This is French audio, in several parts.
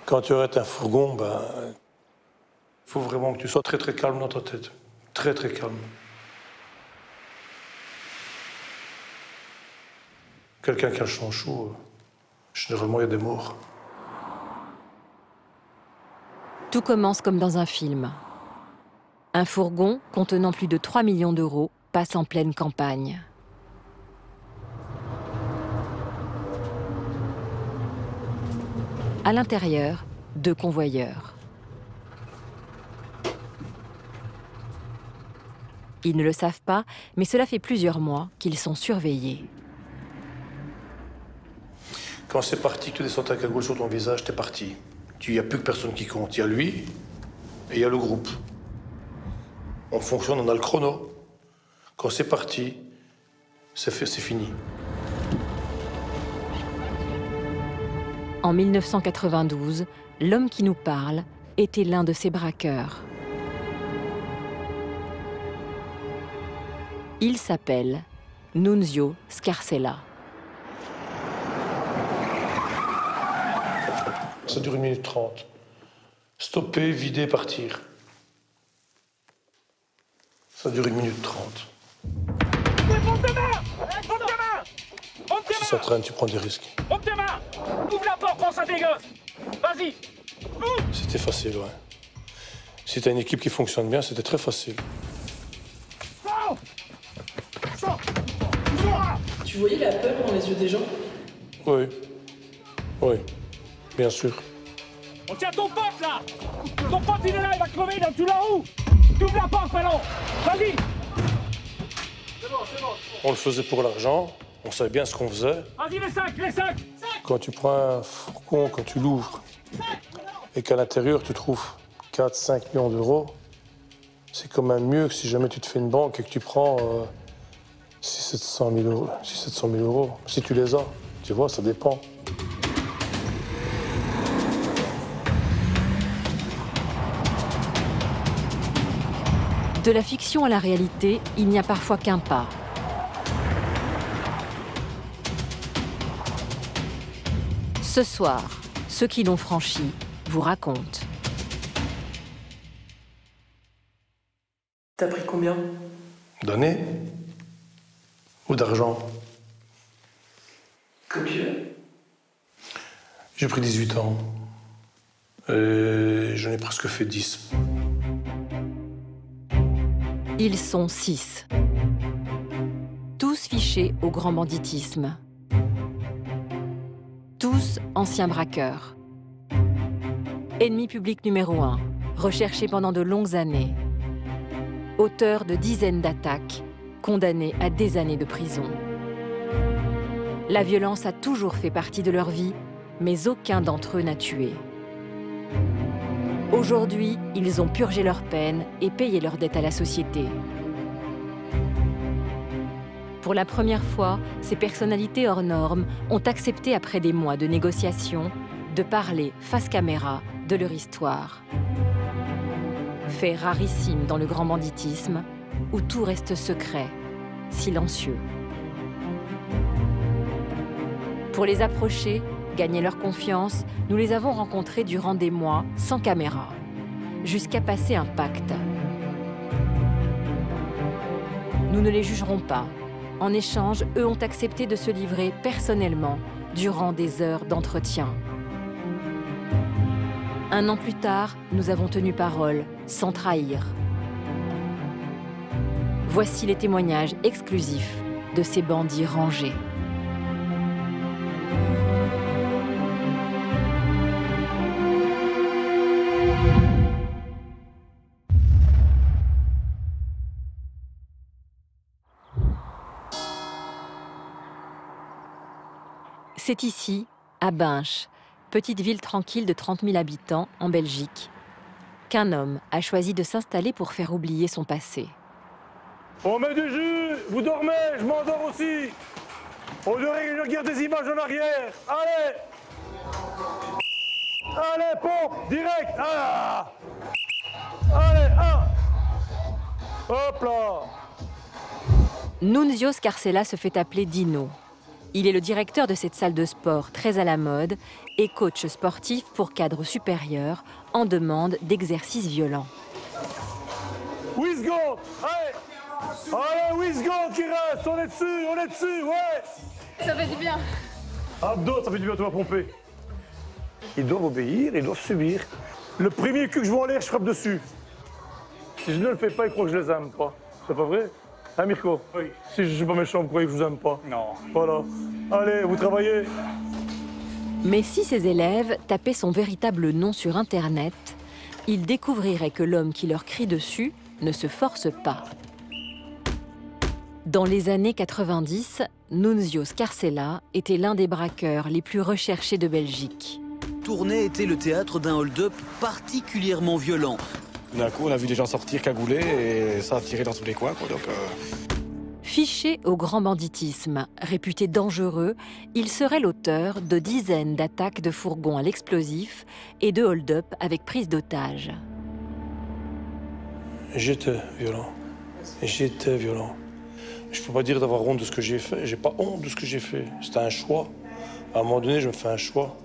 Quand tu arrêtes un fourgon, il faut vraiment que tu sois très très calme dans ta tête. Très très calme. Quelqu'un qui a le sang chaud, généralement il y a des morts. Tout commence comme dans un film. Un fourgon contenant plus de 3 millions d'euros passe en pleine campagne. À l'intérieur, 2 convoyeurs. Ils ne le savent pas, mais cela fait plusieurs mois qu'ils sont surveillés. Quand c'est parti, que tu descends ta cagoule sur ton visage, t'es parti. Il n'y a plus que personne qui compte. Il y a lui et il y a le groupe. On fonctionne, on a le chrono. Quand c'est parti, c'est fini. En 1992, l'homme qui nous parle était l'un de ces braqueurs. Il s'appelle Nunzio Scarcella. Ça dure 1 minute 30. Stopper, vider, partir. Ça dure 1 minute 30. Monte tes mains! Monte tes mains! Monte tes mains! Si ça traîne, tu prends des risques. Monte tes mains! Ouvre la porte, pense à tes gosses! Vas-y! C'était facile, ouais. Si t'as une équipe qui fonctionne bien, c'était très facile. Tu voyais la peur dans les yeux des gens? Oui. Oui. Bien sûr. On tient ton pote, là! Ton pote, il est là, il va crever, donc tu la où? Tu ouvres la porte, maintenant! Vas-y! On le faisait pour l'argent, on savait bien ce qu'on faisait. Vas-y, les 5, les 5! Quand tu prends un fourgon, quand tu l'ouvres, et qu'à l'intérieur, tu trouves 4-5 millions d'euros, c'est quand même mieux que si jamais tu te fais une banque et que tu prends 600 000 euros. 700 000 euros, si tu les as. Tu vois, ça dépend. De la fiction à la réalité, il n'y a parfois qu'un pas. Ce soir, ceux qui l'ont franchi vous racontent. T'as pris combien? D'années ou d'argent? Comme tu veux. J'ai pris 18 ans. Et j'en ai presque fait 10. Ils sont 6. Tous fichés au grand banditisme. Tous anciens braqueurs. Ennemi public numéro 1, recherché pendant de longues années. Auteur de dizaines d'attaques, condamnés à des années de prison. La violence a toujours fait partie de leur vie, mais aucun d'entre eux n'a tué. Aujourd'hui, ils ont purgé leur peine et payé leur dette à la société. Pour la première fois, ces personnalités hors normes ont accepté, après des mois de négociations, de parler face caméra de leur histoire. Fait rarissime dans le grand banditisme, où tout reste secret, silencieux. Pour les approcher, gagner leur confiance, nous les avons rencontrés durant des mois sans caméra, jusqu'à passer un pacte. Nous ne les jugerons pas. En échange, eux ont accepté de se livrer personnellement durant des heures d'entretien. 1 an plus tard, nous avons tenu parole, sans trahir. Voici les témoignages exclusifs de ces bandits rangés. C'est ici, à Binche, petite ville tranquille de 30 000 habitants en Belgique, qu'un homme a choisi de s'installer pour faire oublier son passé. On met du jus, vous dormez, je m'endors aussi. On dirait que je regarde des images en arrière. Allez! Allez, pompe, direct! Ah! Allez, ah! Hop là! Nunzio Scarcella se fait appeler Dino. Il est le directeur de cette salle de sport très à la mode et coach sportif pour cadres supérieurs en demande d'exercices violents. Wisgo, allez, Wisgo qui reste, on est dessus, ouais. Ça fait du bien. Abdos, ça fait du bien, tu vas pomper. Ils doivent obéir, ils doivent subir. Le premier cul que je vois en l'air, je frappe dessus. Si je ne le fais pas, ils croient que je les aime pas. C'est pas vrai? Hein, Mirko? Oui. Si je suis pas méchant, vous croyez que je vous aime pas? Non. Voilà. Allez, vous travaillez. Mais si ses élèves tapaient son véritable nom sur Internet, ils découvriraient que l'homme qui leur crie dessus ne se force pas. Dans les années 90, Nunzio Scarcella était l'un des braqueurs les plus recherchés de Belgique. Tournai était le théâtre d'un hold-up particulièrement violent. D'un coup, on a vu des gens sortir cagoulés et ça a tiré dans tous les coins, quoi. Donc, Fiché au grand banditisme, réputé dangereux, il serait l'auteur de dizaines d'attaques de fourgons à l'explosif et de hold-up avec prise d'otages. J'étais violent. J'étais violent. Je ne peux pas dire d'avoir honte de ce que j'ai fait. J'ai pas honte de ce que j'ai fait. C'était un choix. À un moment donné, je me fais un choix.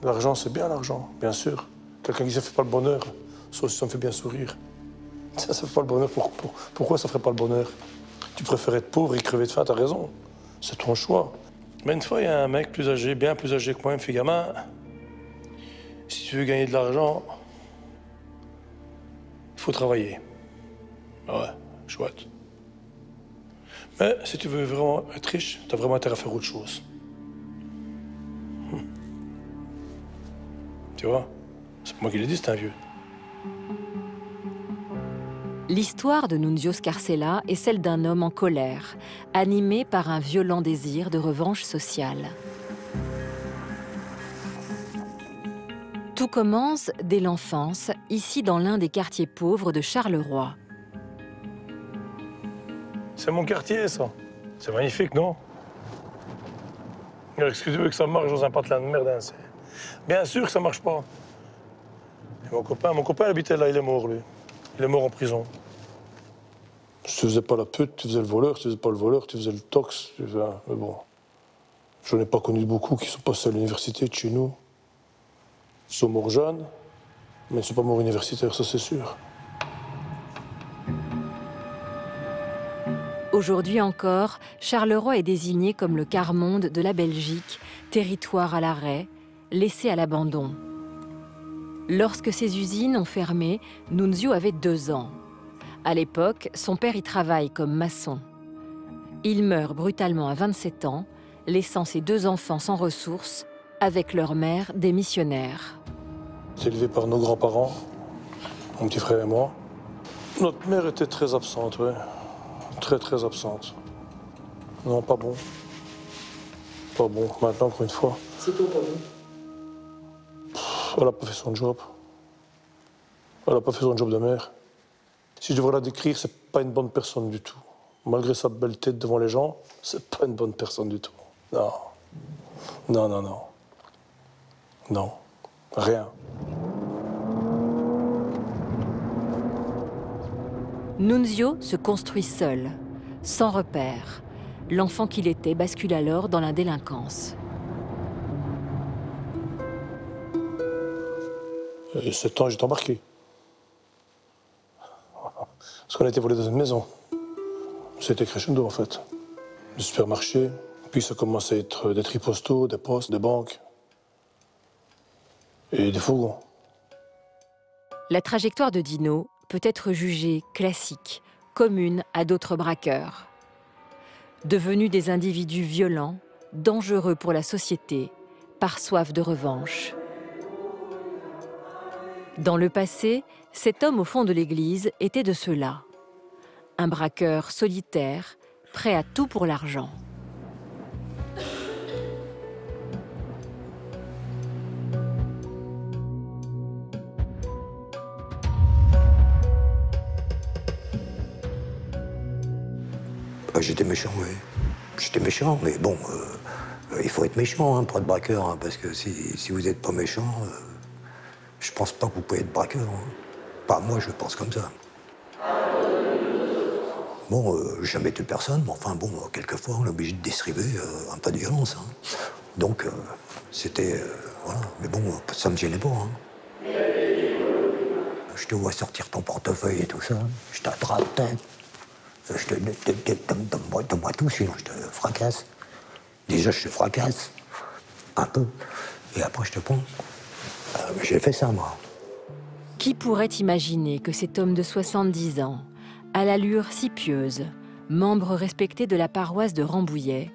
L'argent, c'est bien l'argent, bien sûr. Quelqu'un qui ne fait pas le bonheur, ça aussi, ça me fait bien sourire. Ça ne fait pas le bonheur. Pourquoi ça ne ferait pas le bonheur? Tu préfères être pauvre et crever de faim, t'as raison. C'est ton choix. Mais une fois, il y a un mec plus âgé, bien plus âgé que moi, il me fait, gamin, si tu veux gagner de l'argent, il faut travailler. Ouais, chouette. Mais si tu veux vraiment être riche, t'as vraiment intérêt à faire autre chose. Tu vois? C'est pas moi qui l'ai dit, c'est un vieux. L'histoire de Nunzio Scarcella est celle d'un homme en colère, animé par un violent désir de revanche sociale. Tout commence dès l'enfance, ici dans l'un des quartiers pauvres de Charleroi. C'est mon quartier, ça. C'est magnifique, non? Excusez-moi que ça marche dans un patelin de merde, hein. Bien sûr que ça marche pas. Et mon copain il habitait là, il est mort, lui. Il est mort en prison. Si tu faisais pas la pute, tu faisais le voleur. Si tu faisais pas le voleur, tu faisais le tox. Mais bon, je n'ai pas connu beaucoup qui sont passés à l'université de chez nous. Ils sont morts jeunes, mais ils ne sont pas morts universitaires, ça c'est sûr. Aujourd'hui encore, Charleroi est désigné comme le quart-monde de la Belgique, territoire à l'arrêt, laissé à l'abandon. Lorsque ces usines ont fermé, Nunzio avait 2 ans. À l'époque, son père y travaille comme maçon. Il meurt brutalement à 27 ans, laissant ses 2 enfants sans ressources, avec leur mère démissionnaire. J'étais élevé par nos grands-parents, mon petit frère et moi. Notre mère était très absente, ouais. Très, très absente. Non, pas bon. Pas bon. Maintenant, encore une fois. C'est quoi, pardon? Elle n'a pas fait son job. Elle n'a pas fait son job de mère. Si je devrais la décrire, c'est pas une bonne personne du tout. Malgré sa belle tête devant les gens, c'est pas une bonne personne du tout. Non. Non, non, non. Non. Rien. Nunzio se construit seul, sans repère. L'enfant qu'il était bascule alors dans la délinquance. Et 7 ans, j'étais embarqué. Parce qu'on a été volé dans une maison. C'était crescendo, en fait. Le supermarché, puis ça commençait à être des tripostaux, des postes, des banques. Et des fourgons. La trajectoire de Dino peut être jugée classique, commune à d'autres braqueurs. Devenus des individus violents, dangereux pour la société, par soif de revanche. Dans le passé, cet homme au fond de l'église était de ceux-là. Un braqueur solitaire, prêt à tout pour l'argent. J'étais méchant, oui. J'étais méchant, mais bon, il faut être méchant pour être braqueur, hein, parce que si vous n'êtes pas méchant, je pense pas que vous pouvez être braqueur. Hein. Pas moi, je pense comme ça. Bon, jamais tué personne, mais enfin, bon, quelquefois, on est obligé de distribuer un peu de violence. Hein. Donc, c'était... voilà. Mais bon, ça me gênait pas. Hein. Je te vois sortir ton portefeuille et tout ça. Je t'attrape, je te... Donne-moi tout, sinon je te fracasse. Déjà, je te fracasse. Un peu. Et après, je te prends. J'ai fait ça, moi. Qui pourrait imaginer que cet homme de 70 ans, à l'allure si pieuse, membre respecté de la paroisse de Rambouillet,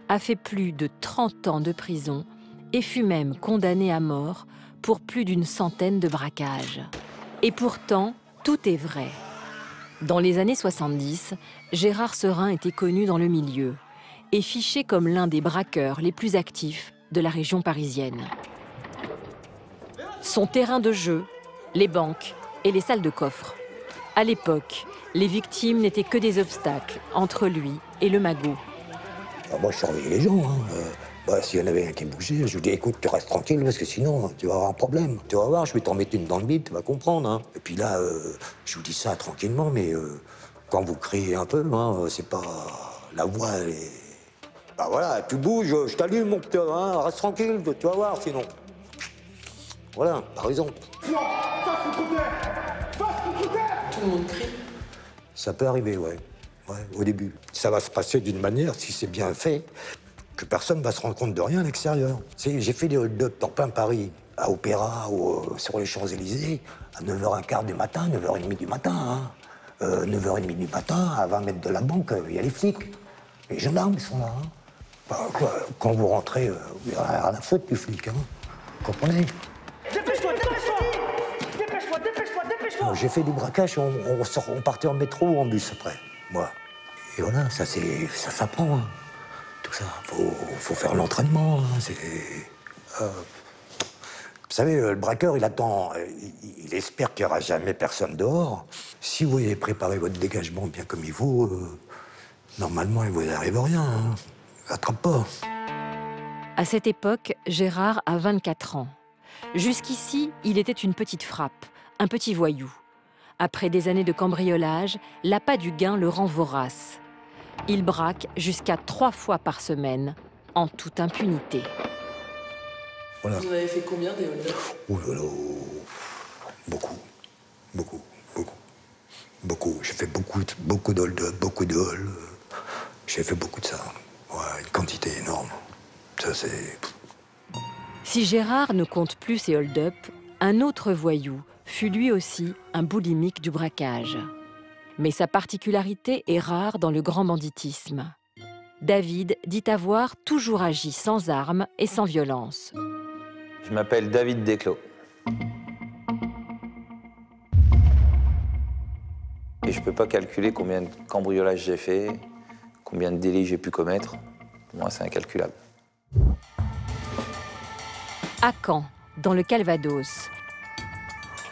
a fait plus de 30 ans de prison et fut même condamné à mort pour plus d'une centaine de braquages. Et pourtant, tout est vrai. Dans les années 70, Gérard Serin était connu dans le milieu et fiché comme l'un des braqueurs les plus actifs de la région parisienne. Son terrain de jeu, les banques et les salles de coffre. À l'époque, les victimes n'étaient que des obstacles entre lui et le magot. Moi, je surveillais les gens. Hein. S'il y en avait un qui bougeait, je lui dis écoute, tu restes tranquille parce que sinon, tu vas avoir un problème. Tu vas voir, je vais t'en mettre une dans le bide, tu vas comprendre. Hein. Et puis là, je vous dis ça tranquillement, mais quand vous criez un peu, hein, c'est pas la voix. Bah voilà, tu bouges, je t'allume, mon petit, hein, reste tranquille, tu vas voir sinon. Voilà, par exemple. Tout le monde crie. Ça peut arriver, ouais, au début. Ça va se passer d'une manière, si c'est bien fait, que personne ne va se rendre compte de rien à l'extérieur. J'ai fait des hold-up dans plein Paris, à Opéra ou sur les Champs-Élysées, à 9h15 du matin, 9h30 du matin. Hein. 9h30 du matin, à 20 mètres de la banque, il y a les flics. Les gendarmes, ils sont là. Hein. Quand vous rentrez, il n'y a rien à foutre du flic, hein. Vous comprenez? Dépêche-toi, dépêche-toi! Dépêche-toi, dépêche-toi, dépêche-toi! J'ai fait du braquage, on partait en métro ou en bus après, moi. Et voilà, ça s'apprend, hein. Tout ça. Faut faire l'entraînement, hein. Vous savez, le braqueur, il attend, il espère qu'il n'y aura jamais personne dehors. Si vous avez préparé votre dégagement bien comme il faut, normalement, il ne vous arrive rien, hein. Attrape pas. À cette époque, Gérard a 24 ans. Jusqu'ici, il était une petite frappe, un petit voyou. Après des années de cambriolage, l'appât du gain le rend vorace. Il braque jusqu'à 3 fois par semaine, en toute impunité. Voilà. Vous en avez fait combien des hold-up? Oh là là, beaucoup. J'ai fait beaucoup d'hold-up, beaucoup de halls. J'ai fait beaucoup de ça. Ouais, une quantité énorme. Ça, c'est... Si Gérard ne compte plus ses hold-up, un autre voyou fut lui aussi un boulimique du braquage. Mais sa particularité est rare dans le grand banditisme. David dit avoir toujours agi sans armes et sans violence. Je m'appelle David Desclos. Et je ne peux pas calculer combien de cambriolages j'ai fait, combien de délits j'ai pu commettre. Pour moi, c'est incalculable. À Caen, dans le Calvados,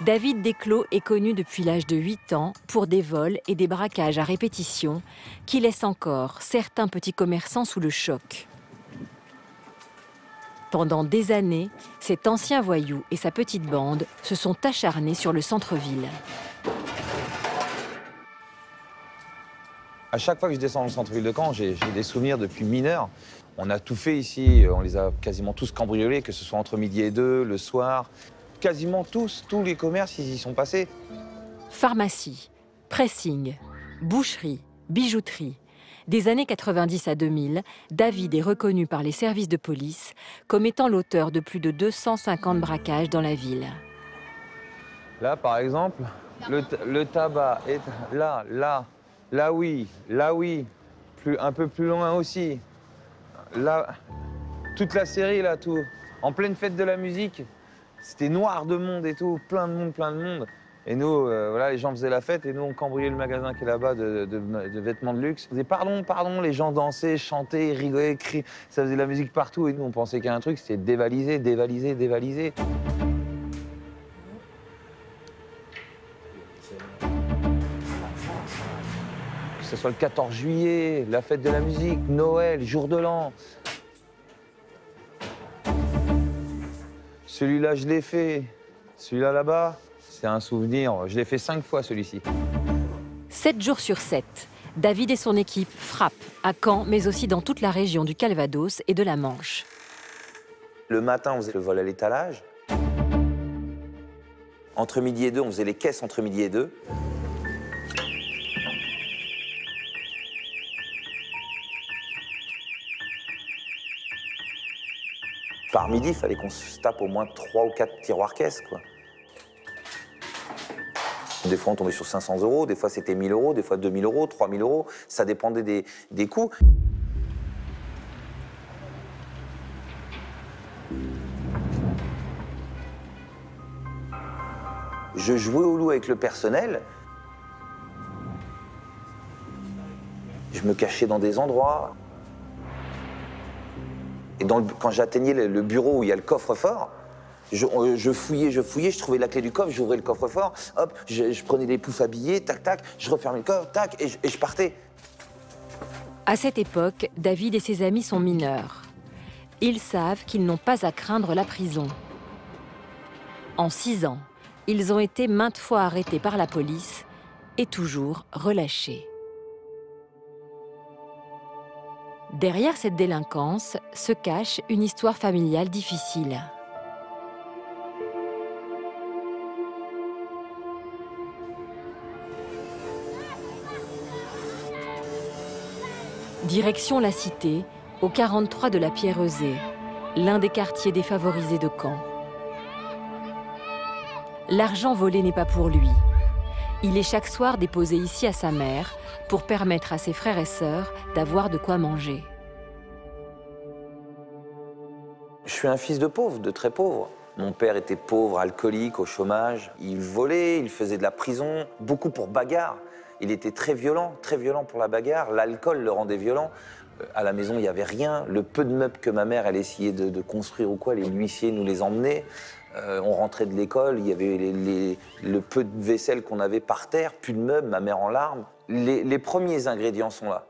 David Desclos est connu depuis l'âge de 8 ans pour des vols et des braquages à répétition qui laissent encore certains petits commerçants sous le choc. Pendant des années, cet ancien voyou et sa petite bande se sont acharnés sur le centre-ville. À chaque fois que je descends dans le centre-ville de Caen, j'ai des souvenirs depuis mineur. On a tout fait ici, on les a quasiment tous cambriolés, que ce soit entre midi et 2, le soir. Quasiment tous les commerces, ils y sont passés. Pharmacie, pressing, boucherie, bijouterie. Des années 90 à 2000, David est reconnu par les services de police comme étant l'auteur de plus de 250 braquages dans la ville. Là, par exemple, le tabac est là oui, un peu plus loin aussi. Là, toute la série, là, tout. En pleine fête de la musique, c'était noir de monde et tout, plein de monde. Et nous, voilà, les gens faisaient la fête et nous, on cambriolait le magasin qui est là-bas de vêtements de luxe. On disait pardon, les gens dansaient, chantaient, rigolaient, criaient, ça faisait de la musique partout et nous, on pensait qu'il y a un truc, c'était dévaliser. Que ce soit le 14 juillet, la fête de la musique, Noël, jour de l'an. Celui-là, je l'ai fait. Celui-là, là-bas, c'est un souvenir. Je l'ai fait 5 fois, celui-ci. 7 jours sur 7, David et son équipe frappent à Caen, mais aussi dans toute la région du Calvados et de la Manche. Le matin, on faisait le vol à l'étalage. Entre midi et 2, on faisait les caisses entre midi et 2. Par midi, il fallait qu'on se tape au moins 3 ou 4 tiroirs caisses, quoi. Des fois, on tombait sur 500 €, des fois, c'était 1000 €, des fois 2000 €, 3000 €. Ça dépendait des coûts. Je jouais au loup avec le personnel. Je me cachais dans des endroits. Et quand j'atteignais le bureau où il y a le coffre-fort, je fouillais, je trouvais la clé du coffre, j'ouvrais le coffre-fort, hop, je prenais les poufs à billets, tac, tac, je refermais le coffre, tac, et je partais. À cette époque, David et ses amis sont mineurs. Ils savent qu'ils n'ont pas à craindre la prison. En 6 ans, ils ont été maintes fois arrêtés par la police et toujours relâchés. Derrière cette délinquance se cache une histoire familiale difficile. Direction la Cité, au 43 de la Pierrezée, l'un des quartiers défavorisés de Caen. L'argent volé n'est pas pour lui. Il est chaque soir déposé ici à sa mère pour permettre à ses frères et sœurs d'avoir de quoi manger. Je suis un fils de pauvre, de très pauvre. Mon père était pauvre, alcoolique, au chômage. Il volait, il faisait de la prison, beaucoup pour bagarre. Il était très violent pour la bagarre. L'alcool le rendait violent. À la maison, il n'y avait rien. Le peu de meubles que ma mère, elle essayait de construire ou quoi, les huissiers nous les emmenaient. On rentrait de l'école, il y avait le peu de vaisselle qu'on avait par terre, plus de meubles, ma mère en larmes. Les premiers ingrédients sont là.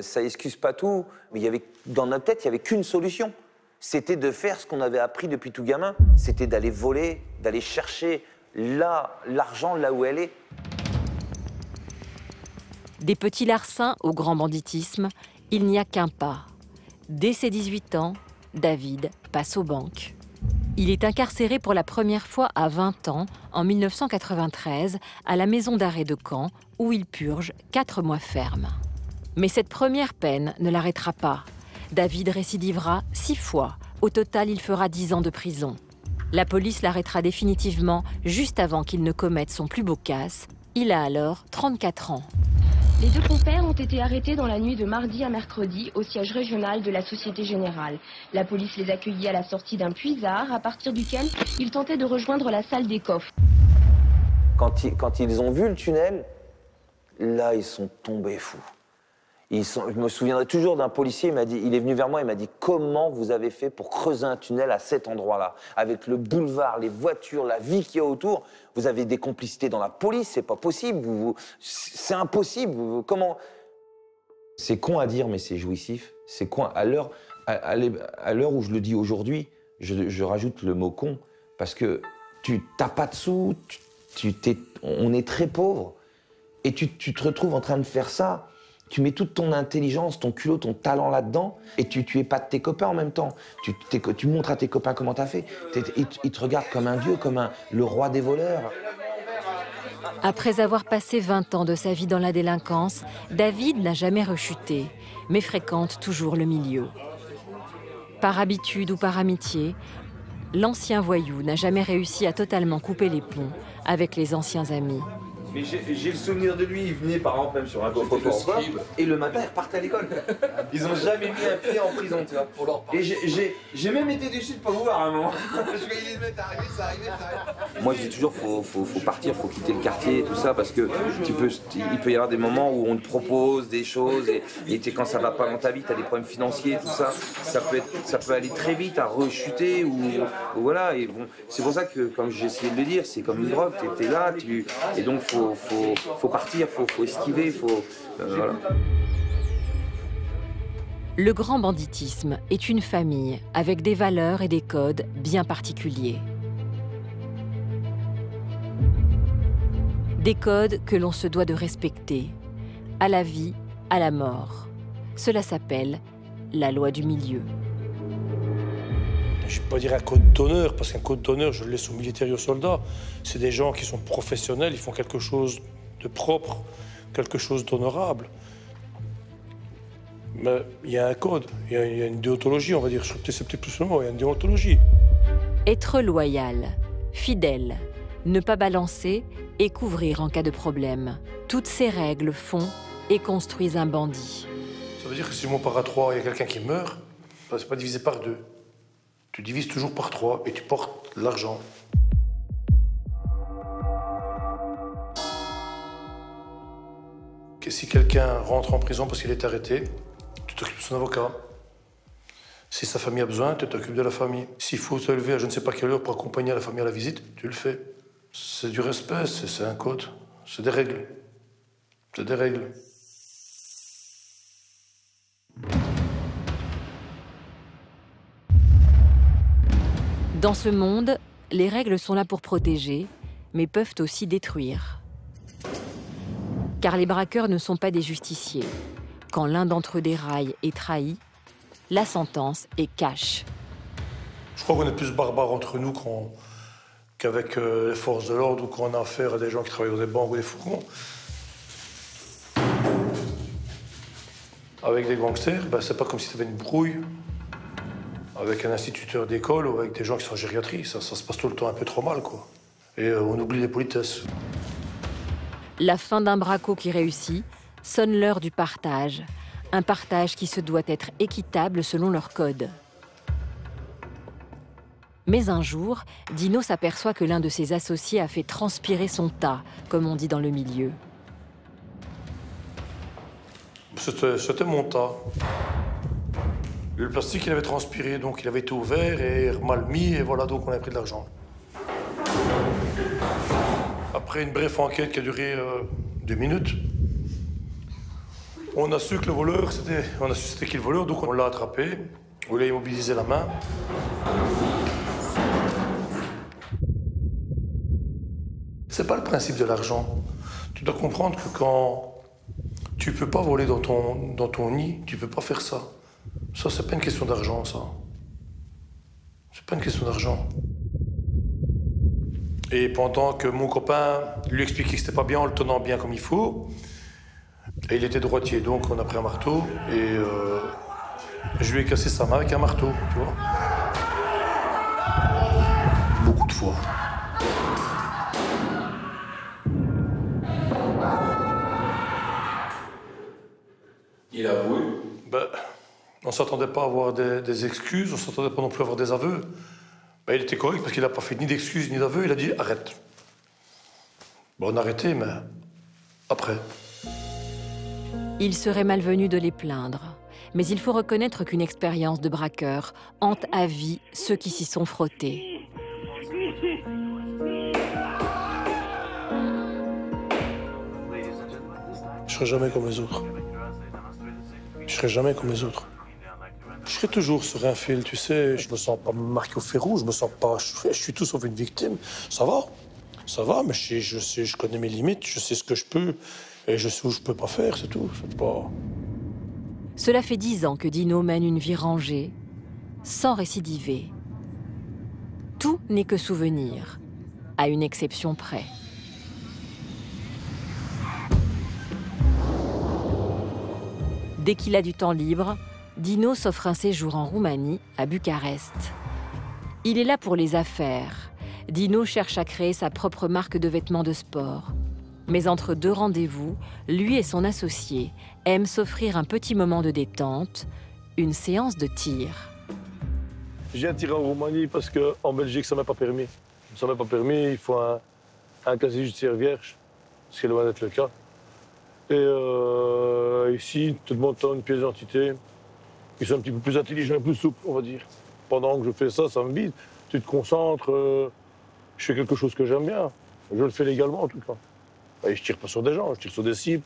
Ça excuse pas tout, mais dans notre tête, il n'y avait qu'une solution. C'était de faire ce qu'on avait appris depuis tout gamin. C'était d'aller voler, d'aller chercher l'argent là où elle est. Des petits larcins au grand banditisme, il n'y a qu'un pas. Dès ses 18 ans, David passe aux banques. Il est incarcéré pour la première fois à 20 ans, en 1993, à la maison d'arrêt de Caen, où il purge 4 mois fermes. Mais cette première peine ne l'arrêtera pas. David récidivera 6 fois. Au total, il fera 10 ans de prison. La police l'arrêtera définitivement juste avant qu'il ne commette son plus beau casse. Il a alors 34 ans. Les 2 compères ont été arrêtés dans la nuit de mardi à mercredi au siège régional de la Société Générale. La police les accueillit à la sortie d'un puisard, à partir duquel ils tentaient de rejoindre la salle des coffres. Quand ils ont vu le tunnel, là, ils sont tombés fous. Je me souviendrai toujours d'un policier, il est venu vers moi, il m'a dit « Comment vous avez fait pour creuser un tunnel à cet endroit-là? Avec le boulevard, les voitures, la vie qu'il y a autour, vous avez des complicités dans la police, c'est pas possible, c'est impossible, comment ?» C'est con à dire, mais c'est jouissif. C'est con. À l'heure où je le dis aujourd'hui, je rajoute le mot « con », parce que tu n'as pas de sous, on est très pauvres, et tu te retrouves en train de faire ça. Tu mets toute ton intelligence, ton culot, ton talent là-dedans, et tu épates tes copains en même temps. Tu montres à tes copains comment t'as fait. Ils te regardent comme un dieu, comme le roi des voleurs. Après avoir passé 20 ans de sa vie dans la délinquance, David n'a jamais rechuté, mais fréquente toujours le milieu. Par habitude ou par amitié, l'ancien voyou n'a jamais réussi à totalement couper les ponts avec les anciens amis. Mais j'ai le souvenir de lui, il venait par exemple même sur un coffre-fort et le matin il repartait à l'école. Ils ont jamais mis un pied en prison, tu vois. Et j'ai même été déçu de pas vous voir à un moment. Je vais les mettre à arriver, ça arrive. Moi je dis toujours faut partir, faut quitter le quartier et tout ça parce que il peut y avoir des moments où on te propose des choses et quand ça va pas dans ta vie, tu as des problèmes financiers, tout ça, ça peut aller très vite à rechuter ou voilà. Et bon, c'est pour ça que comme j'ai essayé de le dire, c'est comme une drogue, t'es là, et donc faut partir, faut esquiver, voilà. Le grand banditisme est une famille avec des valeurs et des codes bien particuliers. Des codes que l'on se doit de respecter. à la vie, à la mort. Cela s'appelle la loi du milieu. Je ne vais pas dire un code d'honneur, parce qu'un code d'honneur, je le laisse aux militaires et aux soldats. C'est des gens qui sont professionnels, ils font quelque chose de propre, quelque chose d'honorable. Mais il y a un code, il y a une déontologie, on va dire. C'est peut-être plus le mot, il y a une déontologie. Être loyal, fidèle, ne pas balancer et couvrir en cas de problème. Toutes ces règles font et construisent un bandit. Ça veut dire que si mon part à 3, il y a quelqu'un qui meurt, ben, c'est pas divisé par 2. Tu divises toujours par 3 et tu portes l'argent. Si quelqu'un rentre en prison parce qu'il est arrêté, tu t'occupes de son avocat. Si sa famille a besoin, tu t'occupes de la famille. S'il faut te lever à je ne sais pas quelle heure pour accompagner la famille à la visite, tu le fais. C'est du respect, c'est un code, c'est des règles. C'est des règles. Dans ce monde, les règles sont là pour protéger, mais peuvent aussi détruire. Car les braqueurs ne sont pas des justiciers. Quand l'un d'entre eux déraille et trahit, la sentence est cash. Je crois qu'on est plus barbares entre nous qu'avec les forces de l'ordre ou qu'on a affaire à des gens qui travaillent dans des banques ou des fourgons. Avec des gangsters, ben, c'est pas comme si tu avais une brouille avec un instituteur d'école ou avec des gens qui sont en gériatrie. Ça se passe tout le temps un peu trop mal, quoi. Et on oublie les politesses. La fin d'un braco qui réussit sonne l'heure du partage. Un partage qui se doit être équitable selon leur code. Mais un jour, Dino s'aperçoit que l'un de ses associés a fait transpirer son tas, comme on dit dans le milieu. C'était mon tas. Le plastique, il avait transpiré, donc il avait été ouvert et mal mis, et voilà, donc on a pris de l'argent. Après une brève enquête qui a duré 2 minutes, on a su que le voleur, c'était qui le voleur, donc on l'a attrapé, on lui a immobilisé la main. C'est pas le principe de l'argent. Tu dois comprendre que quand tu peux pas voler dans ton nid, tu peux pas faire ça. Ça, c'est pas une question d'argent, ça. C'est pas une question d'argent. Et pendant que mon copain lui expliquait que c'était pas bien en le tenant bien comme il faut, et il était droitier, donc on a pris un marteau et je lui ai cassé sa main avec un marteau, tu vois. Beaucoup de fois. Il a avoué? Ben, on ne s'attendait pas à avoir des excuses, on ne s'attendait pas non plus à avoir des aveux. Ben, il était correct parce qu'il n'a pas fait ni d'excuses ni d'aveux, il a dit arrête. Ben, on a arrêté, mais après. Il serait malvenu de les plaindre. Mais il faut reconnaître qu'une expérience de braqueur hante à vie ceux qui s'y sont frottés. Je serai jamais comme les autres. Je serai jamais comme les autres. Je serai toujours sur un fil, tu sais. Je me sens pas marqué au fer rouge, je me sens pas. Je suis tout sauf une victime. Ça va, mais je connais mes limites, je sais ce que je peux et je sais où je peux pas faire, c'est tout. C'est pas... Cela fait 10 ans que Dino mène une vie rangée, sans récidiver. Tout n'est que souvenir, à une exception près. Dès qu'il a du temps libre, Dino s'offre un séjour en Roumanie, à Bucarest. Il est là pour les affaires. Dino cherche à créer sa propre marque de vêtements de sport. Mais entre 2 rendez-vous, lui et son associé aiment s'offrir un petit moment de détente, une séance de tir. Je viens tirer en Roumanie parce qu'en Belgique, ça ne m'est pas permis. Ça ne m'est pas permis, il faut un casier judiciaire vierge, ce qui est loin d'être le cas. Et ici, tu demandes une pièce d'identité. Ils sont un petit peu plus intelligents, plus souples, on va dire. Pendant que je fais ça, ça me vide. Tu te concentres, je fais quelque chose que j'aime bien. Je le fais légalement, en tout cas. Et je tire pas sur des gens, je tire sur des cibles.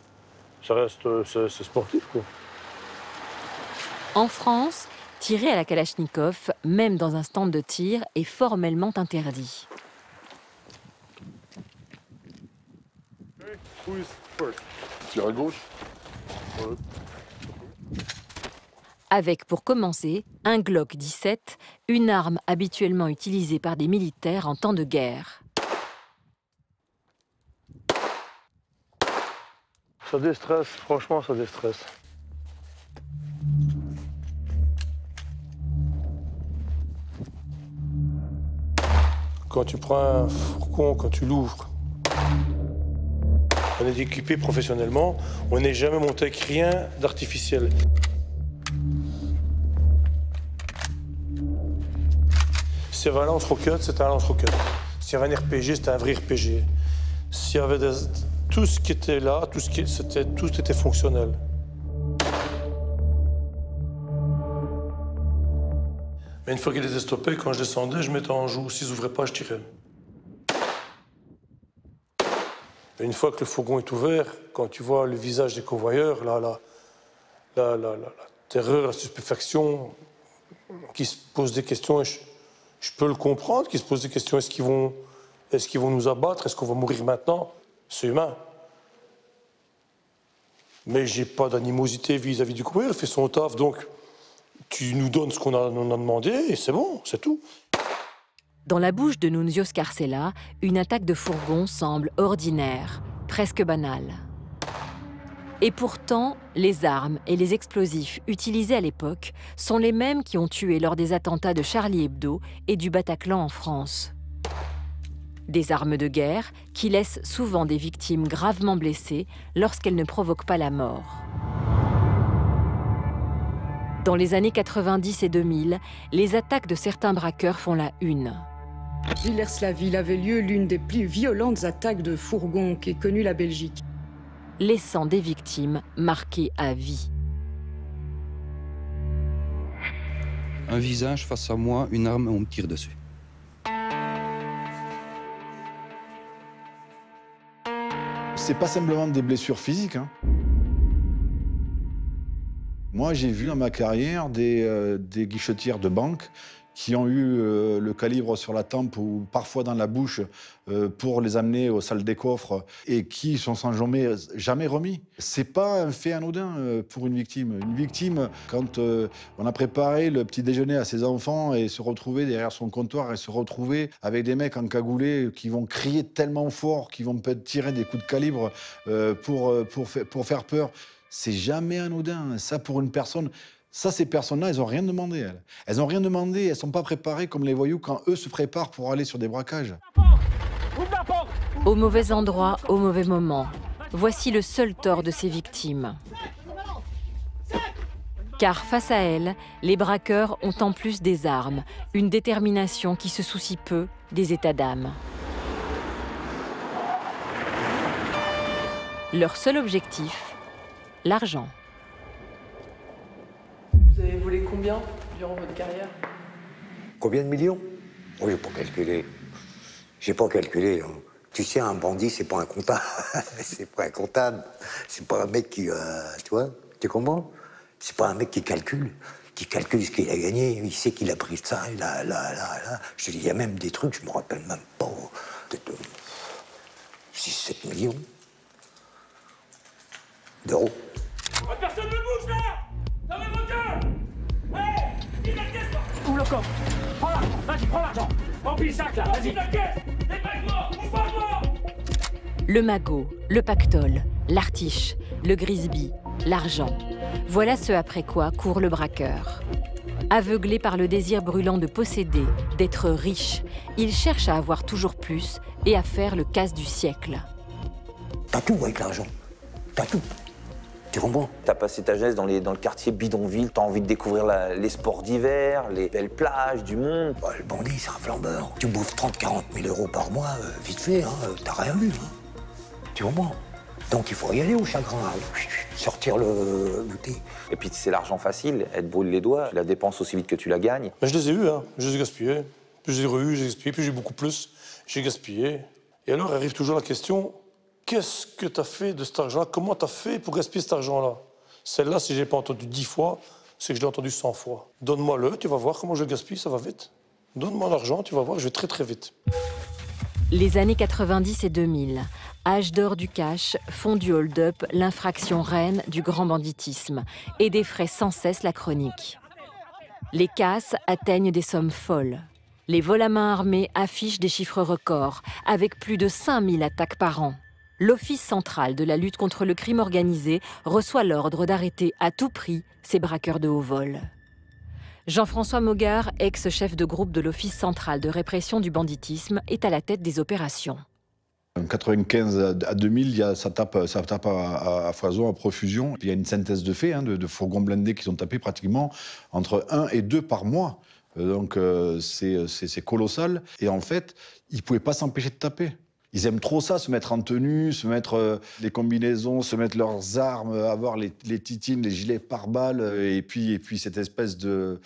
Ça reste, c'est sportif, quoi. En France, tirer à la Kalachnikov, même dans un stand de tir, est formellement interdit. Tire à gauche. Avec, pour commencer, un Glock 17, une arme habituellement utilisée par des militaires en temps de guerre. Ça déstresse, franchement, ça déstresse. Quand tu prends un fourgon, quand tu l'ouvres, on est équipé professionnellement, on n'est jamais monté avec rien d'artificiel. S'il y avait un lance-roquette, c'était un lance-roquette. S'il y avait un RPG, c'était un vrai RPG. S'il y avait tout ce qui était là, tout était fonctionnel. Mais une fois qu'il était stoppé, quand je descendais, je mettais en joue. S'ils n'ouvraient pas, je tirais. Et une fois que le fourgon est ouvert, quand tu vois le visage des convoyeurs, la terreur, la stupéfaction, qui se posent des questions, et je peux le comprendre, qui se posent des questions, est-ce qu'ils vont nous abattre, est-ce qu'on va mourir maintenant? C'est humain. Mais j'ai pas d'animosité vis-à-vis du convoyeur, il fait son taf, donc tu nous donnes ce qu'on a demandé et c'est bon, c'est tout. Dans la bouche de Nunzio Scarcella, une attaque de fourgon semble ordinaire, presque banale. Et pourtant, les armes et les explosifs utilisés à l'époque sont les mêmes qui ont tué lors des attentats de Charlie Hebdo et du Bataclan en France. Des armes de guerre qui laissent souvent des victimes gravement blessées lorsqu'elles ne provoquent pas la mort. Dans les années 90 et 2000, les attaques de certains braqueurs font la une. Villers-la-Ville avait lieu l'une des plus violentes attaques de fourgon qu'ait connue la Belgique, laissant des victimes marquées à vie. Un visage face à moi, une arme, on me tire dessus. C'est pas simplement des blessures physiques, hein. Moi, j'ai vu dans ma carrière des guichetières de banque qui ont eu le calibre sur la tempe ou parfois dans la bouche pour les amener aux salles des coffres et qui sont sans jamais remis. C'est pas un fait anodin pour une victime. Une victime, quand on a préparé le petit déjeuner à ses enfants et se retrouver derrière son comptoir et se retrouver avec des mecs encagoulés qui vont crier tellement fort, qui vont peut-être tirer des coups de calibre pour faire peur. C'est jamais anodin. Ça, pour une personne, ça, ces personnes-là, elles n'ont rien demandé, elles. Elles n'ont rien demandé, elles ne sont pas préparées comme les voyous quand eux se préparent pour aller sur des braquages. Au mauvais endroit, au mauvais moment. Voici le seul tort de ces victimes. Car face à elles, les braqueurs ont en plus des armes, une détermination qui se soucie peu des états d'âme. Leur seul objectif, l'argent. Vous avez volé combien durant votre carrière? Combien de millions? Oui, j'ai pas calculé. J'ai pas calculé. Hein. Tu sais, un bandit, c'est pas un comptable. C'est pas un comptable. C'est pas un mec qui... tu vois, tu comprends? C'est pas un mec qui calcule ce qu'il a gagné. Il sait qu'il a pris ça, là. Je te dis, il y a même des trucs, je me rappelle même pas. Peut-être 6-7 millions d'euros. Personne ne bouge là! Fermez vos gueules! Hé! Dis la caisse! Ouvre le coffre! Prends l'argent! Vas-y, prends l'argent! Remplis le sac là! Vas-y! La caisse! Dépêche-moi! Bouge pas moi! Le magot, le pactole, l'artiche, le grisby, l'argent. Voilà ce après quoi court le braqueur. Aveuglé par le désir brûlant de posséder, d'être riche, il cherche à avoir toujours plus et à faire le casse du siècle. T'as tout avec l'argent. T'as tout. Tu comprends? T'as passé ta jeunesse dans le quartier bidonville, t'as envie de découvrir les sports d'hiver, les belles plages du monde. Bah, le bandit, c'est un flambeur. Tu bouffes 30-40 000 euros par mois, vite fait, hein, t'as rien vu. Hein. Tu comprends? Donc il faut y aller au chagrin, sortir le bouté. Et puis c'est l'argent facile, elle te brûle les doigts, tu la dépenses aussi vite que tu la gagnes. Mais je les ai eus, hein. Je les ai gaspillés. Plus j'ai reçu, j'ai gaspillé, puis j'ai beaucoup plus, j'ai gaspillé. Et alors arrive toujours la question, qu'est-ce que tu as fait de cet argent-là? Comment tu as fait pour gaspiller cet argent-là? Celle-là, si je n'ai pas entendu 10 fois, c'est que je l'ai entendu 100 fois. Donne-moi-le, tu vas voir comment je le gaspille, ça va vite. Donne-moi l'argent, tu vas voir, je vais très très vite. Les années 90 et 2000, âge d'or du cash, font du hold-up l'infraction reine du grand banditisme et défraient sans cesse la chronique. Les casses atteignent des sommes folles. Les vols à main armés affichent des chiffres records, avec plus de 5000 attaques par an. L'Office central de la lutte contre le crime organisé reçoit l'ordre d'arrêter à tout prix ces braqueurs de haut vol. Jean-François Mogard, ex-chef de groupe de l'Office central de répression du banditisme, est à la tête des opérations. En 95 à 2000, ça tape à foison, à profusion. Il y a une synthèse de faits, de fourgons blindés qui ont tapé pratiquement entre 1 et 2 par mois. Donc c'est colossal. Et en fait, ils ne pouvaient pas s'empêcher de taper. Ils aiment trop ça, se mettre en tenue, se mettre les combinaisons, se mettre leurs armes, avoir les titines, les gilets pare-balles, et puis cette espèce de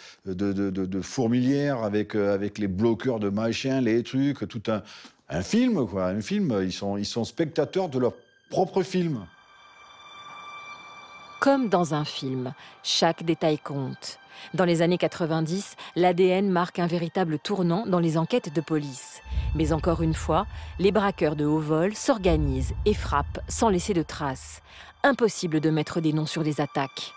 fourmilière avec les bloqueurs de machin, les trucs, tout un film, quoi. Un film, ils sont spectateurs de leur propre film. Comme dans un film, chaque détail compte. Dans les années 90, l'ADN marque un véritable tournant dans les enquêtes de police. Mais encore une fois, les braqueurs de haut vol s'organisent et frappent sans laisser de traces. Impossible de mettre des noms sur les attaques.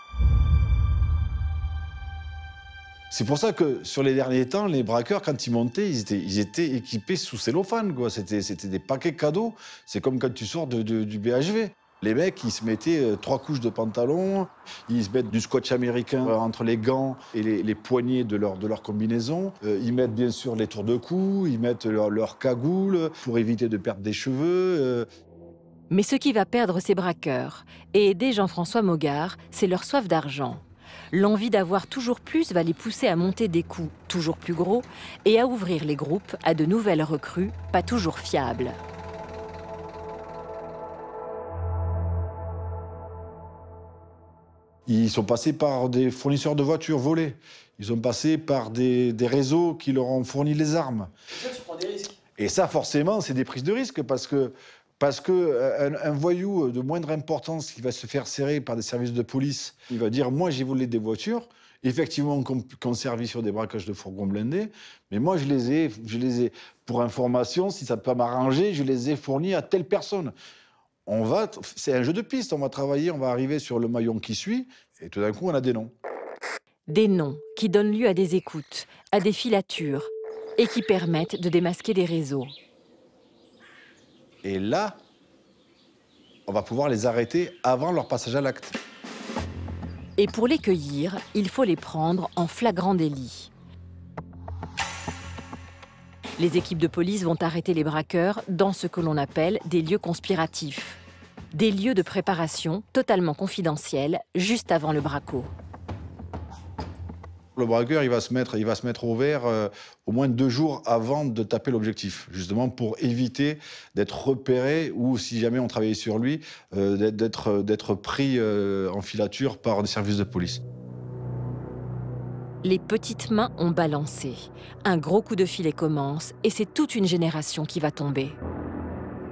C'est pour ça que sur les derniers temps, les braqueurs, quand ils montaient, ils étaient équipés sous cellophane, quoi. C'était des paquets cadeaux. C'est comme quand tu sors du BHV. Les mecs, ils se mettaient 3 couches de pantalon, ils se mettent du scotch américain entre les gants et les poignets de leur combinaison. Ils mettent bien sûr les tours de cou, ils mettent leur cagoule pour éviter de perdre des cheveux. Mais ce qui va perdre ces braqueurs et aider Jean-François Mogard, c'est leur soif d'argent. L'envie d'avoir toujours plus va les pousser à monter des coups toujours plus gros et à ouvrir les groupes à de nouvelles recrues pas toujours fiables. Ils sont passés par des fournisseurs de voitures volées. Ils sont passés par des réseaux qui leur ont fourni les armes. Et ça, tu prends des risques. Et ça, forcément, c'est des prises de risques parce que un voyou de moindre importance qui va se faire serrer par des services de police, il va dire « moi, j'ai volé des voitures ». Effectivement, qu'on servi sur des braquages de fourgons blindés, mais moi, je les ai, pour information, si ça peut m'arranger, je les ai fournis à telle personne. C'est un jeu de piste, on va travailler, on va arriver sur le maillon qui suit, et tout d'un coup, on a des noms. Des noms qui donnent lieu à des écoutes, à des filatures, et qui permettent de démasquer des réseaux. Et là, on va pouvoir les arrêter avant leur passage à l'acte. Et pour les cueillir, il faut les prendre en flagrant délit. Les équipes de police vont arrêter les braqueurs dans ce que l'on appelle des lieux conspiratifs. Des lieux de préparation totalement confidentiels juste avant le braquot. Le braqueur, il va se mettre au vert au moins 2 jours avant de taper l'objectif, justement pour éviter d'être repéré ou, si jamais on travaillait sur lui, d'être pris en filature par des services de police. Les petites mains ont balancé. Un gros coup de filet commence et c'est toute une génération qui va tomber.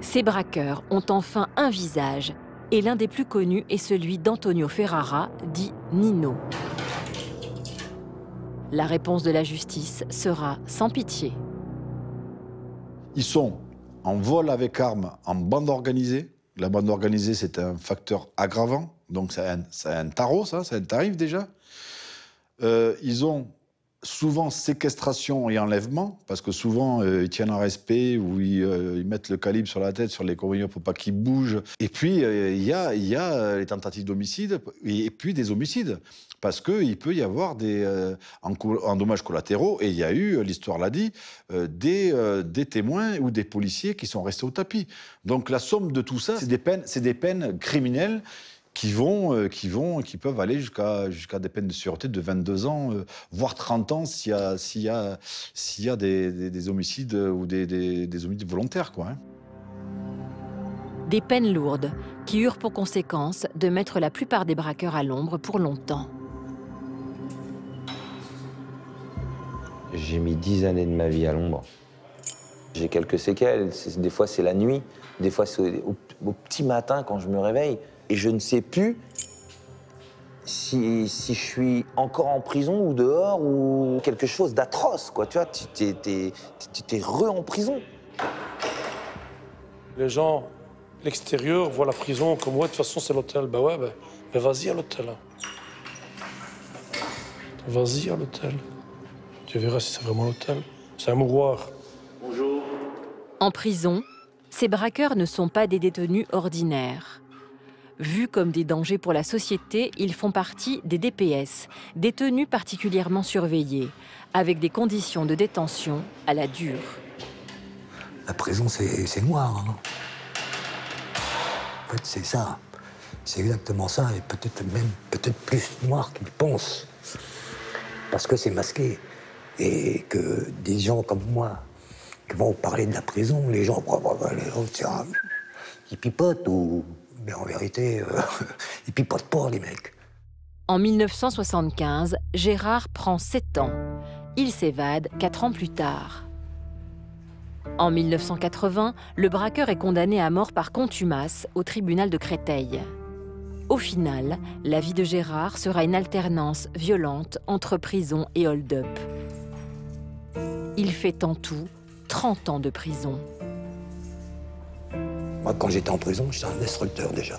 Ces braqueurs ont enfin un visage et l'un des plus connus est celui d'Antonio Ferrara, dit Nino. La réponse de la justice sera sans pitié. Ils sont en vol avec armes, en bande organisée. La bande organisée, c'est un facteur aggravant. Donc c'est un tarot, ça t'arrive déjà. Ils ont souvent séquestration et enlèvement, parce que souvent ils tiennent en respect ou ils mettent le calibre sur la tête, sur les convoyeurs pour pas qu'ils bougent. Et puis il y a les tentatives d'homicide et puis des homicides, parce qu'il peut y avoir en dommages collatéraux, et il y a eu, l'histoire l'a dit, des témoins ou des policiers qui sont restés au tapis. Donc la somme de tout ça, c'est des peines criminelles qui peuvent aller jusqu'à des peines de sûreté de 22 ans, voire 30 ans s'il y a des homicides ou des homicides volontaires, quoi. Des peines lourdes qui eurent pour conséquence de mettre la plupart des braqueurs à l'ombre pour longtemps. J'ai mis 10 années de ma vie à l'ombre. J'ai quelques séquelles. Des fois, c'est la nuit. Des fois, c'est au petit matin quand je me réveille. Et je ne sais plus si je suis encore en prison ou dehors ou quelque chose d'atroce, quoi. Tu vois, tu t'es en prison. Les gens, l'extérieur, voient la prison comme, ouais, de toute façon, c'est l'hôtel. Ben ouais, ben vas-y à l'hôtel. Vas-y à l'hôtel. Tu verras si c'est vraiment l'hôtel. C'est un mouroir. Bonjour. En prison, ces braqueurs ne sont pas des détenus ordinaires. Vus comme des dangers pour la société, ils font partie des DPS, détenus particulièrement surveillés, avec des conditions de détention à la dure. La prison, c'est noir. Hein. En fait, c'est ça. C'est exactement ça, et peut-être plus noir qu'ils pensent. Parce que c'est masqué. Et que des gens comme moi, qui vont parler de la prison, les gens, ils pipotent ou... Mais en vérité, ils pipotent pas, les mecs. En 1975, Gérard prend 7 ans. Il s'évade 4 ans plus tard. En 1980, le braqueur est condamné à mort par contumace au tribunal de Créteil. Au final, la vie de Gérard sera une alternance violente entre prison et hold-up. Il fait en tout 30 ans de prison. Moi, quand j'étais en prison, j'étais un destructeur déjà.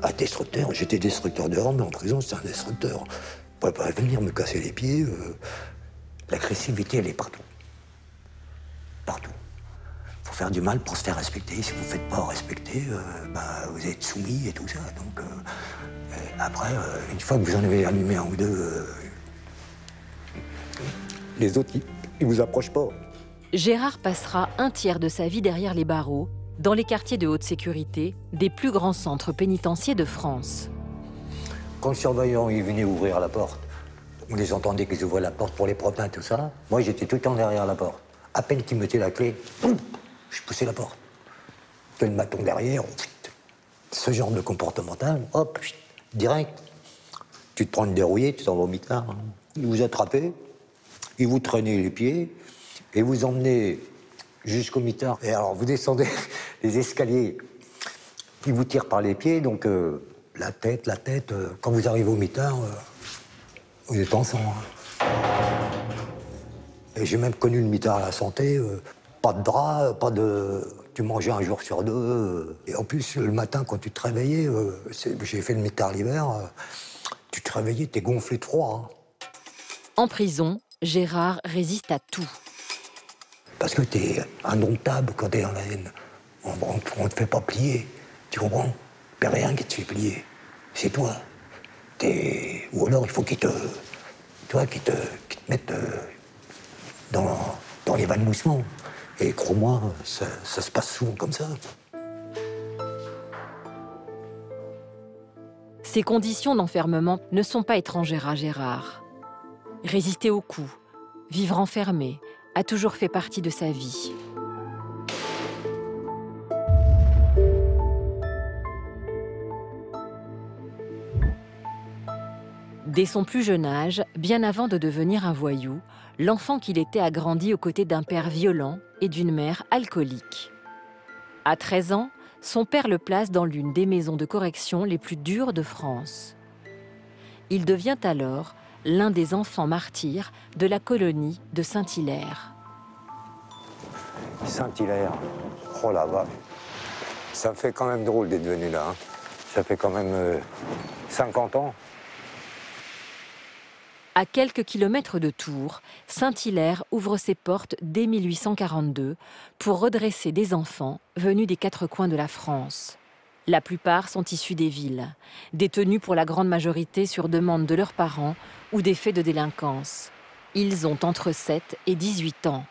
Un destructeur, j'étais destructeur dehors, mais en prison, j'étais un destructeur. On ne pourrait pas venir me casser les pieds. L'agressivité, elle est partout. Partout. Il faut faire du mal pour se faire respecter. Si vous ne faites pas respecter, vous êtes soumis et tout ça. Donc, après, une fois que vous en avez allumé un ou deux, les autres, ils ne vous approchent pas. Gérard passera un tiers de sa vie derrière les barreaux, dans les quartiers de haute sécurité des plus grands centres pénitentiaires de France. Quand le surveillant il venait ouvrir la porte, on les entendait qu'ils ouvraient la porte pour les propins, tout ça. Moi, j'étais tout le temps derrière la porte. À peine qu'ils mettaient la clé, boum, je poussais la porte. Que le maton derrière, ce genre de comportemental, hop, direct. Tu te prends une dérouillée, tu t'en vas au mitard. Ils vous attrapaient, ils vous traînaient les pieds et vous emmenaient jusqu'au mitard. Et alors, vous descendez les escaliers, ils vous tirent par les pieds, donc la tête, quand vous arrivez au mitard, vous êtes en sang. Hein. Et j'ai même connu le mitard à la santé, pas de drap, pas de... Tu mangeais un jour sur deux. Et en plus, le matin, quand tu te réveillais, j'ai fait le mitard l'hiver, tu te réveillais, t'es gonflé de froid. Hein. En prison, Gérard résiste à tout. Parce que t'es indomptable quand t'es dans la haine. On te fait pas plier, tu comprends? Y'a rien qui te fait plier. C'est toi. Ou alors il faut qu'ils te mettent dans l'évanouissement. Et crois-moi, ça se passe souvent comme ça. Ces conditions d'enfermement ne sont pas étrangères à Gérard. Résister aux coups, vivre enfermé, a toujours fait partie de sa vie. Dès son plus jeune âge, bien avant de devenir un voyou, l'enfant qu'il était a grandi aux côtés d'un père violent et d'une mère alcoolique. À 13 ans, son père le place dans l'une des maisons de correction les plus dures de France. Il devient alors l'un des enfants martyrs de la colonie de Saint-Hilaire. Saint-Hilaire, oh la vache. Ça me fait quand même drôle d'être venu là. Hein. Ça fait quand même 50 ans. À quelques kilomètres de Tours, Saint-Hilaire ouvre ses portes dès 1842 pour redresser des enfants venus des 4 coins de la France. La plupart sont issus des villes, détenus pour la grande majorité sur demande de leurs parents ou des faits de délinquance. Ils ont entre 7 et 18 ans.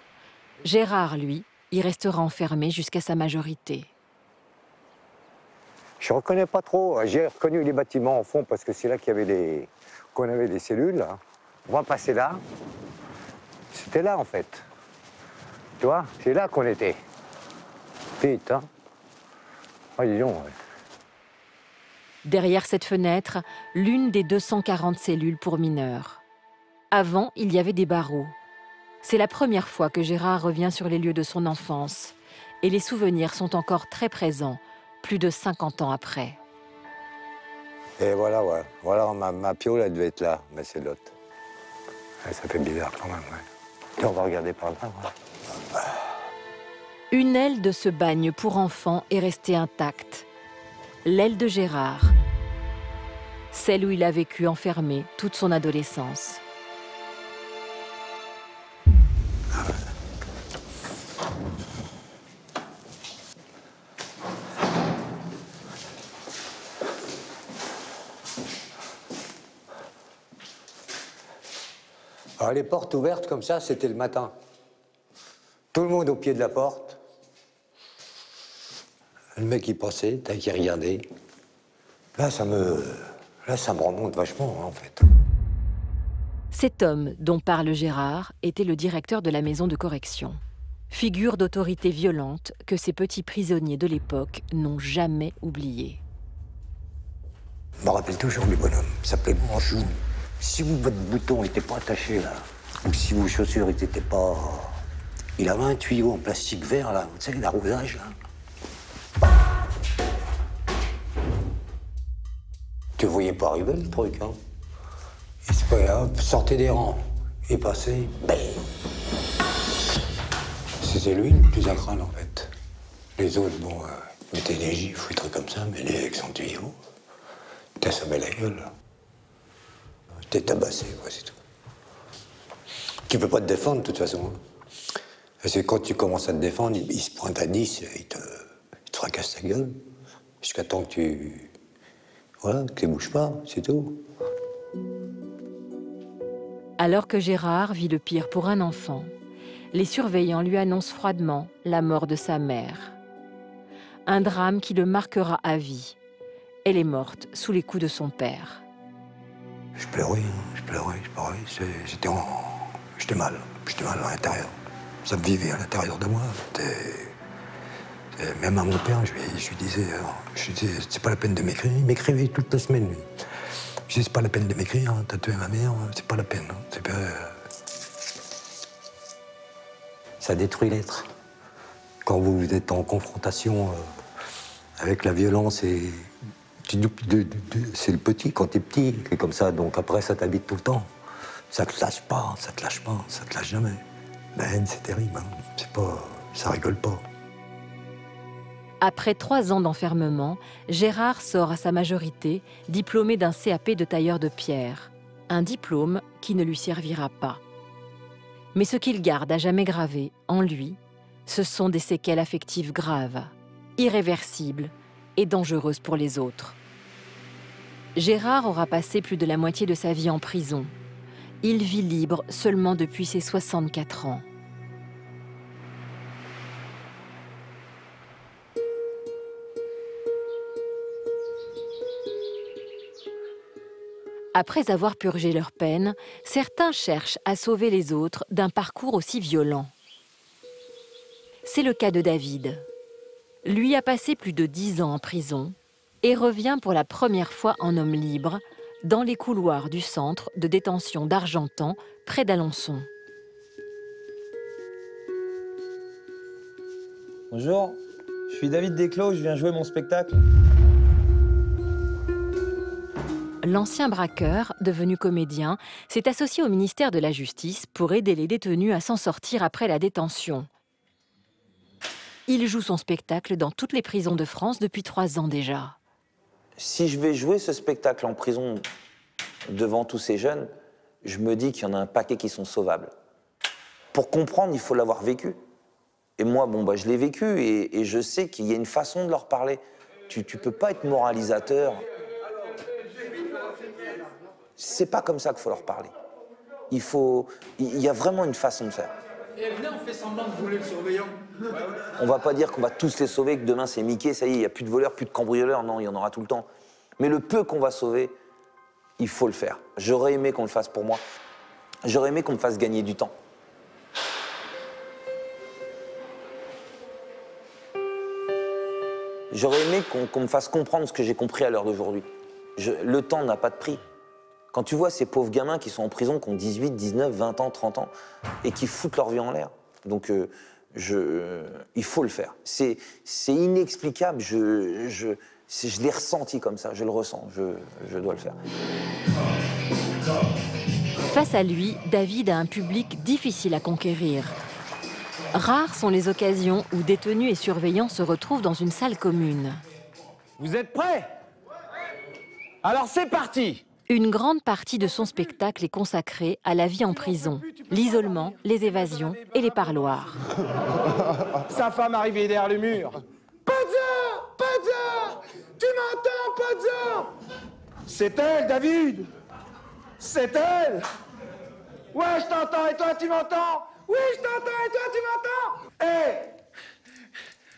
Gérard, lui, y restera enfermé jusqu'à sa majorité. Je ne reconnais pas trop. J'ai reconnu les bâtiments au fond parce que c'est là qu'il y avait qu'on avait des cellules. Là. On va passer là. C'était là, en fait. Tu vois, c'est là qu'on était. Putain. Oh, dis donc, ouais. Derrière cette fenêtre, l'une des 240 cellules pour mineurs. Avant, il y avait des barreaux. C'est la première fois que Gérard revient sur les lieux de son enfance. Et les souvenirs sont encore très présents, plus de 50 ans après. Et voilà, ouais. Voilà, ma piole, elle devait être là, mais c'est l'autre. Ouais, ça fait bizarre quand même, ouais. Et on va regarder par là, ouais. Une aile de ce bagne pour enfants est restée intacte. L'aile de Gérard. Celle où il a vécu enfermé toute son adolescence. Alors, les portes ouvertes comme ça, c'était le matin. Tout le monde au pied de la porte. Le mec, il passait, qui regardait. Là, ça me remonte vachement, hein, en fait. Cet homme dont parle Gérard était le directeur de la maison de correction. Figure d'autorité violente que ces petits prisonniers de l'époque n'ont jamais oublié. Je me rappelle toujours du bonhomme. Il s'appelait Manchou. Si votre bouton n'était pas attaché, là, ou si vos chaussures n'étaient pas... Il avait un tuyau en plastique vert, là, vous savez, l'arrosage, là. Tu ne voyais pas arriver, le truc, hein. Il se fait, hop, sortez des rangs. Et passez, bang. C'était lui le plus à craindre, en fait. Les autres, bon, mettaient des gifs ou des trucs comme ça, mais les avec son tuyau, t'assommais la gueule. T'es tabassé, quoi, c'est tout. Tu peux pas te défendre, de toute façon. Parce que quand tu commences à te défendre, il se pointe à 10, il te fracasse ta gueule. Jusqu'à temps que tu... Voilà, que tu bouges pas, c'est tout. Alors que Gérard vit le pire pour un enfant, les surveillants lui annoncent froidement la mort de sa mère. Un drame qui le marquera à vie. Elle est morte sous les coups de son père. Je pleurais, je pleurais. J'étais mal à l'intérieur. Ça me vivait à l'intérieur de moi. Même à mon père, je lui disais, c'est pas la peine de m'écrire. Il m'écrivait toute la semaine, lui. Je disais, c'est pas la peine de m'écrire, hein, t'as tué ma mère, c'est pas la peine. Hein, ça détruit l'être. Quand vous êtes en confrontation avec la violence et... C'est le petit, quand t'es petit, qui est comme ça, donc après ça t'habite tout le temps. Ça te lâche pas, ça te lâche pas, ça te lâche jamais. La haine, c'est terrible, hein. C'est pas... ça rigole pas. Après 3 ans d'enfermement, Gérard sort à sa majorité, diplômé d'un CAP de tailleur de pierre. Un diplôme qui ne lui servira pas. Mais ce qu'il garde à jamais gravé, en lui, ce sont des séquelles affectives graves, irréversibles et dangereuses pour les autres. Gérard aura passé plus de la moitié de sa vie en prison. Il vit libre seulement depuis ses 64 ans. Après avoir purgé leur peine, certains cherchent à sauver les autres d'un parcours aussi violent. C'est le cas de David. Lui a passé plus de 10 ans en prison et revient pour la première fois en homme libre dans les couloirs du centre de détention d'Argentan, près d'Alençon. Bonjour, je suis David Desclos, je viens jouer mon spectacle. L'ancien braqueur, devenu comédien, s'est associé au ministère de la Justice pour aider les détenus à s'en sortir après la détention. Il joue son spectacle dans toutes les prisons de France depuis 3 ans déjà. Si je vais jouer ce spectacle en prison devant tous ces jeunes, je me dis qu'il y en a un paquet qui sont sauvables. Pour comprendre, il faut l'avoir vécu. Et moi, bon, je l'ai vécu et je sais qu'il y a une façon de leur parler. Tu peux pas être moralisateur. C'est pas comme ça qu'il faut leur parler. Il y a vraiment une façon de faire. Et venez, on fait semblant de voler le surveillant. On va pas dire qu'on va tous les sauver, que demain c'est Mickey, ça y est, il n'y a plus de voleurs, plus de cambrioleurs. Non, il y en aura tout le temps. Mais le peu qu'on va sauver, il faut le faire. J'aurais aimé qu'on le fasse pour moi. J'aurais aimé qu'on me fasse gagner du temps. J'aurais aimé qu'on me fasse comprendre ce que j'ai compris à l'heure d'aujourd'hui. Le temps n'a pas de prix. Quand tu vois ces pauvres gamins qui sont en prison, qui ont 18, 19, 20 ans, 30 ans, et qui foutent leur vie en l'air. Donc, il faut le faire. C'est inexplicable. Je l'ai ressenti comme ça, je le ressens. Je dois le faire. Face à lui, David a un public difficile à conquérir. Rares sont les occasions où détenus et surveillants se retrouvent dans une salle commune. Vous êtes prêts? Alors c'est parti! Une grande partie de son spectacle est consacrée à la vie en prison, l'isolement, les évasions et les parloirs. Sa femme arrivée derrière le mur. Pozzo! Pozzo! Tu m'entends, Pozzo? C'est elle, David! C'est elle! Ouais, je t'entends, et toi, tu m'entends? Oui, je t'entends, et toi, tu m'entends? Hé!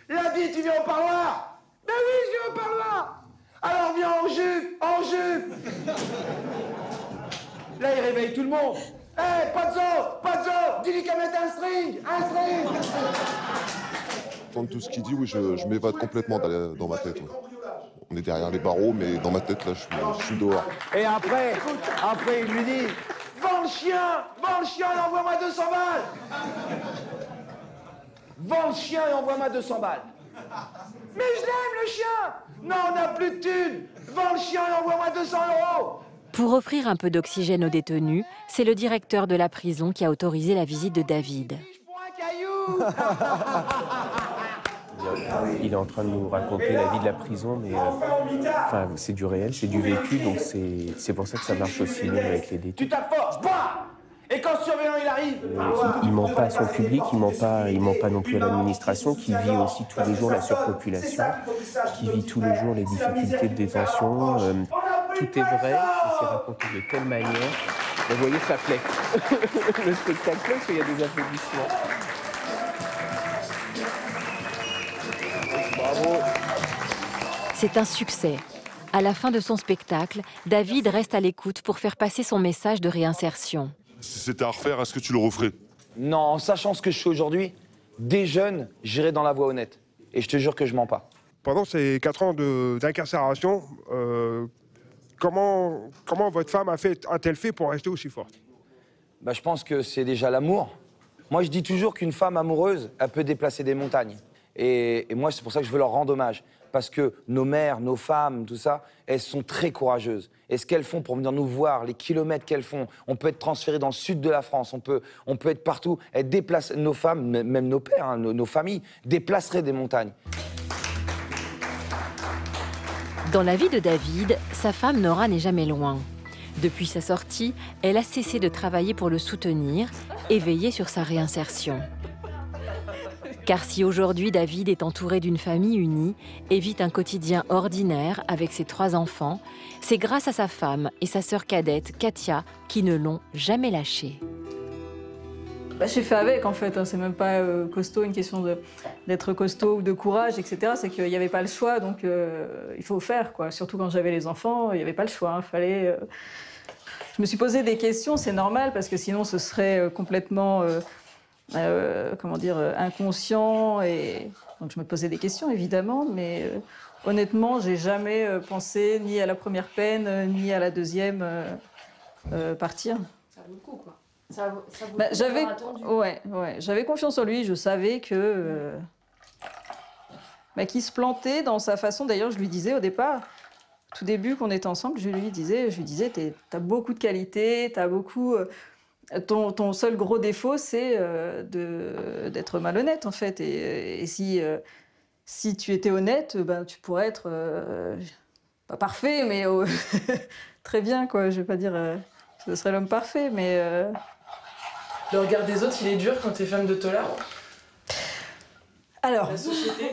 Lundi, tu viens au parloir? Ben oui, je viens au parloir! Alors viens en jupe, en jupe! Là, il réveille tout le monde. Hé, Pozzo! Pozzo! Dis-lui qu'à mettre un string! Un string! Dans tout ce qu'il dit, oui, je m'évade complètement dans ma tête. Ouais. On est derrière les barreaux, mais dans ma tête, là, je suis dehors. Et après, il lui dit... Vends le chien et envoie-moi 200 balles! Vends le chien et envoie-moi 200 balles! Mais je l'aime, le chien! Non, on n'a plus de thunes! Vends le chien et envoie-moi 200 €! Pour offrir un peu d'oxygène aux détenus, c'est le directeur de la prison qui a autorisé la visite de David. Il est en train de nous raconter la vie de la prison, mais enfin, c'est du réel, c'est du vécu, donc c'est pour ça que ça marche aussi mieux avec les détenus. Tu t'approches, bois! Et quand le surveillant il arrive, Il ne ment pas à son public, il ne ment pas non plus à l'administration, qui vit aussi tous les jours la surpopulation, qui vit tous les jours les difficultés de détention. Tout est vrai, et c'est raconté de telle manière. Vous voyez, ça plaît. Le spectacle, parce qu'il y a des applaudissements. Bravo. C'est un succès. À la fin de son spectacle, David reste à l'écoute pour faire passer son message de réinsertion. Si c'était à refaire, est-ce que tu le referais? Non, en sachant ce que je suis aujourd'hui, dès jeune, j'irai dans la voie honnête. Et je te jure que je mens pas. Pendant ces 4 ans d'incarcération, comment votre femme a-t-elle fait pour rester aussi forte? Bah, je pense que c'est déjà l'amour. Moi, je dis toujours qu'une femme amoureuse, elle peut déplacer des montagnes. Et moi, c'est pour ça que je veux leur rendre hommage. Parce que nos mères, nos femmes, tout ça, elles sont très courageuses. Et ce qu'elles font pour venir nous voir, les kilomètres qu'elles font, on peut être transféré dans le sud de la France, on peut être partout. Elles déplacent, nos femmes, même nos pères, hein, nos familles, déplaceraient des montagnes. Dans la vie de David, sa femme Nora n'est jamais loin. Depuis sa sortie, elle a cessé de travailler pour le soutenir et veiller sur sa réinsertion. Car si aujourd'hui David est entouré d'une famille unie et vit un quotidien ordinaire avec ses 3 enfants, c'est grâce à sa femme et sa sœur cadette, Katia, qui ne l'ont jamais lâché. Bah, j'ai fait avec, en fait. Hein. C'est même pas costaud, une question d'être costaud ou de courage, etc. C'est qu'il n'y avait pas le choix, donc il faut faire, quoi. Surtout quand j'avais les enfants, il n'y avait pas le choix. Hein. Fallait, Je me suis posé des questions, c'est normal, parce que sinon ce serait complètement... comment dire, inconscient, et donc je me posais des questions évidemment, mais honnêtement j'ai jamais pensé ni à la première peine ni à la deuxième partir. Ça vaut le coup, quoi. Ça vaut Bah, le coup j'avais confiance en lui, je savais que qu'il se plantait dans sa façon. D'ailleurs je lui disais au départ, tout début qu'on était ensemble, je lui disais t'as beaucoup de qualités, t'as beaucoup... Ton seul gros défaut, c'est d'être malhonnête, en fait. Et si tu étais honnête, ben, tu pourrais être... pas parfait, mais très bien, quoi. Je vais pas dire que ce serait l'homme parfait, mais... Le regard des autres, il est dur quand t'es femme de tolard? Alors... La société?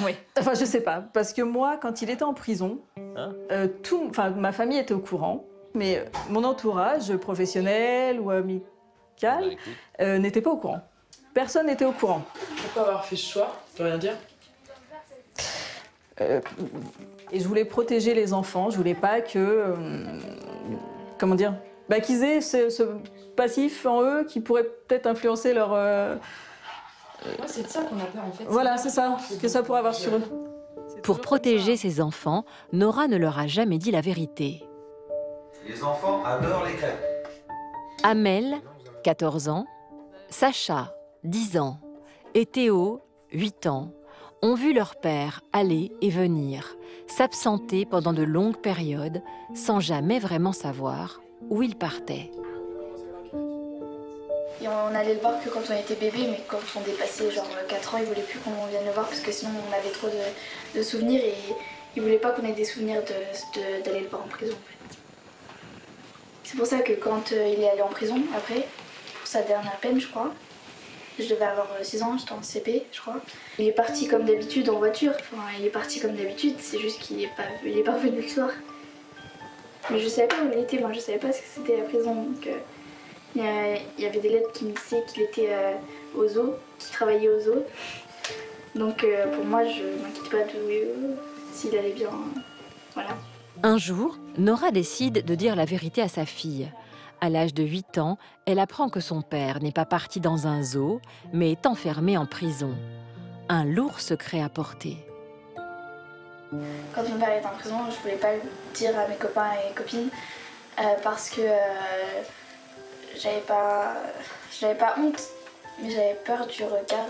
Oui. Enfin, je sais pas. Parce que moi, quand il était en prison, ma famille était au courant. Mais mon entourage professionnel ou amical n'était pas au courant. Personne n'était au courant. Pourquoi avoir fait ce choix? Tu peux rien dire? Et je voulais protéger les enfants. Je voulais pas que... comment dire? Qu'ils aient ce passif en eux qui pourrait peut-être influencer leur... c'est de ça qu'on a peur, en fait. Voilà, c'est ça. Que ça pourrait avoir sur eux. Pour protéger ses enfants, Nora ne leur a jamais dit la vérité. Les enfants adorent les crêpes. Amel, 14 ans, Sacha, 10 ans, et Théo, 8 ans, ont vu leur père aller et venir, s'absenter pendant de longues périodes, sans jamais vraiment savoir où il partait. Et on allait le voir que quand on était bébé, mais quand on dépassait genre 4 ans, il voulait plus qu'on vienne le voir parce que sinon on avait trop de souvenirs et il voulait pas qu'on ait des souvenirs d'aller le voir en prison en fait. C'est pour ça que quand il est allé en prison après, pour sa dernière peine je crois, je devais avoir 6 ans, j'étais en CP je crois. Il est parti comme d'habitude en voiture, enfin il est parti comme d'habitude, c'est juste qu'il est pas revenu le soir. Mais je savais pas où il était, moi je savais pas ce que c'était la prison donc... Il y avait des lettres qui me disaient qu'il était au zoo, qu'il travaillait au zoo. Donc pour moi, je ne m'inquiète pas s'il allait bien. Voilà. Un jour, Nora décide de dire la vérité à sa fille. À l'âge de 8 ans, elle apprend que son père n'est pas parti dans un zoo, mais est enfermé en prison. Un lourd secret à porter. Quand mon père était en prison, je ne voulais pas le dire à mes copains et copines parce que j'avais pas honte, mais j'avais peur du regard,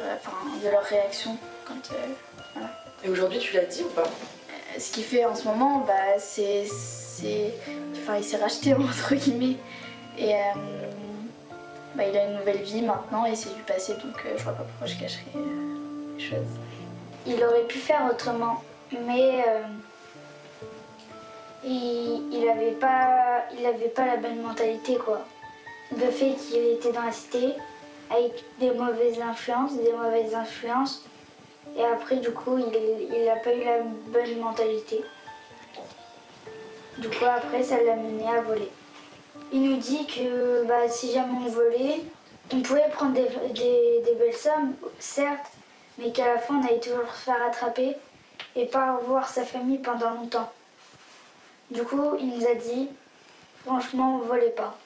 de leur réaction quand voilà. Et aujourd'hui, tu l'as dit ou pas? Ce qu'il fait en ce moment, il s'est racheté entre guillemets et il a une nouvelle vie maintenant et c'est du passé donc je vois pas pourquoi je cacherais les choses. Il aurait pu faire autrement, mais il avait pas la bonne mentalité quoi. Le fait qu'il était dans la cité avec des mauvaises influences, et après du coup il n'a pas eu la bonne mentalité. Du coup après ça l'a mené à voler. Il nous dit que si jamais on volait, on pouvait prendre des belles sommes, certes, mais qu'à la fin on allait toujours se faire attraper et pas revoir sa famille pendant longtemps. Du coup il nous a dit, franchement on volait pas.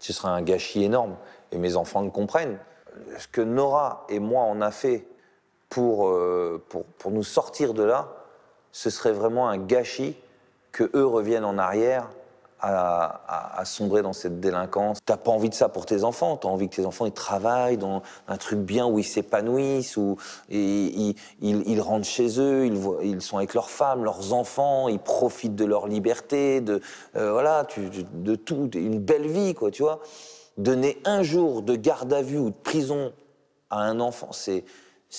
Ce serait un gâchis énorme, et mes enfants le comprennent. Ce que Nora et moi on a fait pour nous sortir de là, ce serait vraiment un gâchis que eux reviennent en arrière à sombrer dans cette délinquance. T'as pas envie de ça pour tes enfants, t'as envie que tes enfants ils travaillent dans un truc bien où ils s'épanouissent, où ils rentrent chez eux, ils sont avec leurs femmes, leurs enfants, ils profitent de leur liberté, de tout, une belle vie quoi, tu vois. Donner un jour de garde à vue ou de prison à un enfant, c'est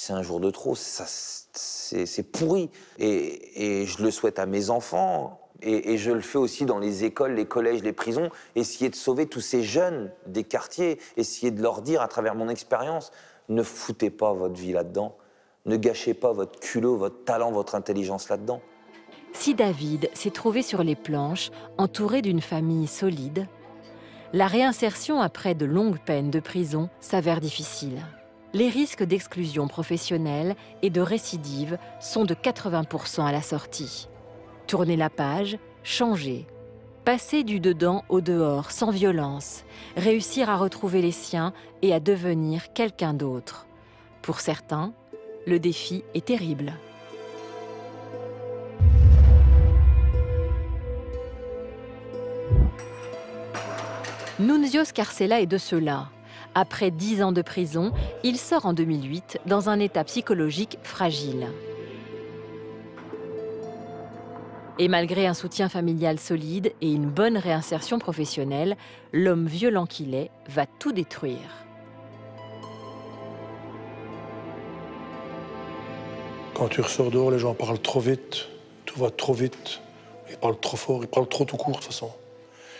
un jour de trop, c'est pourri. Et je le souhaite à mes enfants. Et je le fais aussi dans les écoles, les collèges, les prisons, essayer de sauver tous ces jeunes des quartiers, essayer de leur dire à travers mon expérience, ne foutez pas votre vie là-dedans, ne gâchez pas votre culot, votre talent, votre intelligence là-dedans. Si David s'est trouvé sur les planches, entouré d'une famille solide, la réinsertion après de longues peines de prison s'avère difficile. Les risques d'exclusion professionnelle et de récidive sont de 80% à la sortie. Tourner la page, changer, passer du dedans au dehors sans violence, réussir à retrouver les siens et à devenir quelqu'un d'autre. Pour certains, le défi est terrible. Nunzio Scarcella est de ceux-là. Après 10 ans de prison, il sort en 2008 dans un état psychologique fragile. Et malgré un soutien familial solide et une bonne réinsertion professionnelle, l'homme violent qu'il est va tout détruire. Quand tu ressors dehors, les gens parlent trop vite, tout va trop vite, ils parlent trop fort, ils parlent trop tout court de toute façon.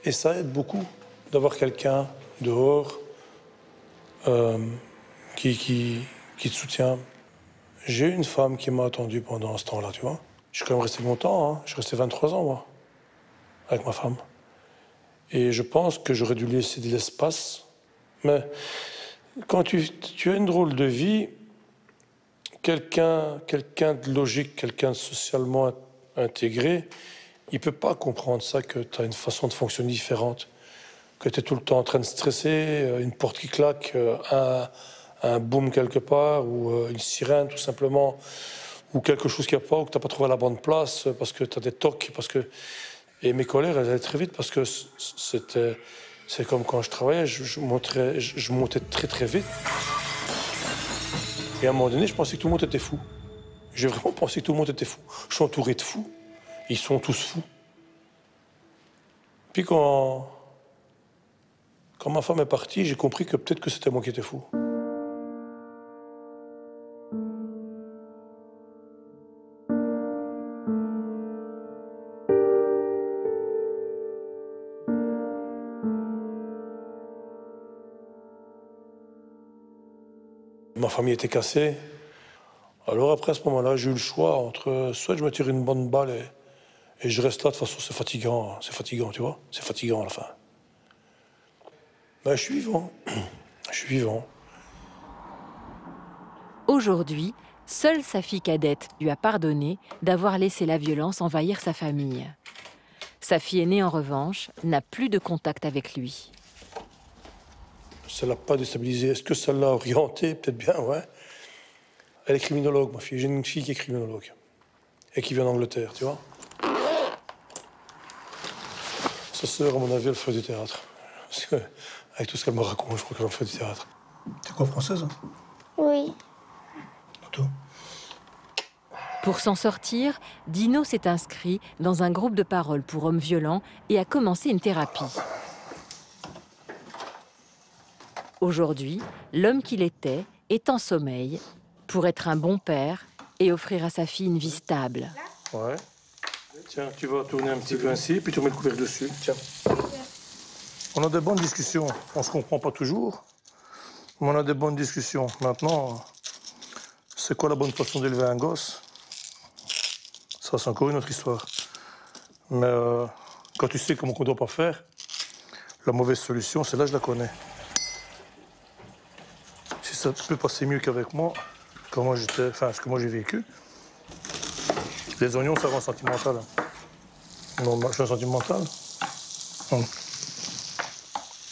Et ça aide beaucoup d'avoir quelqu'un dehors qui te soutient. J'ai une femme qui m'a attendu pendant ce temps-là, tu vois. Je suis quand même resté longtemps, hein. Je suis resté 23 ans, moi, avec ma femme. Et je pense que j'aurais dû laisser de l'espace. Mais quand tu as une drôle de vie, quelqu'un de logique, quelqu'un de socialement intégré, il ne peut pas comprendre ça, que tu as une façon de fonctionner différente, que tu es tout le temps en train de stresser, une porte qui claque, un boom quelque part, ou une sirène, tout simplement, ou quelque chose qui n'a pas, ou que tu n'as pas trouvé la bonne place, parce que tu as des tocs, parce que... Et mes colères, elles allaient très vite, parce que c'est comme quand je travaillais, je montais très très vite. Et à un moment donné, je pensais que tout le monde était fou. J'ai vraiment pensé que tout le monde était fou. Je suis entouré de fous. Ils sont tous fous. Puis quand Quand ma femme est partie, j'ai compris que peut-être que c'était moi qui étais fou. Ma famille était cassée. Alors après, à ce moment-là, j'ai eu le choix entre soit je me tire une bonne balle et je reste là. De toute façon, c'est fatigant, tu vois. C'est fatigant à la fin. Mais je suis vivant. Je suis vivant. Aujourd'hui, seule sa fille cadette lui a pardonné d'avoir laissé la violence envahir sa famille. Sa fille aînée, en revanche, n'a plus de contact avec lui. Ça ne l'a pas déstabilisé. Est-ce que ça l'a orienté? Peut-être bien, ouais. Elle est criminologue, ma fille. J'ai une fille qui est criminologue. Et qui vient d'Angleterre, tu vois. Sa sœur, à mon avis, elle fait du théâtre. Parce que, avec tout ce qu'elle me raconte, je crois qu'elle en fait du théâtre. T'es quoi, française, hein? Oui. Pour s'en sortir, Dino s'est inscrit dans un groupe de parole pour hommes violents et a commencé une thérapie. Aujourd'hui, l'homme qu'il était est en sommeil pour être un bon père et offrir à sa fille une vie stable. Ouais. Tiens, tu vas tourner un petit peu ainsi, puis tu mets le couvercle dessus. Tiens. On a des bonnes discussions. On se comprend pas toujours, mais on a des bonnes discussions. Maintenant, c'est quoi la bonne façon d'élever un gosse? Ça, c'est encore une autre histoire. Mais quand tu sais comment on ne doit pas faire, la mauvaise solution, celle-là, je la connais. Si ça peut passer mieux qu'avec moi, comment j'étais, enfin, ce que moi j'ai vécu, les oignons, ça rend sentimental. Non, je suis un sentimental. Je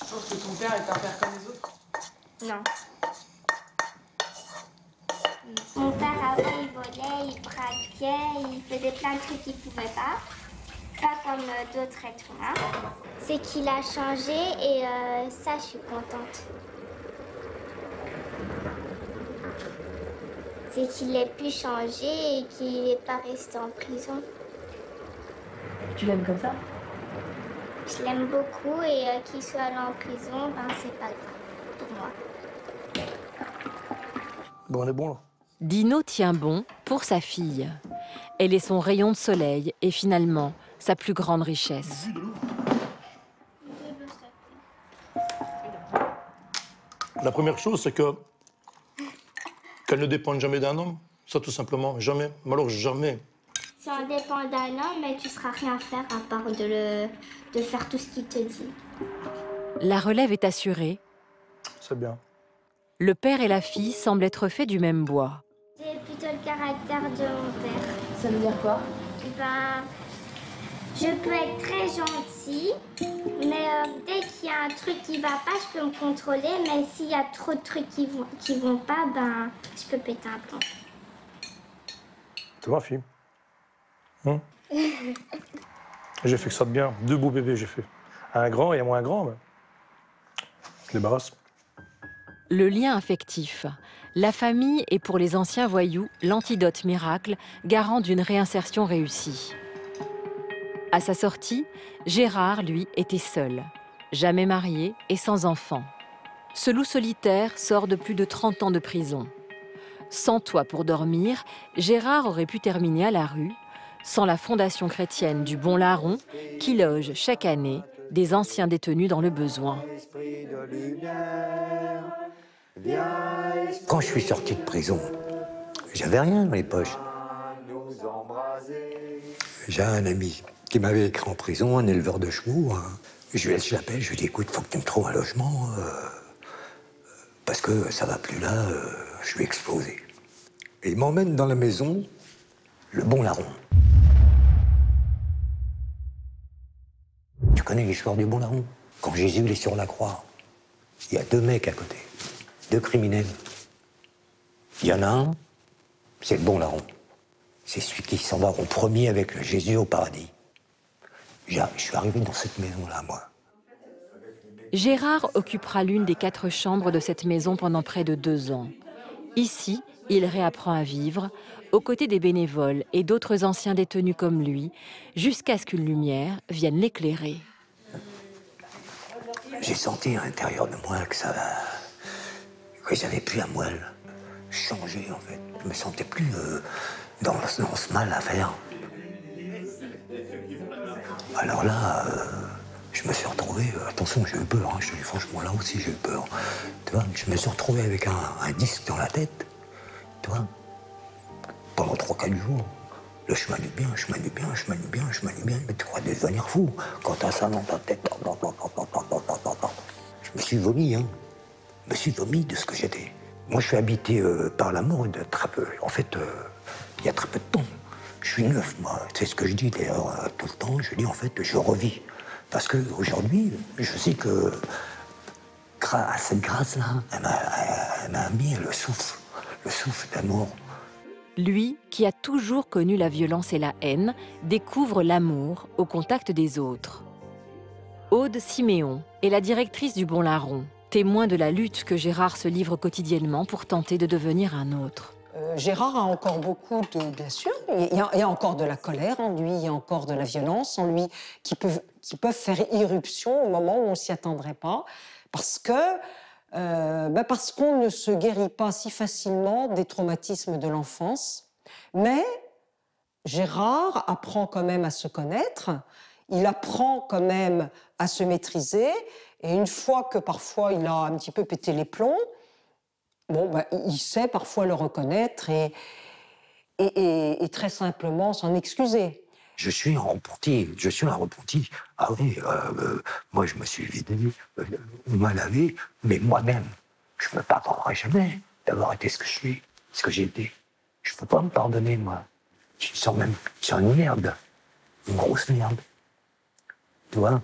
pense que ton père est un père comme les autres. Non. Mon père, avant, il volait, il braquait, il faisait plein de trucs qu'il ne pouvait pas. Pas comme d'autres êtres humains. C'est qu'il a changé et ça, je suis contente. C'est qu'il ait pu changer et qu'il n'est pas resté en prison. Tu l'aimes comme ça? Je l'aime beaucoup et qu'il soit allé en prison, ben, c'est pas grave pour moi. Bon, on est bon, là. Dino tient bon pour sa fille. Elle est son rayon de soleil et finalement sa plus grande richesse. La première chose, c'est que qu'elle ne dépende jamais d'un homme. Ça, tout simplement, jamais. Mais alors, jamais. Si on dépend d'un homme, mais tu ne sauras rien faire à part de faire tout ce qu'il te dit. La relève est assurée. C'est bien. Le père et la fille semblent être faits du même bois. C'est plutôt le caractère de mon père. Ça veut dire quoi? Ben, je peux être très gentille, mais dès qu'il y a un truc qui va pas, je peux me contrôler. Mais s'il y a trop de trucs qui vont pas, ben, je peux péter un plomb. C'est ma fille. J'ai fait que ça de bien. 2 beaux bébés, j'ai fait. Un grand et un moins grand, mais je débarrasse. Le lien affectif. La famille est pour les anciens voyous l'antidote miracle, garant d'une réinsertion réussie. À sa sortie, Gérard, lui, était seul, jamais marié et sans enfant. Ce loup solitaire sort de plus de 30 ans de prison. Sans toit pour dormir, Gérard aurait pu terminer à la rue, sans la fondation chrétienne du Bon Larron, qui loge chaque année des anciens détenus dans le besoin. Quand je suis sorti de prison, j'avais rien dans les poches. J'ai un ami qui m'avait écrit en prison, un éleveur de chevaux. Je l'appelle, je lui dis, écoute, faut que tu me trouves un logement, parce que ça va plus là, je vais exploser. Et il m'emmène dans la maison, le Bon Larron. Tu connais l'histoire du Bon Larron? Quand Jésus il est sur la croix, il y a 2 mecs à côté, 2 criminels. Il y en a un, c'est le Bon Larron. C'est celui qui s'en va en premier avec le Jésus au paradis. Je suis arrivé dans cette maison-là, moi. Gérard occupera l'une des 4 chambres de cette maison pendant près de 2 ans. Ici, il réapprend à vivre, aux côtés des bénévoles et d'autres anciens détenus comme lui, jusqu'à ce qu'une lumière vienne l'éclairer. J'ai senti à l'intérieur de moi que j'avais plus la moelle. Changé, en fait. Je me sentais plus dans ce mal à faire. Alors là, je me suis retrouvé, attention, j'ai eu peur, hein, je te dis franchement, là aussi j'ai eu peur. Tu vois, je me suis retrouvé avec un disque dans la tête, tu vois, pendant 3-4 jours. Le chemin du bien, chemin du bien, chemin du bien, chemin du bien, mais tu crois devenir fou quand t'as ça dans ta tête. Je me suis vomi, hein. Je me suis vomi de ce que j'étais. Moi, je suis habité par la mort de très peu. En fait, il y a très peu de temps. Je suis neuf, moi. C'est ce que je dis d'ailleurs tout le temps. Je dis, en fait, je revis. Parce qu'aujourd'hui, je sais que à cette grâce-là, elle m'a mis le souffle d'amour. Lui, qui a toujours connu la violence et la haine, découvre l'amour au contact des autres. Aude Siméon est la directrice du Bon Larron, témoin de la lutte que Gérard se livre quotidiennement pour tenter de devenir un autre. Gérard a encore beaucoup de... Bien sûr, il y a encore de la colère en lui, il y a encore de la violence en lui qui peuvent faire irruption au moment où on ne s'y attendrait pas, parce qu'on ne se guérit pas si facilement des traumatismes de l'enfance. Mais Gérard apprend quand même à se connaître, il apprend quand même à se maîtriser, et une fois que parfois il a un petit peu pété les plombs, il sait parfois le reconnaître et très simplement s'en excuser. Je suis un repenti, Ah oui, moi je me suis vidé, on m'a lavé, mais moi-même, je ne me pardonnerai jamais d'avoir été ce que je suis, ce que j'ai été. Je ne peux pas me pardonner, moi. Je sens une merde, une grosse merde. Tu vois?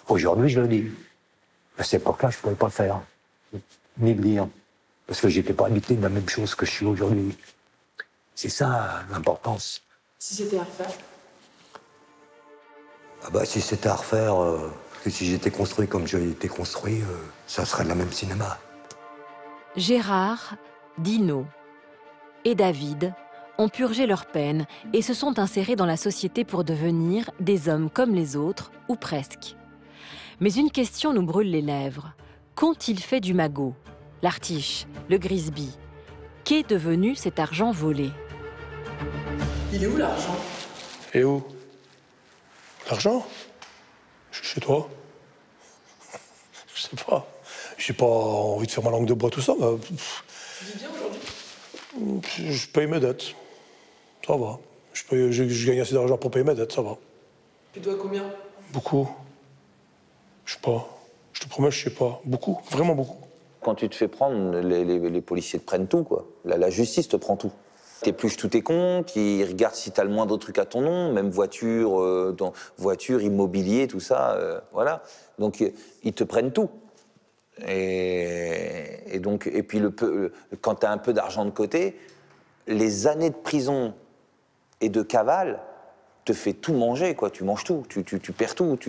Aujourd'hui, je le dis. À cette époque-là, je ne pouvais pas le faire, ni le dire. Parce que je n'étais pas habité de la même chose que je suis aujourd'hui. C'est ça l'importance. Si c'était à refaire? Si c'était à refaire, si j'étais construit comme j'ai été construit, ça serait le même cinéma. Gérard, Dino et David ont purgé leur peine et se sont insérés dans la société pour devenir des hommes comme les autres, ou presque. Mais une question nous brûle les lèvres. Qu'ont-ils fait du magot, l'artiche, le Grisby? Qu'est devenu cet argent volé? Il est où l'argent? Et où? L'argent? Chez toi? Je sais pas. J'ai pas envie de faire ma langue de bois, tout ça. Mais... Tu vis bien aujourd'hui? Je paye mes dettes. Ça va. Je gagne assez d'argent pour payer mes dettes, ça va. Tu dois combien? Beaucoup. Je sais pas. Je te promets, je sais pas. Beaucoup. Vraiment beaucoup. Quand tu te fais prendre, les policiers te prennent tout, quoi. La justice te prend tout. T'épluches tous tes comptes, ils regardent si t'as le moindre truc à ton nom, même voiture, voiture, immobilier, tout ça, voilà. Donc ils te prennent tout. Et puis quand t'as un peu d'argent de côté, les années de prison et de cavale te fait tout manger, quoi. Tu manges tout, tu perds tout.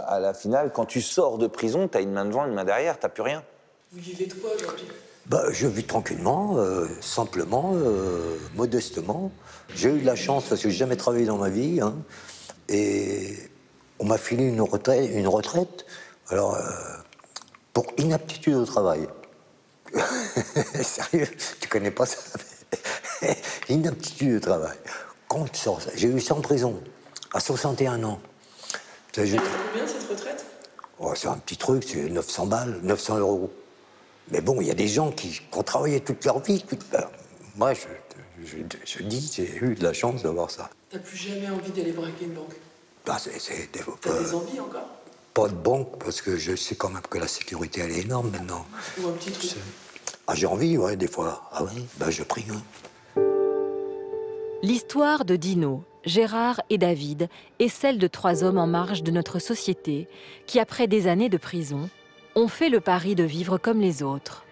À la finale, quand tu sors de prison, t'as une main devant, une main derrière, t'as plus rien. Vous vivez de quoi aujourd'hui? Je vis tranquillement, simplement, modestement. J'ai eu de la chance parce que j'ai jamais travaillé dans ma vie, hein, et on m'a filé une retraite, alors pour inaptitude au travail. Sérieux, tu connais pas ça? Inaptitude au travail. Quand tu sors, j'ai eu ça en prison à 61 ans. Elle coûte combien cette retraite? C'est un petit truc, c'est 900 balles, 900 €. Mais bon, il y a des gens qui ont travaillé toute leur vie. Moi, je dis, j'ai eu de la chance d'avoir ça. T'as plus jamais envie d'aller braquer une banque? T'as des envies encore? Pas de banque, parce que je sais quand même que la sécurité, elle est énorme maintenant. Ou un petit truc? J'ai envie, ouais, des fois. Ah oui, je prie. Hein. L'histoire de Dino, Gérard et David est celle de 3 hommes en marge de notre société qui, après des années de prison, ont fait le pari de vivre comme les autres.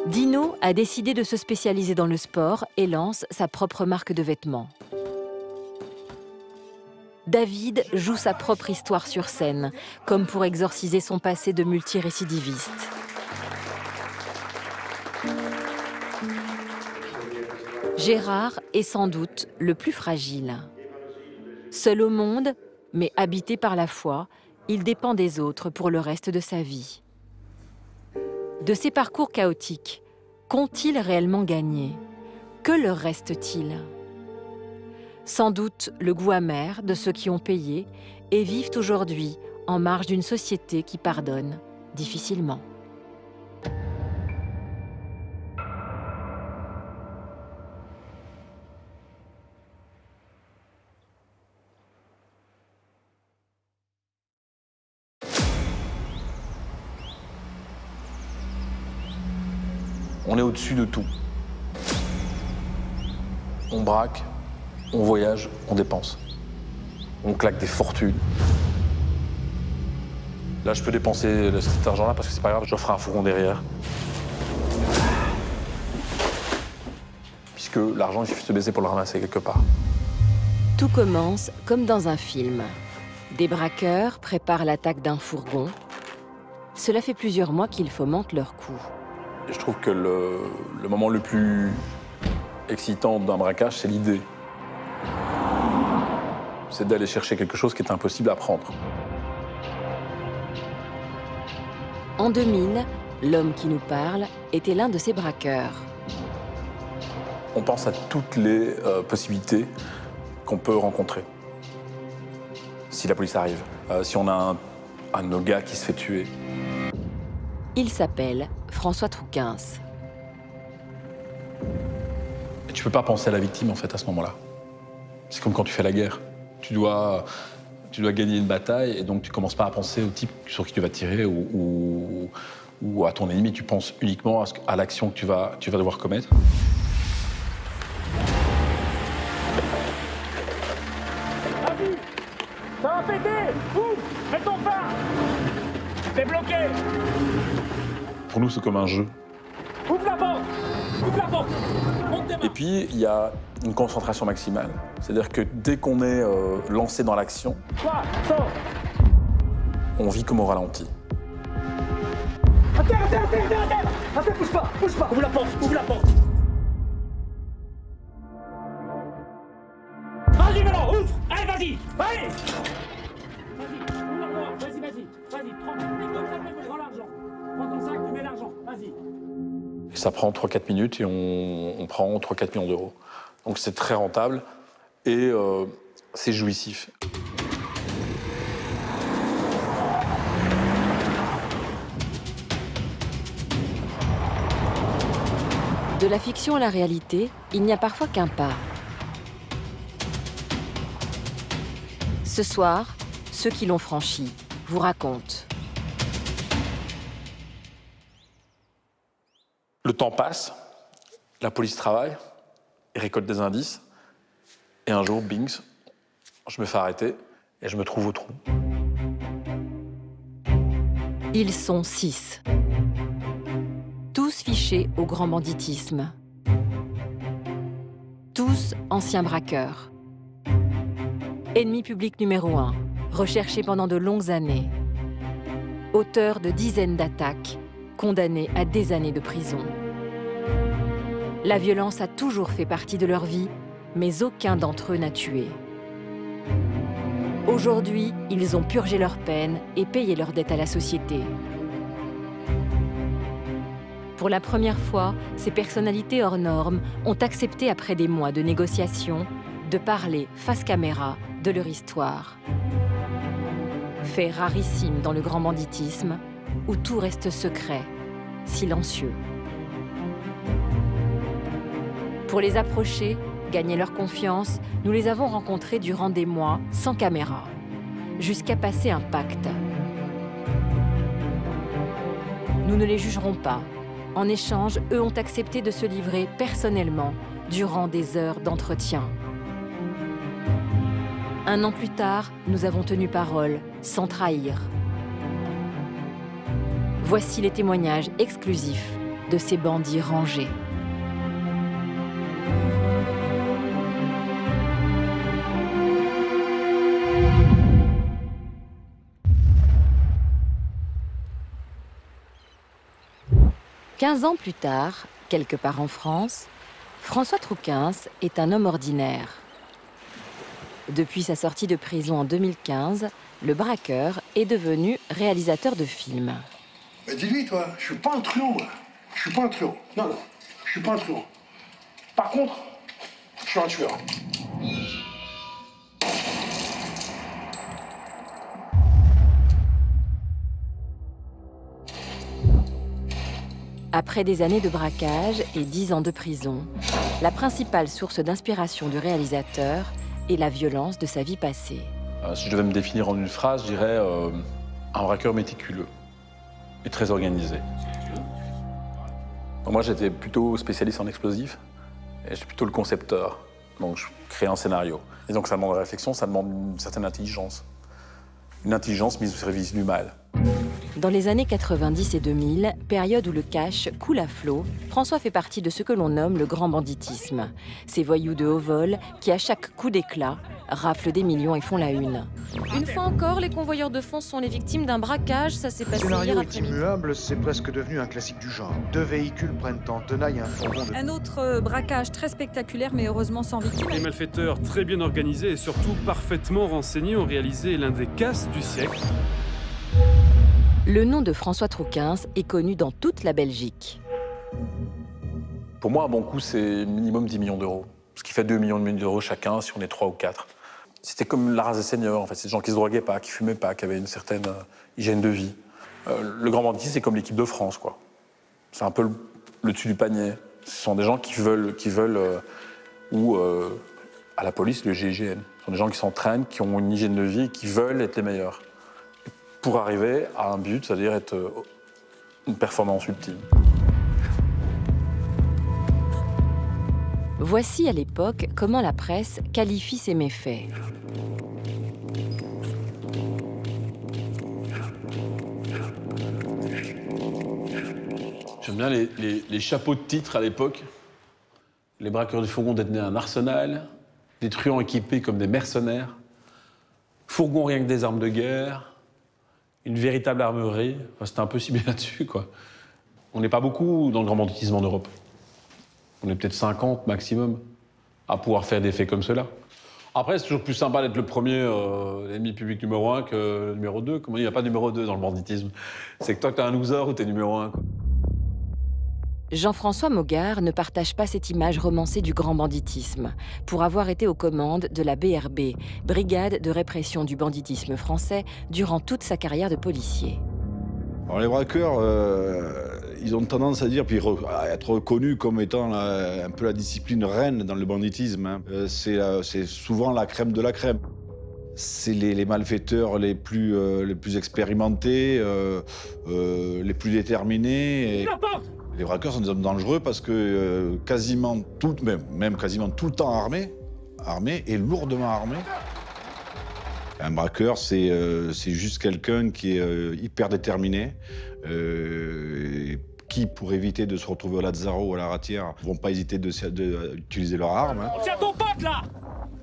Dino a décidé de se spécialiser dans le sport et lance sa propre marque de vêtements. David joue sa propre histoire sur scène, comme pour exorciser son passé de multirécidiviste. Gérard est sans doute le plus fragile. Seul au monde, mais habité par la foi, il dépend des autres pour le reste de sa vie. De ces parcours chaotiques, qu'ont-ils réellement gagné? Que leur reste-t-il? Sans doute le goût amer de ceux qui ont payé et vivent aujourd'hui en marge d'une société qui pardonne difficilement. On est au-dessus de tout. On braque, on voyage, on dépense. On claque des fortunes. Là, je peux dépenser cet argent-là parce que c'est pas grave, j'offre un fourgon derrière. Puisque l'argent, il suffit de se baiser pour le ramasser quelque part. Tout commence comme dans un film. Des braqueurs préparent l'attaque d'un fourgon. Cela fait plusieurs mois qu'ils fomentent leur coup. Et je trouve que le moment le plus excitant d'un braquage, c'est l'idée. C'est d'aller chercher quelque chose qui est impossible à prendre. En 2000, l'homme qui nous parle était l'un de ces braqueurs. On pense à toutes les possibilités qu'on peut rencontrer. Si la police arrive, si on a un de nos gars qui se fait tuer. Il s'appelle François Trouquens. Et tu peux pas penser à la victime en fait à ce moment-là. C'est comme quand tu fais la guerre. Tu dois gagner une bataille et donc tu commences pas à penser au type sur qui tu vas tirer ou à ton ennemi. Tu penses uniquement à l'action que tu vas devoir commettre. Vas-y, ça va péter. Ouvre, mets ton phare. T'es bloqué. Pour nous, c'est comme un jeu. Ouvre la porte. Ouvre la porte. Et puis, il y a une concentration maximale. C'est-à-dire que dès qu'on est lancé dans l'action, on vit comme au ralenti. À terre, à terre, à terre, à terre, à terre. À terre, bouge pas, bouge pas. Ouvre la porte, ouvre la porte. Vas-y, maintenant, ouvre. Allez, vas-y, allez. Vas-y, ouvre la porte, vas-y, vas-y. Vas-y, prends l'argent. Prends ton sac, tu mets l'argent, vas-y. Et ça prend 3-4 minutes et on prend 3-4 millions d'euros. Donc c'est très rentable et c'est jouissif. De la fiction à la réalité, il n'y a parfois qu'un pas. Ce soir, ceux qui l'ont franchi vous racontent. Le temps passe, la police travaille, et récolte des indices, et un jour, bings, je me fais arrêter et je me trouve au trou. Ils sont 6. Tous fichés au grand banditisme. Tous anciens braqueurs. Ennemi public numéro 1, recherché pendant de longues années. Auteur de dizaines d'attaques, condamnés à des années de prison. La violence a toujours fait partie de leur vie, mais aucun d'entre eux n'a tué. Aujourd'hui, ils ont purgé leur peine et payé leur dette à la société. Pour la première fois, ces personnalités hors normes ont accepté, après des mois de négociations, de parler face caméra de leur histoire. Fait rarissime dans le grand banditisme, où tout reste secret, silencieux. Pour les approcher, gagner leur confiance, nous les avons rencontrés durant des mois sans caméra, jusqu'à passer un pacte. Nous ne les jugerons pas. En échange, eux ont accepté de se livrer personnellement durant des heures d'entretien. Un an plus tard, nous avons tenu parole, sans trahir. Voici les témoignages exclusifs de ces bandits rangés. « 15 ans plus tard, quelque part en France, François Trouquens est un homme ordinaire. Depuis sa sortie de prison en 2015, le braqueur est devenu réalisateur de films. Mais dis-lui, toi, je suis pas un truand, moi. Je suis pas un truand. Non, non, je suis pas un truand. Par contre, je suis un tueur. Après des années de braquage et 10 ans de prison, la principale source d'inspiration du réalisateur est la violence de sa vie passée. Si je devais me définir en une phrase, je dirais un braqueur méticuleux et très organisé. Moi, j'étais plutôt spécialiste en explosifs et j'étais plutôt le concepteur. Donc, je crée un scénario. Et donc, ça demande de réflexion, ça demande une certaine intelligence. Une intelligence mise au service du mal. Dans les années 90 et 2000, période où le cash coule à flot, François fait partie de ce que l'on nomme le grand banditisme. Ces voyous de haut vol qui, à chaque coup d'éclat, raflent des millions et font la une. Une fois encore, les convoyeurs de fonds sont les victimes d'un braquage. Ça s'est passé hier scénario est après-midi. immuable, c'est presque devenu un classique du genre. 2 véhicules prennent en tenaille un fourgon de... Un autre braquage très spectaculaire, mais heureusement sans victime. Les malfaiteurs très bien organisés et surtout parfaitement renseignés ont réalisé l'un des casses du siècle. Le nom de François Trouquens est connu dans toute la Belgique. Pour moi, un bon coup, c'est minimum 10 millions d'euros. Ce qui fait 2 millions d'euros chacun si on est 3 ou 4. C'était comme la race des seigneurs, en fait. C'est des gens qui se droguaient pas, qui fumaient pas, qui avaient une certaine hygiène de vie. Le grand banditisme, c'est comme l'équipe de France, quoi. C'est un peu le dessus du panier. Ce sont des gens qui veulent à la police, le GIGN. Ce sont des gens qui s'entraînent, qui ont une hygiène de vie et qui veulent être les meilleurs. Pour arriver à un but, c'est-à-dire être une performance ultime. Voici à l'époque comment la presse qualifie ces méfaits. J'aime bien les chapeaux de titre à l'époque. Les braqueurs du fourgon détenaient un arsenal, des truands équipés comme des mercenaires, fourgon rien que des armes de guerre, une véritable armerie. Enfin, c'était un peu ciblé là-dessus, quoi. On n'est pas beaucoup dans le grand banditisme en Europe. On est peut-être 50 maximum à pouvoir faire des faits comme cela. Après, c'est toujours plus sympa d'être le premier ennemi public numéro 1 que le numéro 2. Comment il n'y a pas de numéro 2 dans le banditisme? C'est que toi, t'es un loser ou t'es numéro 1, quoi. Jean-François Mogard ne partage pas cette image romancée du grand banditisme, pour avoir été aux commandes de la BRB, Brigade de répression du banditisme français, durant toute sa carrière de policier. Alors les braqueurs, ils ont tendance à dire, puis à être reconnus comme étant un peu la discipline reine dans le banditisme. Hein. C'est souvent la crème de la crème. C'est les malfaiteurs les plus expérimentés, les plus déterminés. Et les braqueurs sont des hommes dangereux parce que quasiment tout le temps armés et lourdement armés. Un braqueur, c'est juste quelqu'un qui est hyper déterminé, qui, pour éviter de se retrouver au Lazzaro ou à la ratière, ne vont pas hésiter d'utiliser leur arme. Hein. Tiens ton pote là!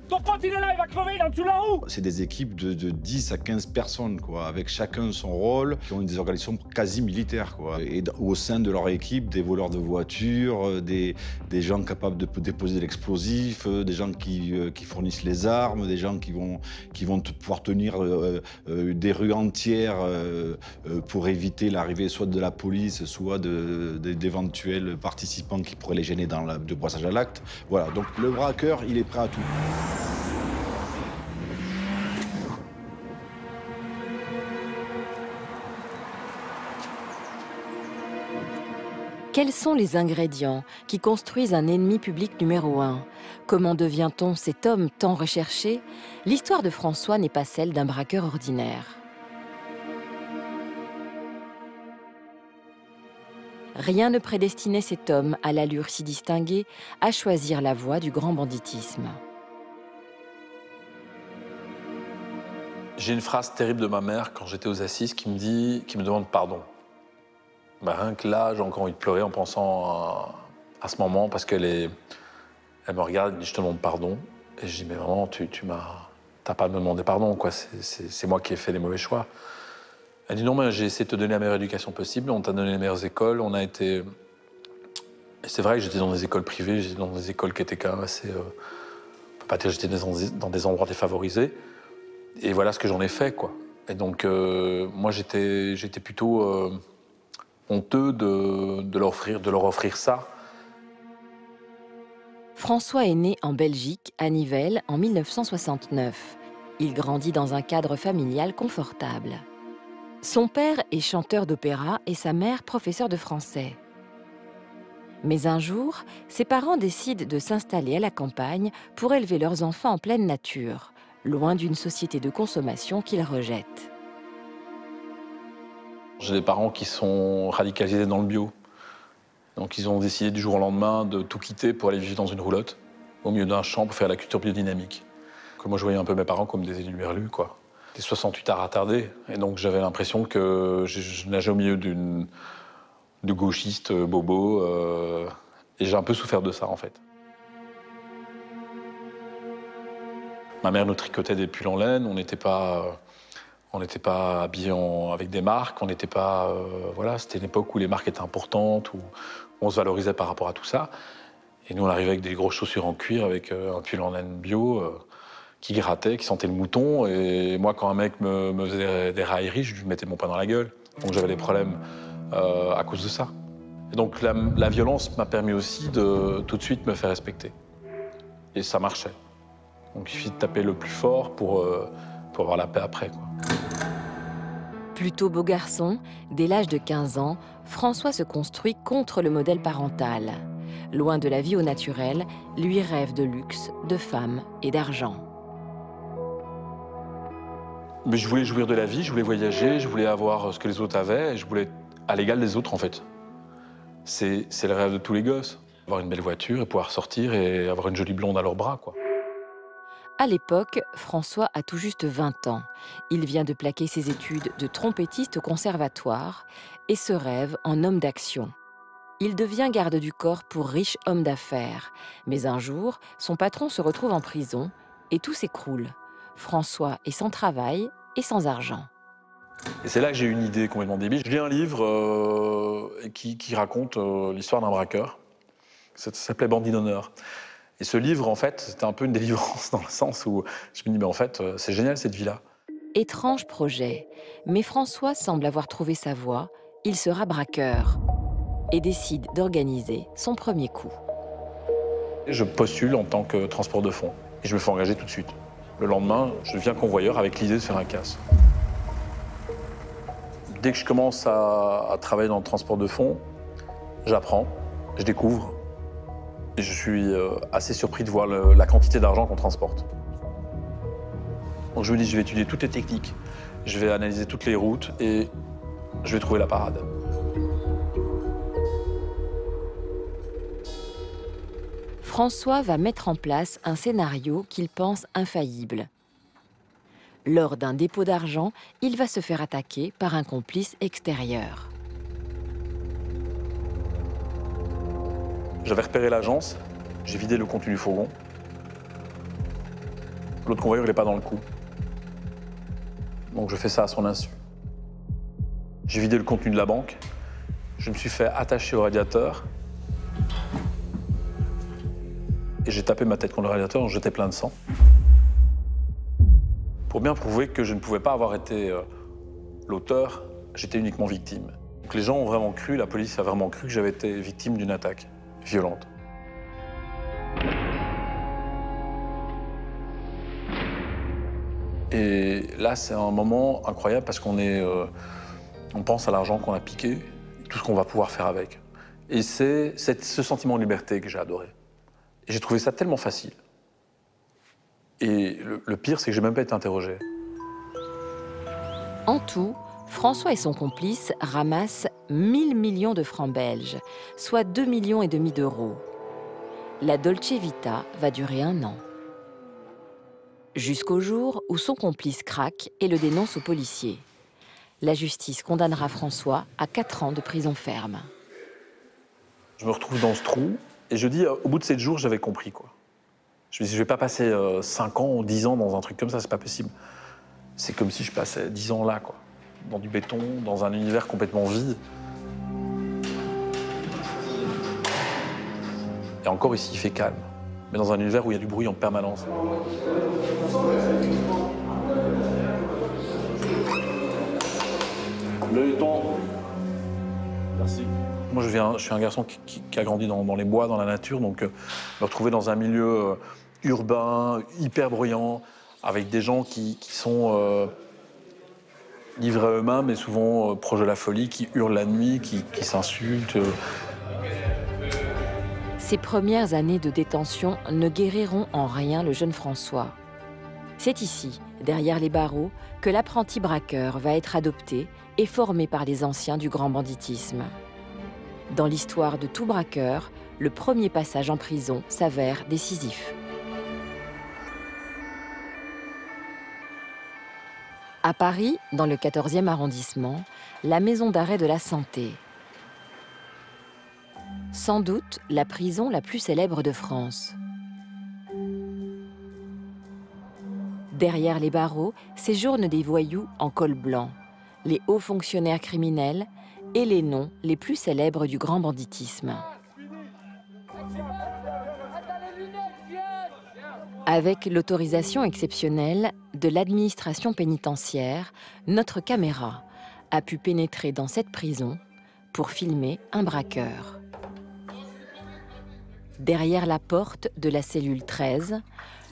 Ton pote il est là, il va crever, il est en dessous de la roue! C'est des équipes de 10 à 15 personnes, quoi, avec chacun son rôle, qui ont des organisations quasi militaires, quoi. Et au sein de leur équipe, des voleurs de voitures, des gens capables de déposer l'explosif, des gens qui fournissent les armes, des gens qui vont pouvoir tenir des rues entières pour éviter l'arrivée soit de la police, soit d'éventuels participants qui pourraient les gêner dans le passage à l'acte. Voilà, donc le braqueur, il est prêt à tout. Quels sont les ingrédients qui construisent un ennemi public numéro 1? Comment devient-on cet homme tant recherché? L'histoire de François n'est pas celle d'un braqueur ordinaire. Rien ne prédestinait cet homme à l'allure si distinguée à choisir la voie du grand banditisme. J'ai une phrase terrible de ma mère quand j'étais aux assises qui me demande pardon. Bah, rien que là, j'ai encore envie de pleurer en pensant à ce moment parce elle me regarde et me dit je te demande pardon. Et je dis mais maman, t'as pas à me demander pardon, quoi. C'est moi qui ai fait les mauvais choix. Elle dit non, mais j'ai essayé de te donner la meilleure éducation possible, on t'a donné les meilleures écoles, on a été... Et c'est vrai que j'étais dans des écoles privées, j'étais dans des écoles qui étaient quand même assez peux pas te jeter dans des endroits défavorisés. Et voilà ce que j'en ai fait, quoi. Et donc, moi, j'étais plutôt honteux de leur offrir ça. François est né en Belgique, à Nivelles, en 1969. Il grandit dans un cadre familial confortable. Son père est chanteur d'opéra et sa mère professeure de français. Mais un jour, ses parents décident de s'installer à la campagne pour élever leurs enfants en pleine nature, loin d'une société de consommation qu'ils rejettent. J'ai des parents qui sont radicalisés dans le bio. Donc ils ont décidé du jour au lendemain de tout quitter pour aller vivre dans une roulotte, au milieu d'un champ pour faire la culture biodynamique. Moi, je voyais un peu mes parents comme des éluberlus, quoi. Des 68 à retarder. Et donc j'avais l'impression que je nageais au milieu de gauchistes bobos. Et j'ai un peu souffert de ça, en fait. Ma mère nous tricotait des pulls en laine, on n'était pas habillés avec des marques, on n'était pas... voilà, c'était une époque où les marques étaient importantes, où on se valorisait par rapport à tout ça. Et nous, on arrivait avec des grosses chaussures en cuir, avec un pull en laine bio, qui grattait, qui sentait le mouton. Et moi, quand un mec me faisait des railleries, je lui mettais mon poing dans la gueule. Donc j'avais des problèmes à cause de ça. Et donc la violence m'a permis aussi de tout de suite me faire respecter. Et ça marchait. Donc il suffit de taper le plus fort pour avoir la paix après, quoi. Plutôt beau garçon, dès l'âge de 15 ans, François se construit contre le modèle parental. Loin de la vie au naturel, lui rêve de luxe, de femmes et d'argent. Mais je voulais jouir de la vie, je voulais voyager, je voulais avoir ce que les autres avaient, et je voulais être à l'égal des autres, en fait. C'est le rêve de tous les gosses. Avoir une belle voiture et pouvoir sortir et avoir une jolie blonde à leurs bras, quoi. À l'époque, François a tout juste 20 ans. Il vient de plaquer ses études de trompettiste au conservatoire et se rêve en homme d'action. Il devient garde du corps pour riche homme d'affaires. Mais un jour, son patron se retrouve en prison et tout s'écroule. François est sans travail et sans argent. Et c'est là que j'ai eu une idée complètement débile. Je lis un livre qui raconte l'histoire d'un braqueur. Ça s'appelait Bandit d'honneur. Et ce livre, en fait, c'était un peu une délivrance dans le sens où je me dis, mais en fait, c'est génial cette vie-là. Étrange projet, mais François semble avoir trouvé sa voie. Il sera braqueur et décide d'organiser son premier coup. Je postule en tant que transport de fonds et je me fais engager tout de suite. Le lendemain, je deviens convoyeur avec l'idée de faire un casse. Dès que je commence à travailler dans le transport de fonds, j'apprends, je découvre. Et je suis assez surpris de voir la quantité d'argent qu'on transporte. Donc je me dis, je vais étudier toutes les techniques, je vais analyser toutes les routes et je vais trouver la parade. François va mettre en place un scénario qu'il pense infaillible. Lors d'un dépôt d'argent, il va se faire attaquer par un complice extérieur. J'avais repéré l'agence, j'ai vidé le contenu du fourgon. L'autre convoyeur, il n'est pas dans le coup. Donc je fais ça à son insu. J'ai vidé le contenu de la banque, je me suis fait attacher au radiateur et j'ai tapé ma tête contre le radiateur, j'étais plein de sang. Pour bien prouver que je ne pouvais pas avoir été l'auteur, j'étais uniquement victime. Donc les gens ont vraiment cru, la police a vraiment cru que j'avais été victime d'une attaque violente. Et là, c'est un moment incroyable parce qu'on pense à l'argent qu'on a piqué, et tout ce qu'on va pouvoir faire avec. Et c'est ce sentiment de liberté que j'ai adoré. Et j'ai trouvé ça tellement facile. Et le pire, c'est que j'ai même pas été interrogé. En tout, François et son complice ramassent 1000 millions de francs belges, soit 2,5 millions d'euros. La Dolce Vita va durer 1 an. Jusqu'au jour où son complice craque et le dénonce aux policiers. La justice condamnera François à 4 ans de prison ferme. Je me retrouve dans ce trou et je dis, au bout de 7 jours, j'avais compris, quoi. Je me dis, je vais pas passer 5 ans ou 10 ans dans un truc comme ça, c'est pas possible. C'est comme si je passais 10 ans là, quoi. Dans du béton, dans un univers complètement vide. Et encore ici, il fait calme. mais dans un univers où il y a du bruit en permanence. Le ton. Merci. Moi, je suis un garçon qui a grandi dans les bois, dans la nature, donc me retrouver dans un milieu urbain, hyper bruyant, avec des gens qui sont livrés à eux-mêmes, mais souvent proches de la folie, qui hurlent la nuit, qui s'insultent. Ces premières années de détention ne guériront en rien le jeune François. C'est ici, derrière les barreaux, que l'apprenti braqueur va être adopté et formé par les anciens du grand banditisme. Dans l'histoire de tout braqueur, le premier passage en prison s'avère décisif. À Paris, dans le 14e arrondissement, la maison d'arrêt de la Santé. Sans doute la prison la plus célèbre de France. Derrière les barreaux séjournent des voyous en col blanc, les hauts fonctionnaires criminels et les noms les plus célèbres du grand banditisme. Avec l'autorisation exceptionnelle de l'administration pénitentiaire, notre caméra a pu pénétrer dans cette prison pour filmer un braqueur. Derrière la porte de la cellule 13,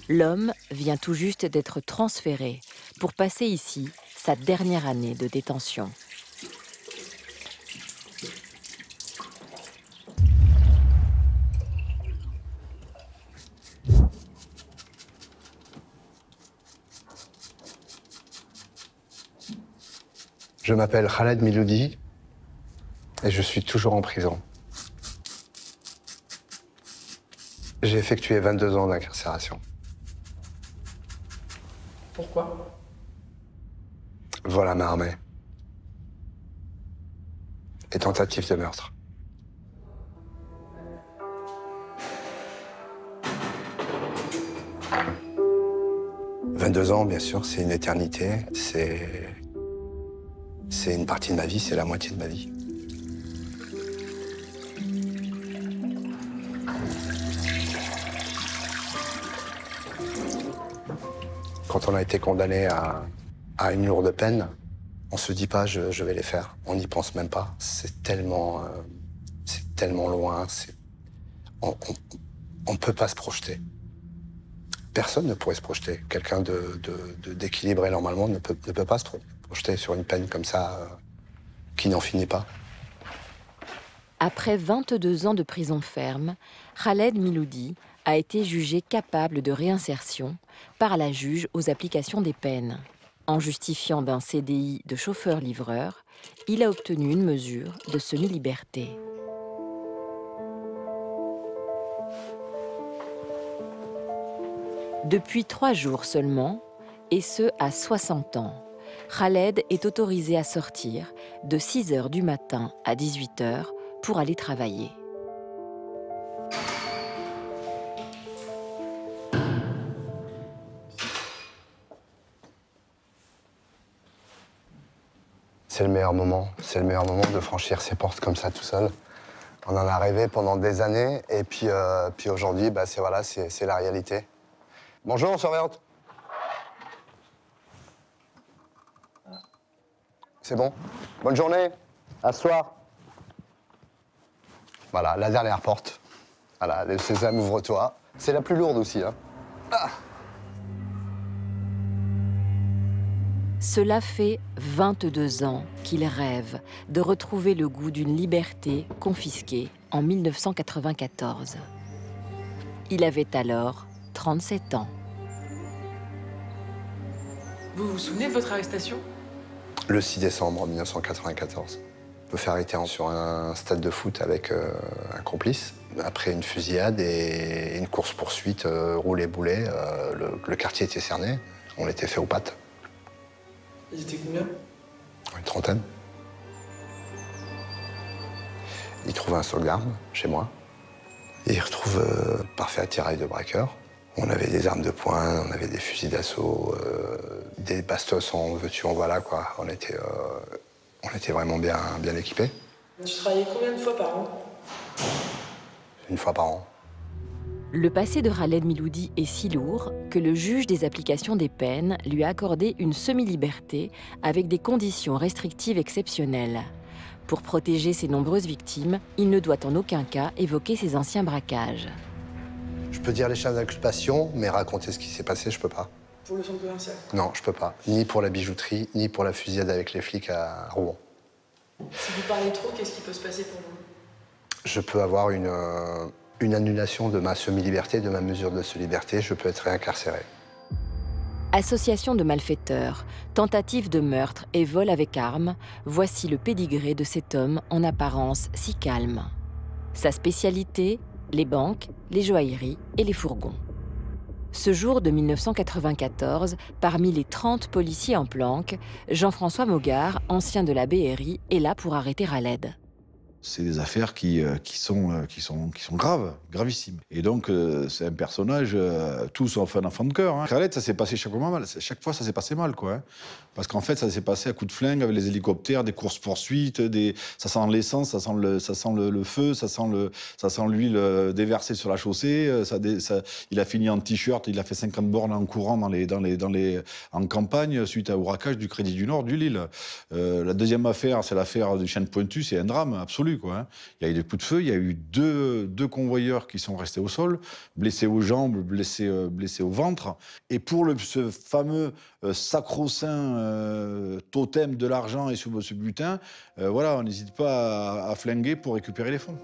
l'homme vient tout juste d'être transféré pour passer ici sa dernière année de détention. Je m'appelle Khaled Miloudi et je suis toujours en prison. J'ai effectué 22 ans d'incarcération. Pourquoi? Vol à main armée. Et tentative de meurtre. « 22 ans, bien sûr, c'est une éternité. C'est une partie de ma vie, c'est la moitié de ma vie. Quand on a été condamné à une lourde peine, on se dit pas je vais les faire. On n'y pense même pas. C'est tellement loin. On peut pas se projeter. Personne ne pourrait se projeter. Quelqu'un d'équilibré normalement ne peut pas se projeter sur une peine comme ça qui n'en finit pas. Après 22 ans de prison ferme, Khaled Miloudi a été jugé capable de réinsertion par la juge aux applications des peines. En justifiant d'un CDI de chauffeur-livreur, il a obtenu une mesure de semi-liberté. Depuis 3 jours seulement, et ce à 60 ans, Khaled est autorisé à sortir de 6 h du matin à 18 h pour aller travailler. C'est le meilleur moment. C'est le meilleur moment de franchir ces portes comme ça tout seul. On en a rêvé pendant des années et puis aujourd'hui, bah, c'est la réalité. Bonjour, surveillante. C'est bon? Bonne journée. À ce soir. Voilà, la dernière porte. Voilà, le sésame, ouvre-toi. C'est la plus lourde aussi, hein. Ah. Cela fait 22 ans qu'il rêve de retrouver le goût d'une liberté confisquée en 1994. Il avait alors 37 ans. Vous vous souvenez de votre arrestation? Le 6 décembre 1994. Je me fais arrêter sur un stade de foot avec un complice. Après une fusillade et une course-poursuite roulé-boulé, le quartier était cerné. On était fait aux pattes. Ils étaient combien? Une trentaine. Ils trouvent un soldat d'armes chez moi. Et ils retrouvent parfait attirail de braqueur. On avait des armes de poing, on avait des fusils d'assaut, des bastos en veux-tu, en voilà, quoi. On était vraiment bien équipés. Tu travaillais combien de fois par an? 1 fois par an. Le passé de Khaled Miloudi est si lourd que le juge des applications des peines lui a accordé une semi-liberté avec des conditions restrictives exceptionnelles. Pour protéger ses nombreuses victimes, il ne doit en aucun cas évoquer ses anciens braquages. Je peux dire les chefs d'inculpation, mais raconter ce qui s'est passé, je peux pas. Pour le centre commercial? Non, je peux pas. Ni pour la bijouterie, ni pour la fusillade avec les flics à Rouen. Si vous parlez trop, qu'est-ce qui peut se passer pour vous? Je peux avoir une annulation de ma semi-liberté, de ma mesure de liberté. Je peux être réincarcéré. Association de malfaiteurs, tentative de meurtre et vol avec arme, voici le pédigré de cet homme en apparence si calme. Sa spécialité, les banques, les joailleries et les fourgons. Ce jour de 1994, parmi les 30 policiers en planque, Jean-François Mogard, ancien de la BRI, est là pour arrêter Khaled. C'est des affaires qui sont graves, gravissimes. Et donc, c'est un personnage, tout sauf un enfant de cœur. Hein. Khaled, ça s'est passé chaque fois, ça s'est passé mal, quoi. Hein. Parce qu'en fait, ça s'est passé à coups de flingue avec les hélicoptères, des courses-poursuites, ça sent l'essence, ça sent le feu, ça sent l'huile déversée sur la chaussée. Il a fini en t-shirt, il a fait 50 bornes en courant en campagne suite au braquage du Crédit du Nord du Lille. La deuxième affaire, c'est l'affaire du chien de Pointu, c'est un drame absolu. Quoi, hein. Il y a eu des coups de feu, il y a eu deux convoyeurs qui sont restés au sol, blessés aux jambes, blessés au ventre. Et pour ce fameux sacro-saint totem de l'argent et ce butin, voilà, on n'hésite pas à flinguer pour récupérer les fonds.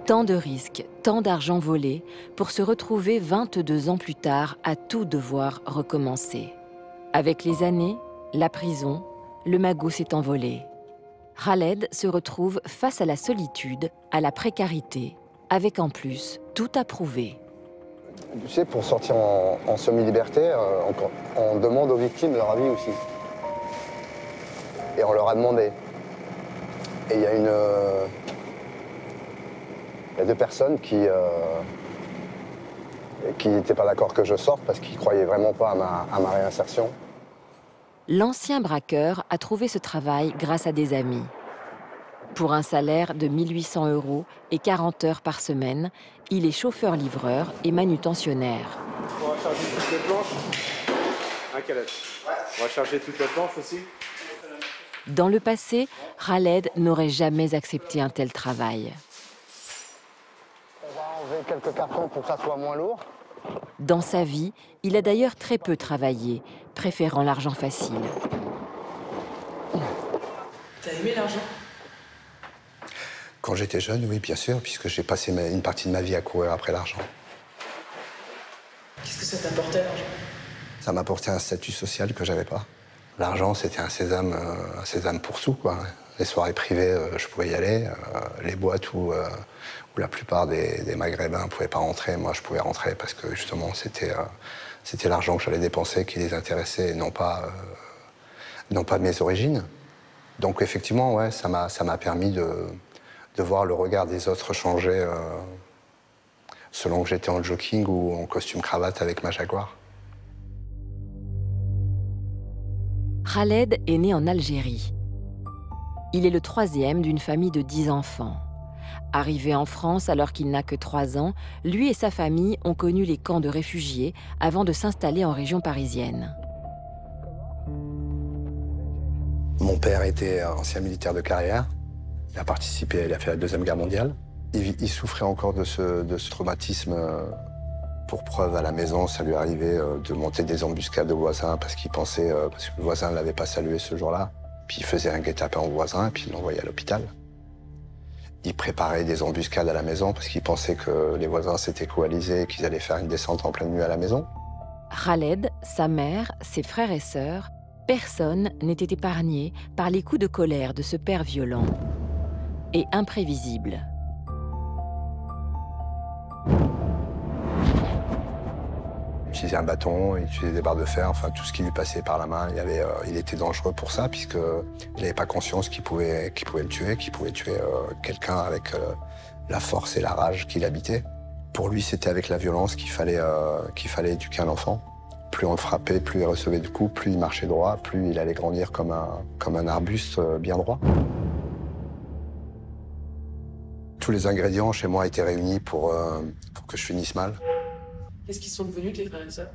Tant de risques, tant d'argent volé, pour se retrouver 22 ans plus tard à tout devoir recommencer. Avec les années, la prison, le magot s'est envolé. Khaled se retrouve face à la solitude, à la précarité, avec en plus tout à prouver. Tu sais, pour sortir en semi-liberté, on demande aux victimes leur avis aussi. Et on leur a demandé. Et il y a deux personnes qui n'étaient pas d'accord que je sorte parce qu'ils ne croyaient vraiment pas à ma réinsertion. L'ancien braqueur a trouvé ce travail grâce à des amis. Pour un salaire de 1 800 € et 40 heures par semaine, il est chauffeur-livreur et manutentionnaire. On va charger toutes les planches. Un Khaled. On va charger toutes les planches aussi. Dans le passé, Khaled n'aurait jamais accepté un tel travail. On va enlever quelques cartons pour que ça soit moins lourd. Dans sa vie, il a d'ailleurs très peu travaillé, préférant l'argent facile. T'as aimé l'argent? Quand j'étais jeune, oui, bien sûr, puisque j'ai passé une partie de ma vie à courir après l'argent. Qu'est-ce que ça t'apportait, l'argent? Ça m'apportait un statut social que j'avais pas. L'argent, c'était un sésame pour sous, quoi. Les soirées privées, je pouvais y aller. Les boîtes où la plupart des Maghrébins ne pouvaient pas rentrer, moi, je pouvais rentrer parce que, justement, c'était l'argent que j'allais dépenser qui les intéressait et non pas mes origines. Donc, effectivement, ouais, ça m'a permis de voir le regard des autres changer selon que j'étais en jogging ou en costume cravate avec ma Jaguar. Khaled est né en Algérie. Il est le 3e d'une famille de 10 enfants. Arrivé en France alors qu'il n'a que 3 ans, lui et sa famille ont connu les camps de réfugiés avant de s'installer en région parisienne. Mon père était ancien militaire de carrière. Il a participé, il a fait la Deuxième Guerre mondiale. Il souffrait encore de ce traumatisme. Pour preuve, à la maison, ça lui arrivait de monter des embuscades aux voisins parce qu'il pensait, parce que le voisin ne l'avait pas salué ce jour-là. Puis il faisait un guet-apens au voisin et puis il l'envoyait à l'hôpital. Il préparait des embuscades à la maison parce qu'il pensait que les voisins s'étaient coalisés et qu'ils allaient faire une descente en pleine nuit à la maison. Khaled, sa mère, ses frères et sœurs, personne n'était épargné par les coups de colère de ce père violent et imprévisible. Il utilisait un bâton, il utilisait des barres de fer, enfin tout ce qui lui passait par la main. Il était dangereux pour ça puisqu'il n'avait pas conscience qu'il pouvait le tuer, qu'il pouvait tuer quelqu'un avec la force et la rage qu'il habitait. Pour lui, c'était avec la violence qu'il fallait éduquer un enfant. Plus on le frappait, plus il recevait de coups, plus il marchait droit, plus il allait grandir comme un arbuste bien droit. tous les ingrédients chez moi étaient réunis pour que je finisse mal. Qu'est-ce qu'ils sont devenus, tes frères et sœurs?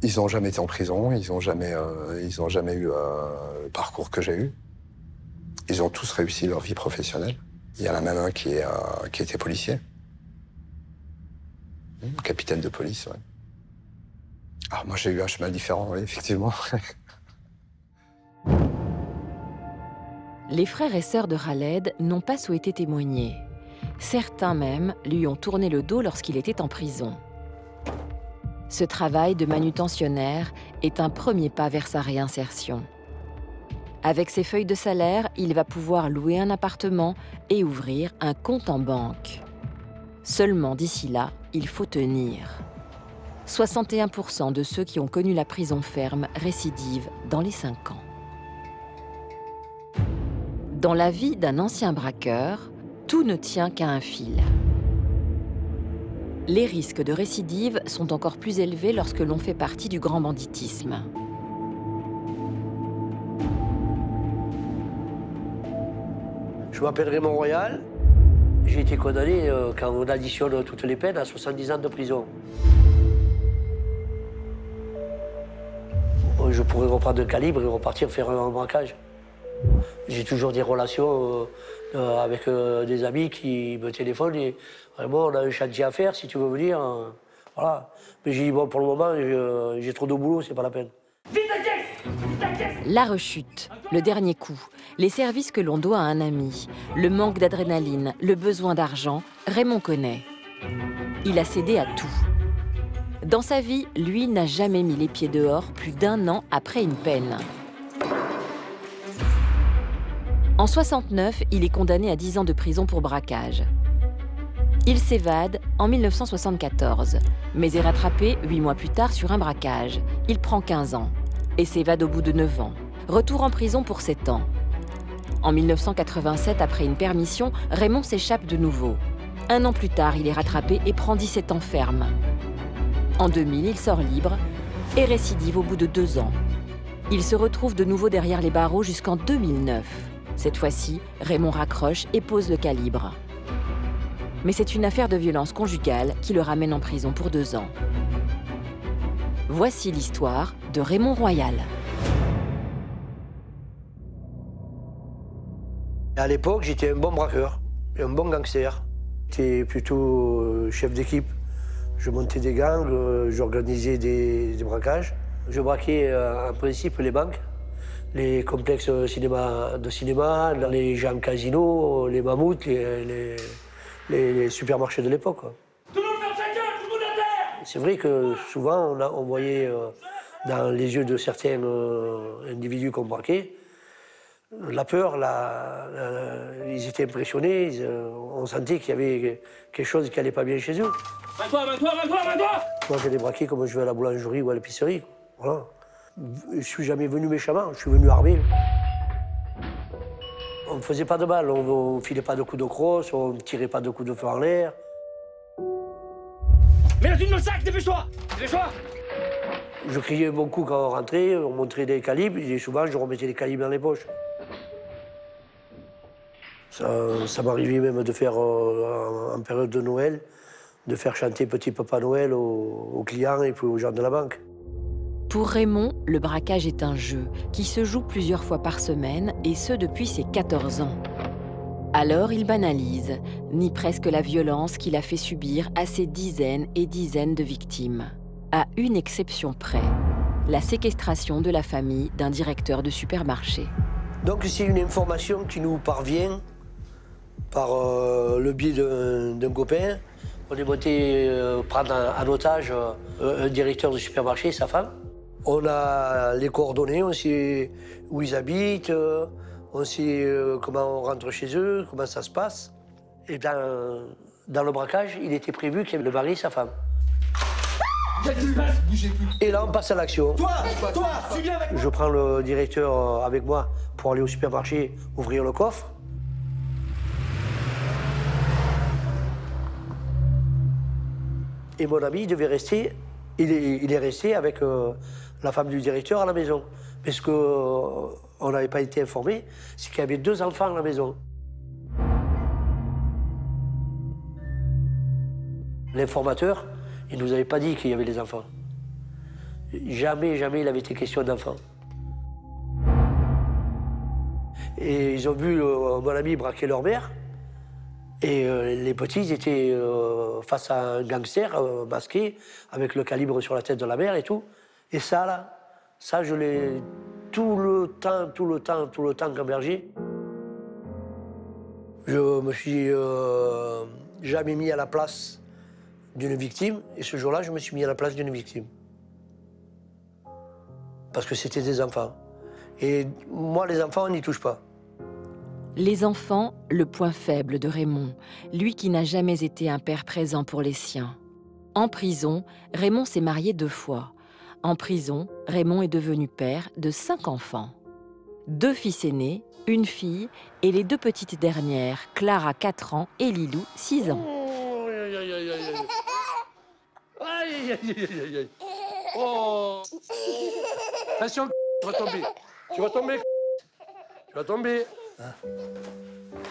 Ils n'ont jamais été en prison, ils n'ont jamais eu le parcours que j'ai eu. Ils ont tous réussi leur vie professionnelle. Il y en a même un qui était policier. Capitaine de police, ouais. Alors moi, j'ai eu un chemin différent, oui, effectivement. Les frères et sœurs de Khaled n'ont pas souhaité témoigner. Certains même lui ont tourné le dos lorsqu'il était en prison. Ce travail de manutentionnaire est un premier pas vers sa réinsertion. Avec ses feuilles de salaire, il va pouvoir louer un appartement et ouvrir un compte en banque. Seulement d'ici là, il faut tenir. 61% de ceux qui ont connu la prison ferme récidivent dans les 5 ans. Dans la vie d'un ancien braqueur, tout ne tient qu'à un fil. Les risques de récidive sont encore plus élevés lorsque l'on fait partie du grand banditisme. Je m'appelle Raymond Royal. J'ai été condamné, quand on additionne toutes les peines, à 70 ans de prison. Je pourrais reprendre un calibre et repartir faire un braquage. J'ai toujours des relations avec des amis qui me téléphonent et vraiment, on a un chantier à faire, si tu veux venir. Voilà. Mais j'ai dit, bon, pour le moment, j'ai trop de boulot, c'est pas la peine. La rechute, le dernier coup, les services que l'on doit à un ami, le manque d'adrénaline, le besoin d'argent, Raymond connaît. Il a cédé à tout. Dans sa vie, lui n'a jamais mis les pieds dehors plus d'1 an après une peine. En 69, il est condamné à 10 ans de prison pour braquage. Il s'évade en 1974, mais est rattrapé 8 mois plus tard sur un braquage. Il prend 15 ans et s'évade au bout de 9 ans. Retour en prison pour 7 ans. En 1987, après une permission, Raymond s'échappe de nouveau. 1 an plus tard, il est rattrapé et prend 17 ans ferme. En 2000, il sort libre et récidive au bout de 2 ans. Il se retrouve de nouveau derrière les barreaux jusqu'en 2009. Cette fois-ci, Raymond raccroche et pose le calibre. Mais c'est une affaire de violence conjugale qui le ramène en prison pour 2 ans. Voici l'histoire de Raymond Royal. À l'époque, j'étais un bon braqueur, un bon gangster. J'étais plutôt chef d'équipe. Je montais des gangs, j'organisais des braquages. Je braquais en principe les banques, les complexes de cinéma, les gens casinos, les mammouths, les supermarchés de l'époque. Tout le monde ferme sa gueule, tout le monde à terre! C'est vrai que souvent, on voyait dans les yeux de certains individus qu'on braquait, la peur, ils étaient impressionnés, on sentait qu'il y avait quelque chose qui n'allait pas bien chez eux. Va-toi! Moi, j'ai des braqués comme je vais à la boulangerie ou à l'épicerie. Voilà. Je suis jamais venu méchamment, je suis venu armé. On ne faisait pas de balles, on ne filait pas de coups de crosse, on ne tirait pas de coups de feu en l'air. Mets la thune dans le sac, dépêche-toi! Dépêche-toi! Je criais bon coup quand on rentrait, on montrait des calibres, et souvent je remettais les calibres dans les poches. Ça m'arrivait même de faire, en période de Noël, de faire chanter Petit Papa Noël aux clients et puis aux gens de la banque. Pour Raymond, le braquage est un jeu qui se joue plusieurs fois par semaine, et ce depuis ses 14 ans. Alors il banalise, nie presque la violence qu'il a fait subir à ses dizaines et dizaines de victimes. À une exception près, la séquestration de la famille d'un directeur de supermarché. Donc c'est une information qui nous parvient par le biais d'un copain. On est monté prendre en otage un directeur de supermarché et sa femme. On a les coordonnées, on sait où ils habitent, on sait comment on rentre chez eux, comment ça se passe. Et dans le braquage, il était prévu qu'il y ait le mari et sa femme. Et là, on passe à l'action. Toi, tu viens avec moi. Je prends le directeur avec moi pour aller au supermarché ouvrir le coffre. Et mon ami, il devait rester, il est resté avec la femme du directeur à la maison. Parce qu'on n'avait pas été informé, c'est qu'il y avait 2 enfants à la maison. l'informateur, il ne nous avait pas dit qu'il y avait des enfants. Jamais, jamais il avait été question d'enfants. Et ils ont vu mon ami braquer leur mère. Et les petits, ils étaient face à un gangster masqué, avec le calibre sur la tête de la mère et tout. Et ça, là, ça, je l'ai tout le temps gambergé. Je me suis jamais mis à la place d'une victime. Et ce jour-là, je me suis mis à la place d'une victime. Parce que c'était des enfants. Et moi, les enfants, on n'y touche pas. Les enfants, le point faible de Raymond, lui qui n'a jamais été un père présent pour les siens. En prison, Raymond s'est marié 2 fois. En prison, Raymond est devenu père de 5 enfants. 2 fils aînés, une fille et les 2 petites dernières, Clara 4 ans et Lilou 6 ans. Oh. Attention, tu vas tomber. Tu vas tomber. Tu vas tomber.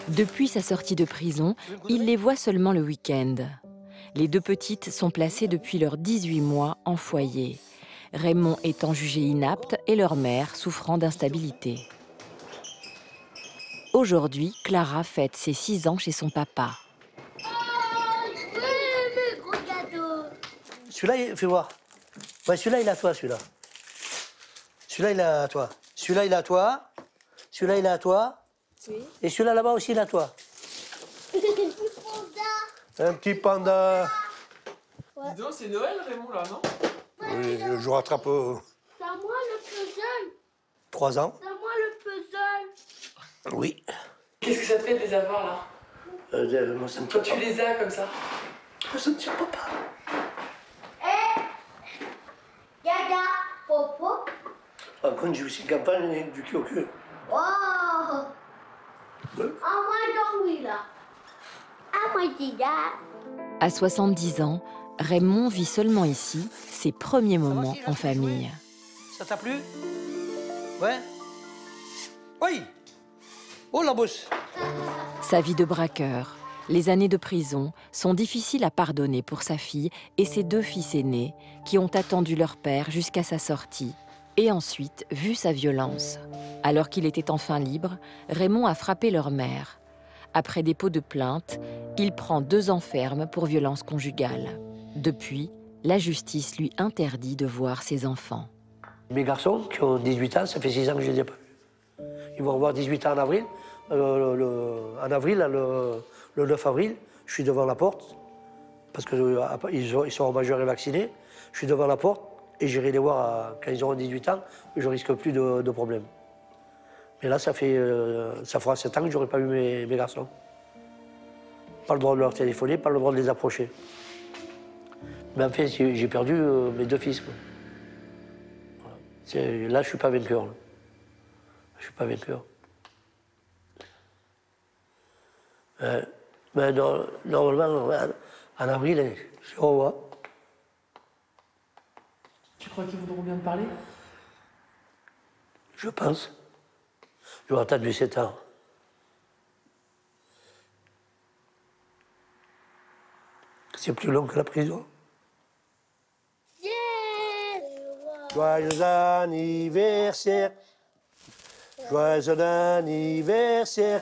Depuis sa sortie de prison, il les voit seulement le week-end. Les 2 petites sont placées depuis leurs 18 mois en foyer. Raymond étant jugé inapte et leur mère souffrant d'instabilité. Aujourd'hui, Clara fête ses 6 ans chez son papa. Celui-là, fais voir. Ouais, celui-là, il est à toi, celui-là. Celui-là, il est à toi. Celui-là, il est à toi. Celui-là, il est à toi. Oui. Et celui-là, là-bas aussi, il est à toi. Un petit panda. Ouais. Dis donc, c'est Noël, Raymond, là, non? Oui, je rattrape. C'est à moi le puzzle. 3 ans. C'est à moi le puzzle. Oui. Qu'est-ce que ça te fait de les avoir, là? Moi, ça me Quand tu les as comme ça. Moi, ça me tire pas. Gaga, popo. Par contre, j'ai aussi une campagne du cul au cul. Oh. Ouais. Ah, moi, dormi, là. Ah, moi, À 70 ans, Raymond vit seulement ici ses premiers moments en famille. Ça t'a plu? Ouais? Oui! Oh, la bosse! Sa vie de braqueur, les années de prison sont difficiles à pardonner pour sa fille et ses 2 fils aînés qui ont attendu leur père jusqu'à sa sortie et ensuite vu sa violence. Alors qu'il était enfin libre, Raymond a frappé leur mère. Après dépôt de plainte, il prend 2 ans ferme pour violence conjugale. Depuis, la justice lui interdit de voir ses enfants. Mes garçons qui ont 18 ans, ça fait 6 ans que je ne les ai pas vus. Ils vont avoir 18 ans en avril. En avril, le 9 avril, je suis devant la porte, parce qu'ils sont majeurs et vaccinés. Je suis devant la porte et j'irai les voir quand ils auront 18 ans, je risque plus de problèmes. Mais là, ça fera 7 ans que je n'aurai pas vu mes garçons. Pas le droit de leur téléphoner, pas le droit de les approcher. Mais en fait, j'ai perdu mes 2 fils. Là, je ne suis pas vainqueur. Là. Je ne suis pas vainqueur. Mais normalement, en avril, je revois. Tu crois qu'ils voudront bien te parler? Je pense. J'aurais attendu 7 ans. C'est plus long que la prison. Joyeux anniversaire. Joyeux anniversaire.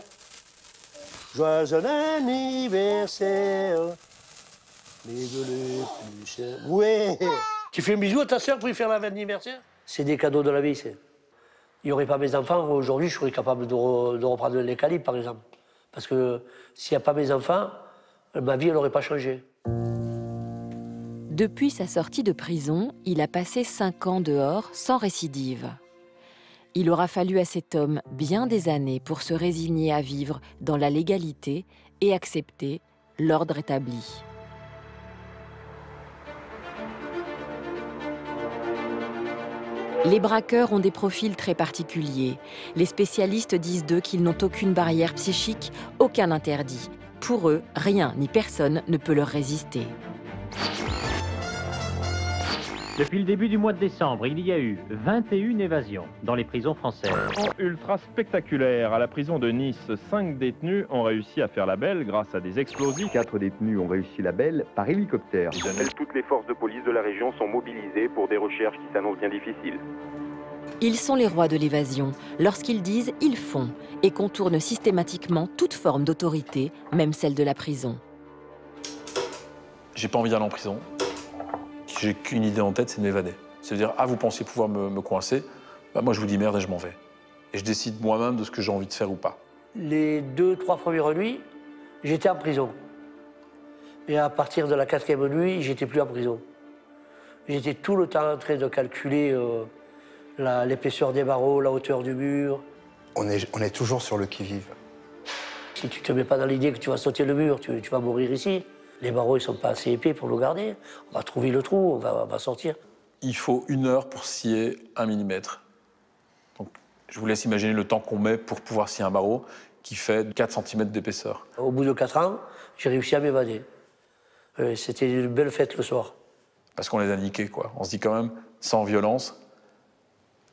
Joyeux anniversaire. Mais de les plus chers. Ouais. Tu fais un bisou à ta soeur pour lui faire l'anniversaire? C'est des cadeaux de la vie, c'est. Il n'y aurait pas mes enfants, aujourd'hui, je serais capable de reprendre les calibres, par exemple. Parce que s'il n'y a pas mes enfants, ma vie, elle n'aurait pas changé. Depuis sa sortie de prison, il a passé 5 ans dehors sans récidive. Il aura fallu à cet homme bien des années pour se résigner à vivre dans la légalité et accepter l'ordre établi. Les braqueurs ont des profils très particuliers. Les spécialistes disent d'eux qu'ils n'ont aucune barrière psychique, aucun interdit. Pour eux, rien ni personne ne peut leur résister. Depuis le début du mois de décembre, il y a eu 21 évasions dans les prisons françaises. Ultra spectaculaire. À la prison de Nice, 5 détenus ont réussi à faire la belle grâce à des explosifs. 4 détenus ont réussi la belle par hélicoptère. Toutes les forces de police de la région sont mobilisées pour des recherches qui s'annoncent bien difficiles. Ils sont les rois de l'évasion. Lorsqu'ils disent, ils font, et contournent systématiquement toute forme d'autorité, même celle de la prison. J'ai pas envie d'aller en prison. J'ai qu'une idée en tête, c'est de m'évader. C'est-à-dire, vous pensez pouvoir me coincer, moi je vous dis merde et je m'en vais. Et je décide moi-même de ce que j'ai envie de faire ou pas. Les 2-3 premières nuits, j'étais en prison. Et à partir de la 4e nuit, j'étais plus en prison. J'étais tout le temps en train de calculer l'épaisseur des barreaux, la hauteur du mur. On est toujours sur le qui-vive. Si tu ne te mets pas dans l'idée que tu vas sauter le mur, tu vas mourir ici. Les barreaux, ils ne sont pas assez épais pour nous garder. On va trouver le trou, on va sortir. Il faut 1 heure pour scier 1 millimètre. Donc, je vous laisse imaginer le temps qu'on met pour pouvoir scier un barreau qui fait 4 cm d'épaisseur. Au bout de 4 ans, j'ai réussi à m'évader. C'était une belle fête le soir. Parce qu'on les a niqués, quoi. On se dit quand même, sans violence,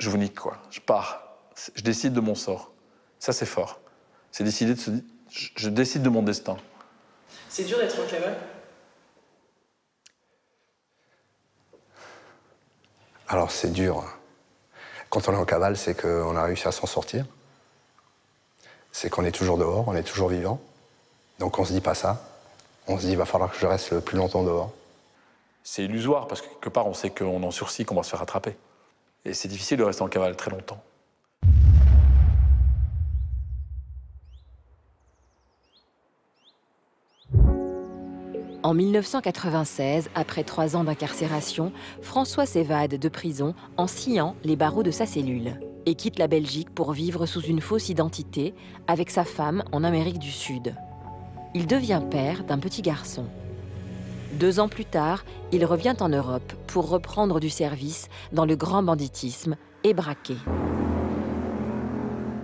je vous nique, quoi. Je pars. Je décide de mon sort. Ça, c'est fort. C'est décider de se dire, je décide de mon destin. C'est dur d'être en cavale? Alors c'est dur. Quand on est en cavale, c'est qu'on a réussi à s'en sortir. C'est qu'on est toujours dehors, on est toujours vivant. Donc on se dit pas ça. On se dit, il va falloir que je reste le plus longtemps dehors. C'est illusoire, parce que quelque part, on sait qu'on est en sursis, qu'on va se faire attraper. Et c'est difficile de rester en cavale très longtemps. En 1996, après 3 ans d'incarcération, François s'évade de prison en sciant les barreaux de sa cellule et quitte la Belgique pour vivre sous une fausse identité avec sa femme en Amérique du Sud. Il devient père d'un petit garçon. 2 ans plus tard, il revient en Europe pour reprendre du service dans le grand banditisme et braquer.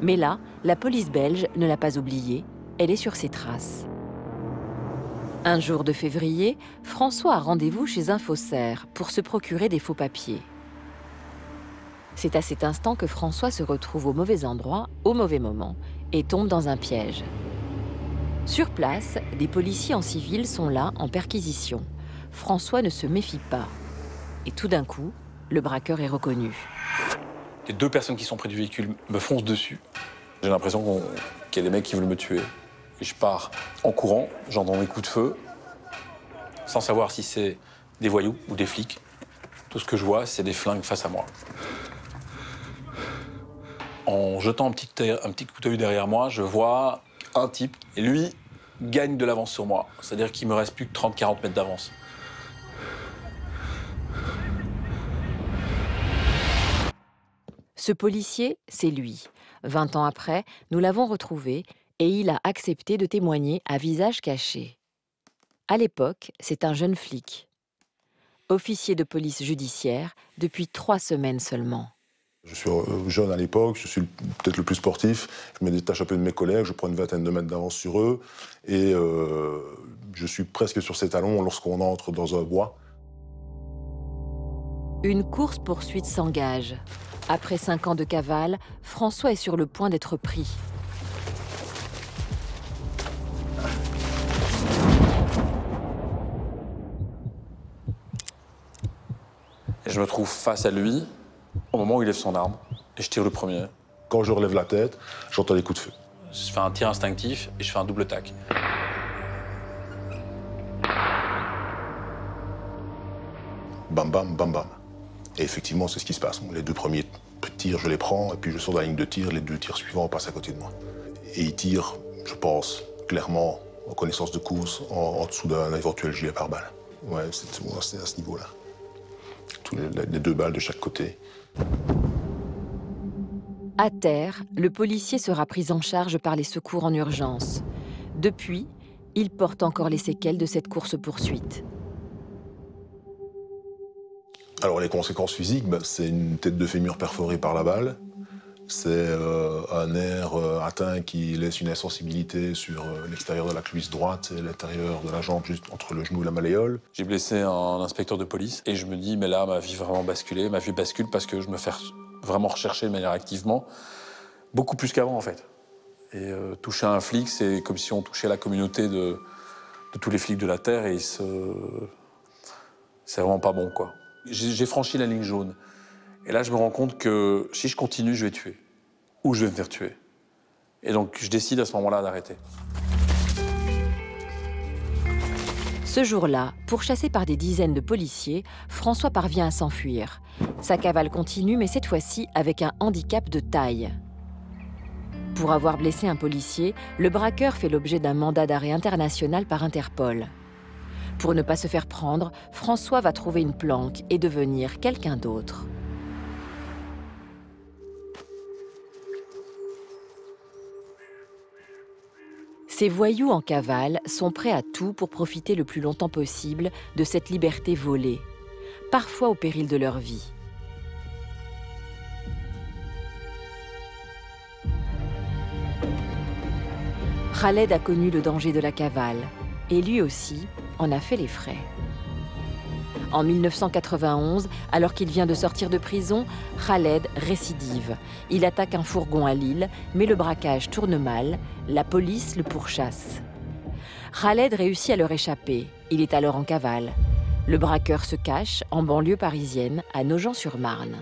Mais là, la police belge ne l'a pas oublié, elle est sur ses traces. Un jour de février, François a rendez-vous chez un faussaire pour se procurer des faux papiers. C'est à cet instant que François se retrouve au mauvais endroit, au mauvais moment, et tombe dans un piège. Sur place, des policiers en civil sont là en perquisition. François ne se méfie pas. Et tout d'un coup, le braqueur est reconnu. Les 2 personnes qui sont près du véhicule me foncent dessus. J'ai l'impression qu'il y a des mecs qui veulent me tuer. Et je pars en courant, j'entends des coups de feu, sans savoir si c'est des voyous ou des flics. Tout ce que je vois, c'est des flingues face à moi. En jetant un petit coup d'œil derrière moi, je vois un type, et lui gagne de l'avance sur moi. C'est-à-dire qu'il me reste plus que 30-40 mètres d'avance. Ce policier, c'est lui. 20 ans après, nous l'avons retrouvé et il a accepté de témoigner à visage caché. À l'époque, c'est un jeune flic. Officier de police judiciaire depuis 3 semaines seulement. Je suis jeune à l'époque, je suis peut-être le plus sportif, je me détache un peu de mes collègues, je prends une vingtaine de mètres d'avance sur eux et je suis presque sur ses talons lorsqu'on entre dans un bois. Une course-poursuite s'engage. Après 5 ans de cavale, François est sur le point d'être pris. Et je me trouve face à lui au moment où il lève son arme. Et je tire le premier. Quand je relève la tête, j'entends des coups de feu. Je fais un tir instinctif et je fais un double tac. Bam, bam, bam, bam. Et effectivement, c'est ce qui se passe. Les 2 premiers tirs, je les prends, et puis je sors de la ligne de tir, les 2 tirs suivants passent à côté de moi. Et il tire, je pense, clairement, en connaissance de cause, en dessous d'un éventuel gilet pare-balles. Ouais, c'est à ce niveau-là. Les 2 balles de chaque côté. À terre, le policier sera pris en charge par les secours en urgence. Depuis, il porte encore les séquelles de cette course-poursuite. Alors les conséquences physiques, c'est une tête de fémur perforée par la balle, C'est un nerf atteint qui laisse une insensibilité sur l'extérieur de la cuisse droite et l'intérieur de la jambe, juste entre le genou et la malléole. J'ai blessé un inspecteur de police et je me dis, mais là, ma vie vraiment basculé. Ma vie bascule parce que je me fais vraiment rechercher de manière activement, beaucoup plus qu'avant en fait. Et toucher un flic, c'est comme si on touchait la communauté de tous les flics de la Terre et c'est vraiment pas bon, quoi. J'ai franchi la ligne jaune. Et là, je me rends compte que si je continue, je vais tuer. Ou je vais me faire tuer. Et donc, je décide à ce moment-là d'arrêter. Ce jour-là, pourchassé par des dizaines de policiers, François parvient à s'enfuir. Sa cavale continue, mais cette fois-ci avec un handicap de taille. Pour avoir blessé un policier, le braqueur fait l'objet d'un mandat d'arrêt international par Interpol. Pour ne pas se faire prendre, François va trouver une planque et devenir quelqu'un d'autre. Ces voyous en cavale sont prêts à tout pour profiter le plus longtemps possible de cette liberté volée, parfois au péril de leur vie. Khaled a connu le danger de la cavale et lui aussi en a fait les frais. En 1991, alors qu'il vient de sortir de prison, Khaled récidive. Il attaque un fourgon à Lille, mais le braquage tourne mal, la police le pourchasse. Khaled réussit à leur échapper, il est alors en cavale. Le braqueur se cache en banlieue parisienne, à Nogent-sur-Marne.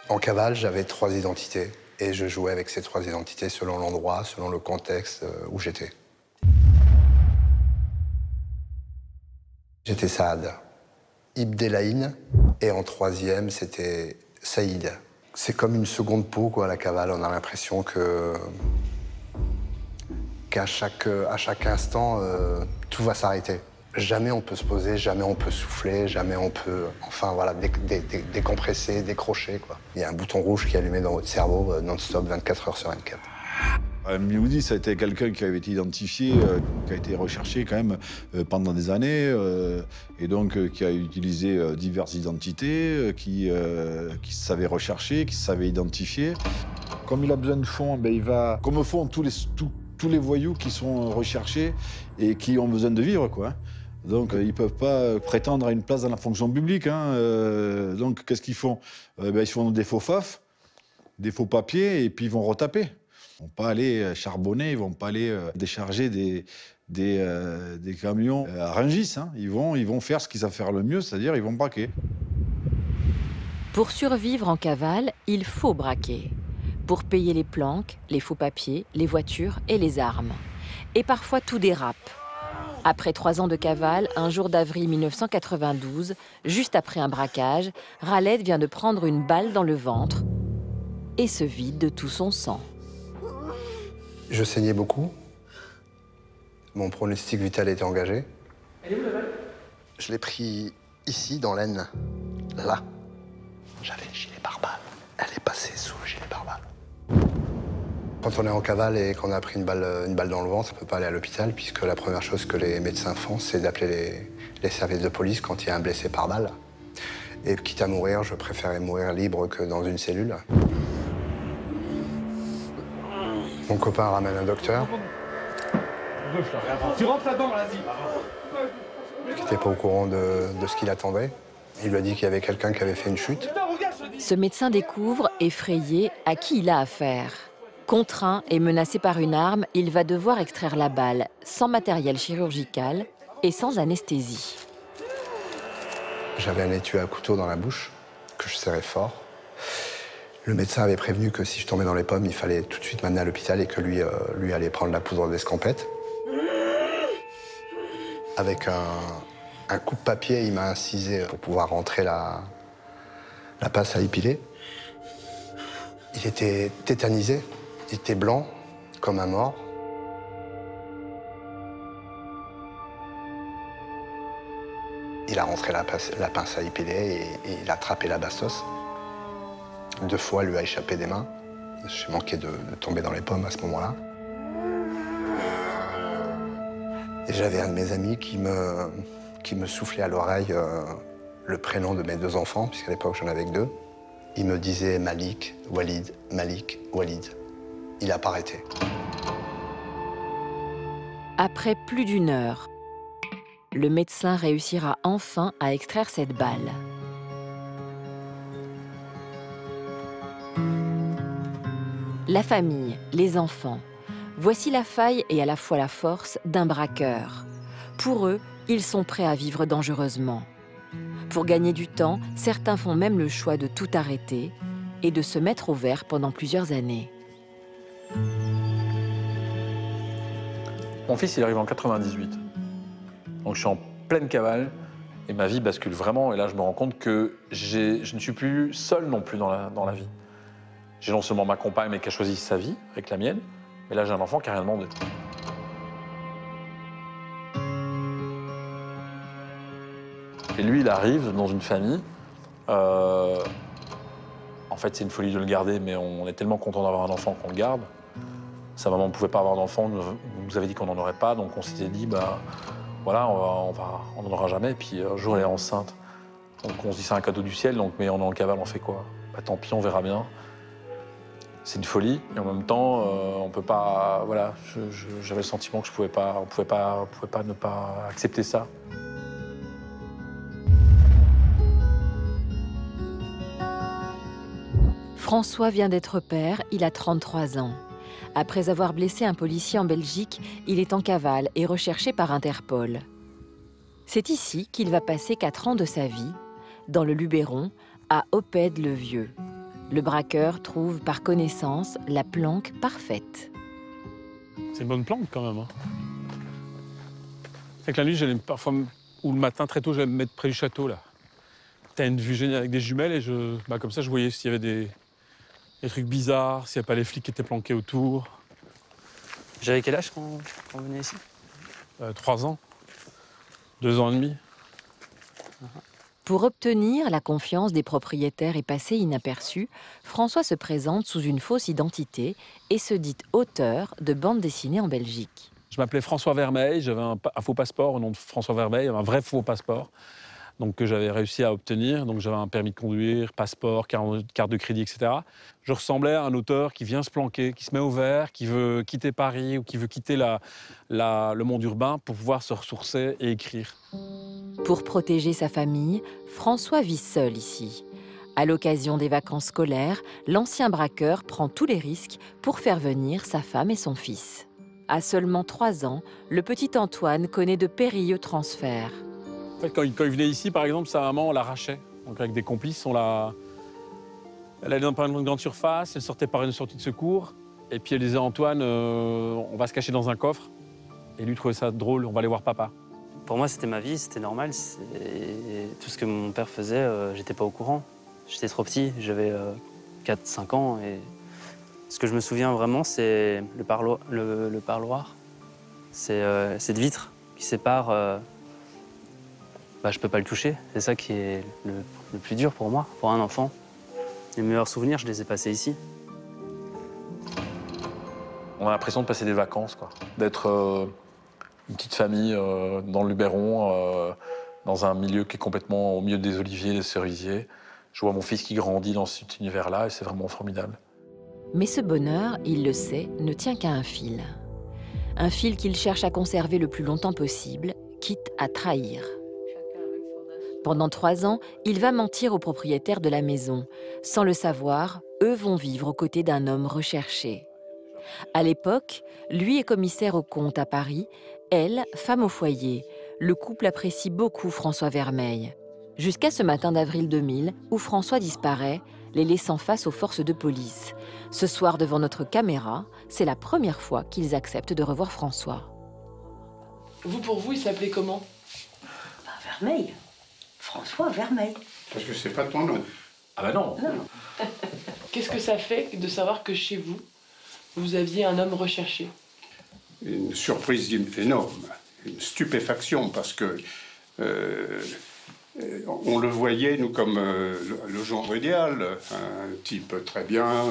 En cavale, j'avais 3 identités et je jouais avec ces 3 identités selon l'endroit, selon le contexte où j'étais. J'étais Saad, Ibdelaïn, et en 3e, c'était Saïd. C'est comme une seconde peau, quoi, la cavale. On a l'impression qu'à chaque instant, tout va s'arrêter. Jamais on peut se poser, jamais on peut souffler, jamais on peut, enfin voilà, décompresser, décrocher, quoi. Il y a un bouton rouge qui est allumé dans votre cerveau non-stop, 24 heures sur 24. Mioudi, ça a été quelqu'un qui avait été identifié, qui a été recherché quand même pendant des années, et donc qui a utilisé diverses identités, qui se savait rechercher, qui se savait identifier. Comme il a besoin de fonds, ben il va, comme font tous les voyous qui sont recherchés et qui ont besoin de vivre, quoi. Donc ils ne peuvent pas prétendre à une place dans la fonction publique, hein. Donc qu'est-ce qu'ils font? Ils font des faux faf, des faux papiers, et puis ils vont retaper. Ils ne vont pas aller charbonner, ils ne vont pas aller décharger des camions à Rungis, hein. Ils vont faire ce qu'ils savent faire le mieux, c'est-à-dire ils vont braquer. Pour survivre en cavale, il faut braquer. Pour payer les planques, les faux papiers, les voitures et les armes. Et parfois tout dérape. Après 3 ans de cavale, un jour d'avril 1992, juste après un braquage, Khaled vient de prendre une balle dans le ventre et se vide de tout son sang. Je saignais beaucoup. Mon pronostic vital était engagé. Elle est où la balle? Je l'ai pris ici, dans l'aine. Là. J'avais le gilet pare-balles. Elle est passée sous le gilet pare-balles. Quand on est en cavale et qu'on a pris une balle dans le ventre, on ne peut pas aller à l'hôpital, puisque la première chose que les médecins font, c'est d'appeler les services de police quand il y a un blessé par balle. Et quitte à mourir, je préférais mourir libre que dans une cellule. Mon copain ramène un docteur. Tu rentres là-dedans, vas-y. Qui n'était pas au courant de ce qu'il attendait. Il lui a dit qu'il y avait quelqu'un qui avait fait une chute. Ce médecin découvre, effrayé, à qui il a affaire. Contraint et menacé par une arme, il va devoir extraire la balle, sans matériel chirurgical et sans anesthésie. J'avais un étui à couteau dans la bouche, que je serrais fort. Le médecin avait prévenu que si je tombais dans les pommes, il fallait tout de suite m'amener à l'hôpital et que lui allait prendre la poudre d'escampette. Avec un coupe-papier, il m'a incisé pour pouvoir rentrer la passe à épiler. Il était tétanisé, il était blanc, comme un mort. Il a rentré la pince à épiler et il a attrapé la bastos. 2 fois, lui a échappé des mains. J'ai manqué de tomber dans les pommes à ce moment-là. Et j'avais un de mes amis qui me soufflait à l'oreille le prénom de mes 2 enfants, puisqu'à l'époque, j'en avais que 2. Il me disait Malik, Walid, Malik, Walid. Il n'a pas arrêté. Après plus d'1 heure, le médecin réussira enfin à extraire cette balle. La famille, les enfants, voici la faille et à la fois la force d'un braqueur. Pour eux, ils sont prêts à vivre dangereusement. Pour gagner du temps, certains font même le choix de tout arrêter et de se mettre au vert pendant plusieurs années. Mon fils, il arrive en 98. Donc je suis en pleine cavale et ma vie bascule vraiment. Et là, je me rends compte que je ne suis plus seul non plus dans la vie. J'ai non seulement ma compagne, mais qui a choisi sa vie avec la mienne, mais là, j'ai un enfant qui n'a rien demandé. Et lui, il arrive dans une famille. En fait, c'est une folie de le garder, mais on est tellement content d'avoir un enfant qu'on le garde. Sa maman ne pouvait pas avoir d'enfant, on nous avait dit qu'on n'en aurait pas, donc on s'était dit, bah, voilà, on n'en aura jamais. Et puis un jour, elle est enceinte. Donc on se dit, c'est un cadeau du ciel, donc, mais on est en cavale, on fait quoi? Bah, tant pis, on verra bien. C'est une folie, et en même temps, on peut pas. Voilà, j'avais le sentiment que on pouvait pas ne pas accepter ça. François vient d'être père, il a 33 ans. Après avoir blessé un policier en Belgique, il est en cavale et recherché par Interpol. C'est ici qu'il va passer 4 ans de sa vie, dans le Luberon, à Oppède-le-Vieux. Le braqueur trouve par connaissance la planque parfaite. C'est une bonne planque quand même. Hein. Avec la nuit, j'allais parfois, ou le matin très tôt, j'allais me mettre près du château là. T'as une vue géniale avec des jumelles et comme ça, je voyais s'il y avait des trucs bizarres, s'il n'y a pas les flics qui étaient planqués autour. J'avais quel âge quand on venait ici? 3 ans. 2 ans et demi. Pour obtenir la confiance des propriétaires et passer inaperçu, François se présente sous une fausse identité et se dit auteur de bandes dessinées en Belgique. Je m'appelais François Vermeil, j'avais un faux passeport au nom de François Vermeil, un vrai faux passeport, donc que j'avais réussi à obtenir. Donc j'avais un permis de conduire, passeport, carte de crédit, etc. Je ressemblais à un auteur qui vient se planquer, qui se met au vert, qui veut quitter Paris ou qui veut quitter le monde urbain pour pouvoir se ressourcer et écrire. Pour protéger sa famille, François vit seul ici. À l'occasion des vacances scolaires, l'ancien braqueur prend tous les risques pour faire venir sa femme et son fils. À seulement 3 ans, le petit Antoine connaît de périlleux transferts. En fait, quand il venait ici, par exemple, sa maman, on l'arrachait. Donc avec des complices, elle allait dans une grande surface, elle sortait par une sortie de secours. Et puis elle disait à Antoine, on va se cacher dans un coffre. Et lui trouvait ça drôle, on va aller voir papa. Pour moi, c'était ma vie, c'était normal. Tout ce que mon père faisait, j'étais pas au courant. J'étais trop petit, j'avais 4-5 ans. Et ce que je me souviens vraiment, c'est le parloir. C'est cette vitre qui sépare... je peux pas le toucher. C'est ça qui est le plus dur pour moi, pour un enfant. Les meilleurs souvenirs, je les ai passés ici. On a l'impression de passer des vacances, quoi. D'être une petite famille dans le Luberon, dans un milieu qui est complètement au milieu des oliviers, des cerisiers. Je vois mon fils qui grandit dans cet univers-là et c'est vraiment formidable. Mais ce bonheur, il le sait, ne tient qu'à un fil. Un fil qu'il cherche à conserver le plus longtemps possible, quitte à trahir. Pendant 3 ans, il va mentir aux propriétaires de la maison. Sans le savoir, eux vont vivre aux côtés d'un homme recherché. À l'époque, lui est commissaire aux comptes à Paris, elle, femme au foyer. Le couple apprécie beaucoup François Vermeil. Jusqu'à ce matin d'avril 2000, où François disparaît, les laissant face aux forces de police. Ce soir, devant notre caméra, c'est la première fois qu'ils acceptent de revoir François. Pour vous, il s'appelait comment? Vermeil. François Vermeil. Parce que c'est pas ton nom. Ah bah non. Qu'est-ce que ça fait de savoir que chez vous, vous aviez un homme recherché? Une surprise énorme, une stupéfaction, parce que on le voyait, nous, comme le genre idéal, un type très bien,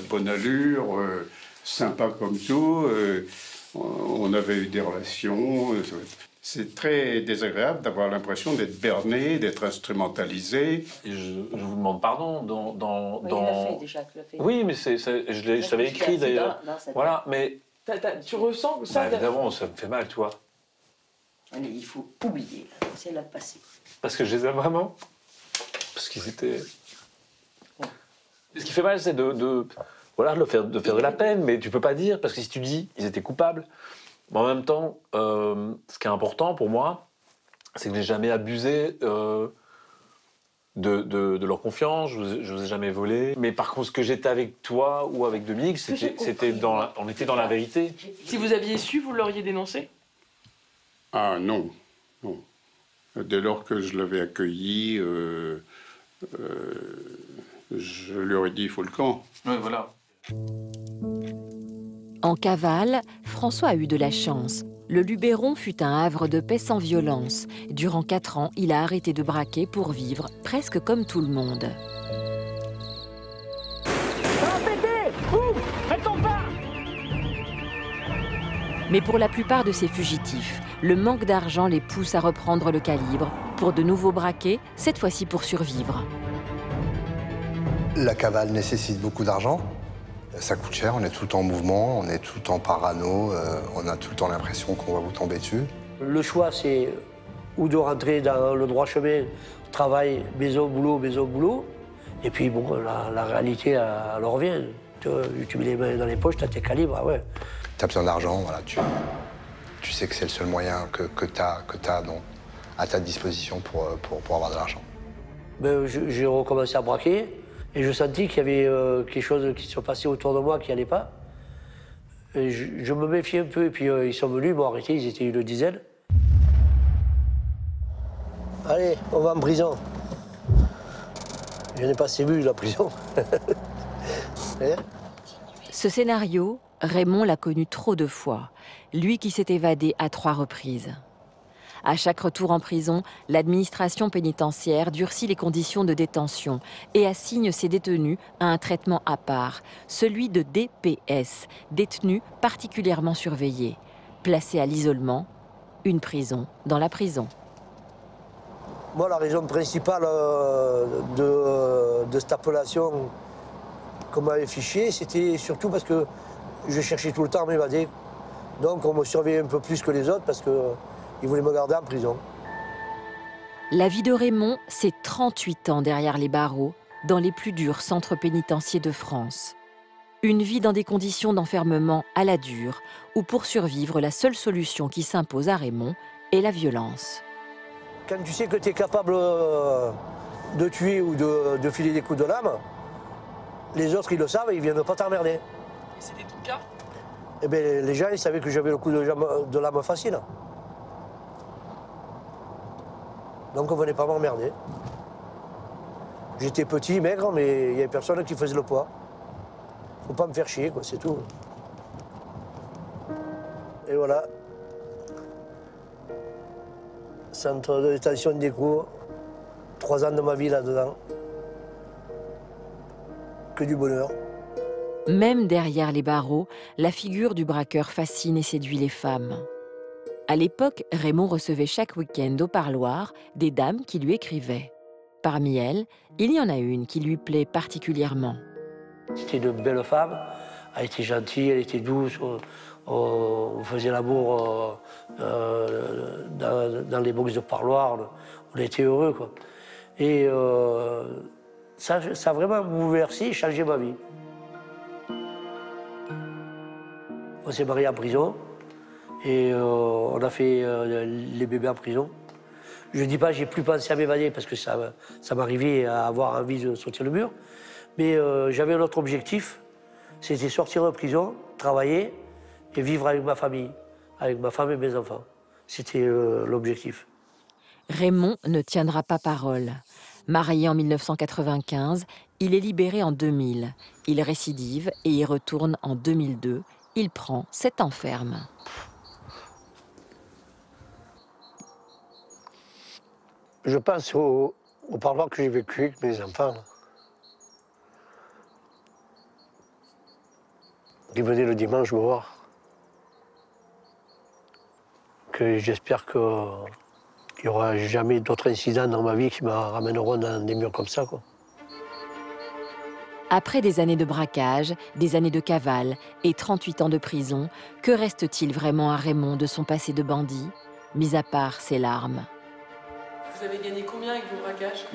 bonne allure, sympa comme tout. On avait eu des relations. C'est très désagréable d'avoir l'impression d'être berné, d'être instrumentalisé. Et je vous demande pardon Oui, il l'a fait déjà, tu l'as fait. Oui, mais je t'avais écrit d'ailleurs. Voilà, mais... Tu ressens que ça... Bah, évidemment, ça me fait mal, tu vois. Allez, il faut oublier, c'est la passé. Parce que je les aime vraiment. Parce qu'ils étaient... Ce qui fait mal, c'est voilà, de faire de la peine, mais tu peux pas dire, parce que si tu dis, ils étaient coupables. Mais en même temps, ce qui est important pour moi, c'est que j'ai jamais abusé de leur confiance, je vous ai jamais volé. Mais par contre, ce que j'étais avec toi ou avec Dominique, on était dans la vérité. Si vous aviez su, vous l'auriez dénoncé? Ah non, non. Dès lors que je l'avais accueilli, je lui aurais dit, il faut le camp. Oui, voilà. En cavale, François a eu de la chance. Le Luberon fut un havre de paix sans violence. Durant 4 ans, il a arrêté de braquer pour vivre presque comme tout le monde. Mais pour la plupart de ces fugitifs, le manque d'argent les pousse à reprendre le calibre pour de nouveaux braquets, cette fois-ci pour survivre. La cavale nécessite beaucoup d'argent. Ça coûte cher, on est tout le temps en mouvement, on est tout le temps parano, on a tout le temps l'impression qu'on va vous tomber dessus. Le choix, c'est ou de rentrer dans le droit chemin, travail, maison, boulot. Et puis, bon, la réalité, elle revient. Tu mets les mains dans les poches, tu as tes calibres, ah ouais. Tu as besoin d'argent, voilà, tu sais que c'est le seul moyen que tu as à ta disposition pour avoir de l'argent. Ben, j'ai recommencé à braquer. Et je sentis qu'il y avait quelque chose qui se passait autour de moi qui n'allait pas. Et je me méfiais un peu, et puis ils sont venus, ils m'ont arrêté, ils étaient une dizaine. Allez, on va en prison. Je n'ai pas assez vu la prison. Ce scénario, Raymond l'a connu trop de fois. Lui qui s'est évadé à 3 reprises. À chaque retour en prison, l'administration pénitentiaire durcit les conditions de détention et assigne ses détenus à un traitement à part, celui de DPS, détenus particulièrement surveillés, placés à l'isolement, une prison dans la prison. Moi, la raison principale de cette appellation qu'on m'avait fichée, c'était surtout parce que je cherchais tout le temps à m'évader. Donc on me surveillait un peu plus que les autres parce que ils voulaient me garder en prison. La vie de Raymond, c'est 38 ans derrière les barreaux, dans les plus durs centres pénitentiaires de France. Une vie dans des conditions d'enfermement à la dure, où pour survivre, la seule solution qui s'impose à Raymond est la violence. Quand tu sais que tu es capable de tuer ou de filer des coups de lame, les autres, ils le savent et ils ne viennent pas t'emmerder. Et c'était tout le cas? Eh bien, les gens, ils savaient que j'avais le coup de lame facile. Donc on ne venait pas m'emmerder. J'étais petit, maigre, mais il n'y avait personne qui faisait le poids. Faut pas me faire chier, quoi, c'est tout. Et voilà. Centre de détention d'Écourt. 3 ans de ma vie là-dedans. Que du bonheur. Même derrière les barreaux, la figure du braqueur fascine et séduit les femmes. À l'époque, Raymond recevait chaque week-end au parloir des dames qui lui écrivaient. Parmi elles, il y en a une qui lui plaît particulièrement. C'était une belle femme, elle était gentille, elle était douce, on faisait l'amour dans les boxes de parloir, on était heureux, quoi. Et ça a vraiment bouleversé et changé ma vie. On s'est mariés en prison. Et on a fait les bébés en prison. Je ne dis pas que j'ai plus pensé à m'évader parce que ça m'arrivait à avoir envie de sortir le mur. Mais j'avais un autre objectif, c'était sortir de prison, travailler et vivre avec ma famille, avec ma femme et mes enfants. C'était l'objectif. Raymond ne tiendra pas parole. Marié en 1995, il est libéré en 2000. Il récidive et y retourne en 2002. Il prend 7 ans ferme. Je pense au parloir que j'ai vécu avec mes enfants. Ils venaient le dimanche me voir. que j'espère qu'il n'y aura jamais d'autres incidents dans ma vie qui me ramèneront dans des murs comme ça, quoi. Après des années de braquage, des années de cavale et 38 ans de prison, que reste-t-il vraiment à Raymond de son passé de bandit, mis à part ses larmes? Vous avez gagné combien avec vos braquages?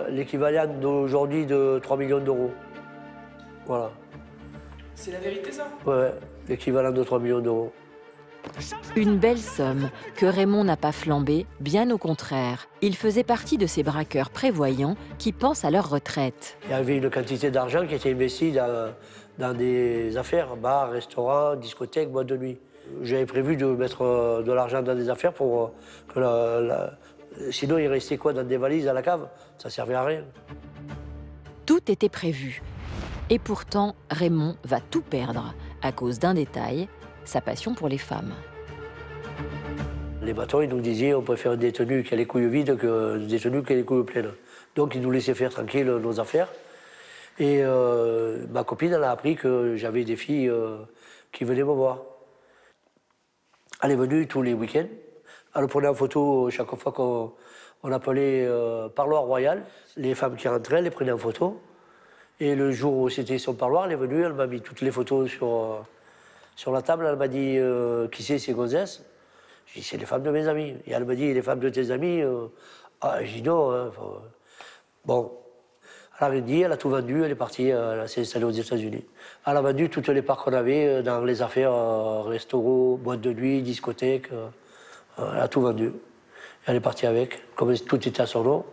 L'équivalent d'aujourd'hui de 3 millions d'euros. Voilà. C'est la vérité, ça? Ouais, l'équivalent de 3 millions d'euros. Une belle somme que Raymond n'a pas flambé, bien au contraire. Il faisait partie de ces braqueurs prévoyants qui pensent à leur retraite. Il y avait une quantité d'argent qui était investie dans des affaires, bars, restaurants, discothèques, boîtes de nuit. J'avais prévu de mettre de l'argent dans des affaires pour que sinon il restait quoi dans des valises à la cave? Ça servait à rien. Tout était prévu. Et pourtant, Raymond va tout perdre à cause d'un détail, sa passion pour les femmes. Les patrons, ils nous disaient on préfère un détenu qui a les couilles vides qu'un détenu qui a les couilles pleines. Donc ils nous laissaient faire tranquille nos affaires. Et ma copine, elle a appris que j'avais des filles qui venaient me voir. Elle est venue tous les week-ends. Elle prenait en photo chaque fois qu'on appelait parloir royal. Les femmes qui rentraient, elle les prenait en photo. Et le jour où c'était son parloir, elle est venue, elle m'a mis toutes les photos sur la table. Elle m'a dit qui c'est ces gonzesses? J'ai dit c'est les femmes de mes amis. Et elle m'a dit les femmes de tes amis? J'ai dit non. Hein, bon, elle a rien dit, elle a tout vendu, elle est partie, elle s'est installée aux États-Unis. Elle a vendu toutes les parts qu'on avait dans les affaires restaurants, boîtes de nuit, discothèques. Elle a tout vendu. Elle est partie avec, comme tout était à son nom.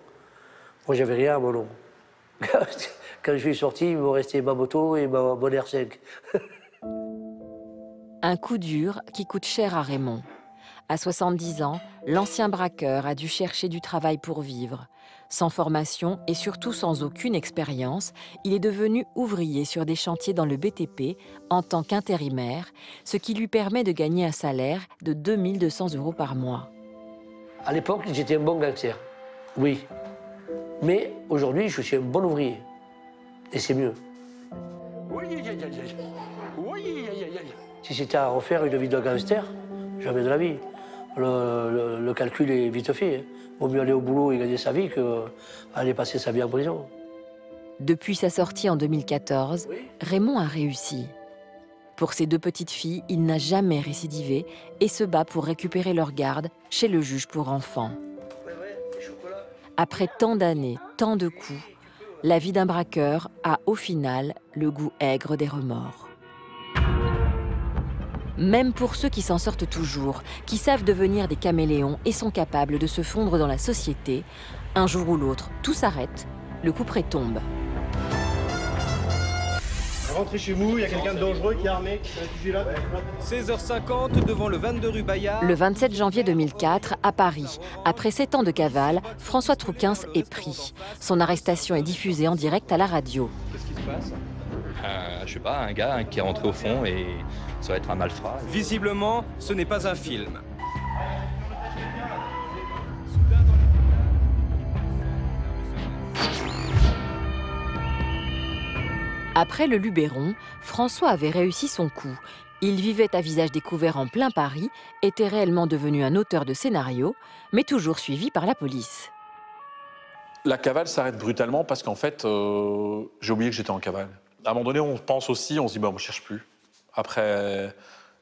Moi, j'avais rien à mon nom. Quand je suis sorti, il me restait ma moto et mon R5. Un coup dur qui coûte cher à Raymond. À 70 ans, l'ancien braqueur a dû chercher du travail pour vivre. Sans formation et surtout sans aucune expérience, il est devenu ouvrier sur des chantiers dans le BTP en tant qu'intérimaire, ce qui lui permet de gagner un salaire de 2 200 € par mois. À l'époque, j'étais un bon gangster, oui. Mais aujourd'hui, je suis un bon ouvrier. Et c'est mieux. Si c'était à refaire une vie de gangster, jamais de la vie. Le calcul est vite fait. Hein. Vaut mieux aller au boulot et gagner sa vie qu'aller passer sa vie en prison. Depuis sa sortie en 2014, Raymond a réussi. Pour ses 2 petites filles, il n'a jamais récidivé et se bat pour récupérer leur garde chez le juge pour enfants. Après tant d'années, tant de coups, la vie d'un braqueur a au final le goût aigre des remords. Même pour ceux qui s'en sortent toujours, qui savent devenir des caméléons et sont capables de se fondre dans la société, un jour ou l'autre, tout s'arrête, le couperet tombe. Rentrez chez vous, il y a quelqu'un de dangereux qui est armé. 16h50 devant le 22 rue Bayard. Le 27 janvier 2004, à Paris, après 7 ans de cavale, François Trouquens est pris. Son arrestation est diffusée en direct à la radio. Qu'est-ce qui se passe? Je sais pas, un gars qui est rentré au fond et ça va être un malfrat. Visiblement, ce n'est pas un film. Après le Luberon, François avait réussi son coup. Il vivait à visage découvert en plein Paris, était réellement devenu un auteur de scénario, mais toujours suivi par la police. La cavale s'arrête brutalement parce qu'en fait, j'ai oublié que j'étais en cavale. À un moment donné, on pense aussi, on se dit, bah, on ne cherche plus. Après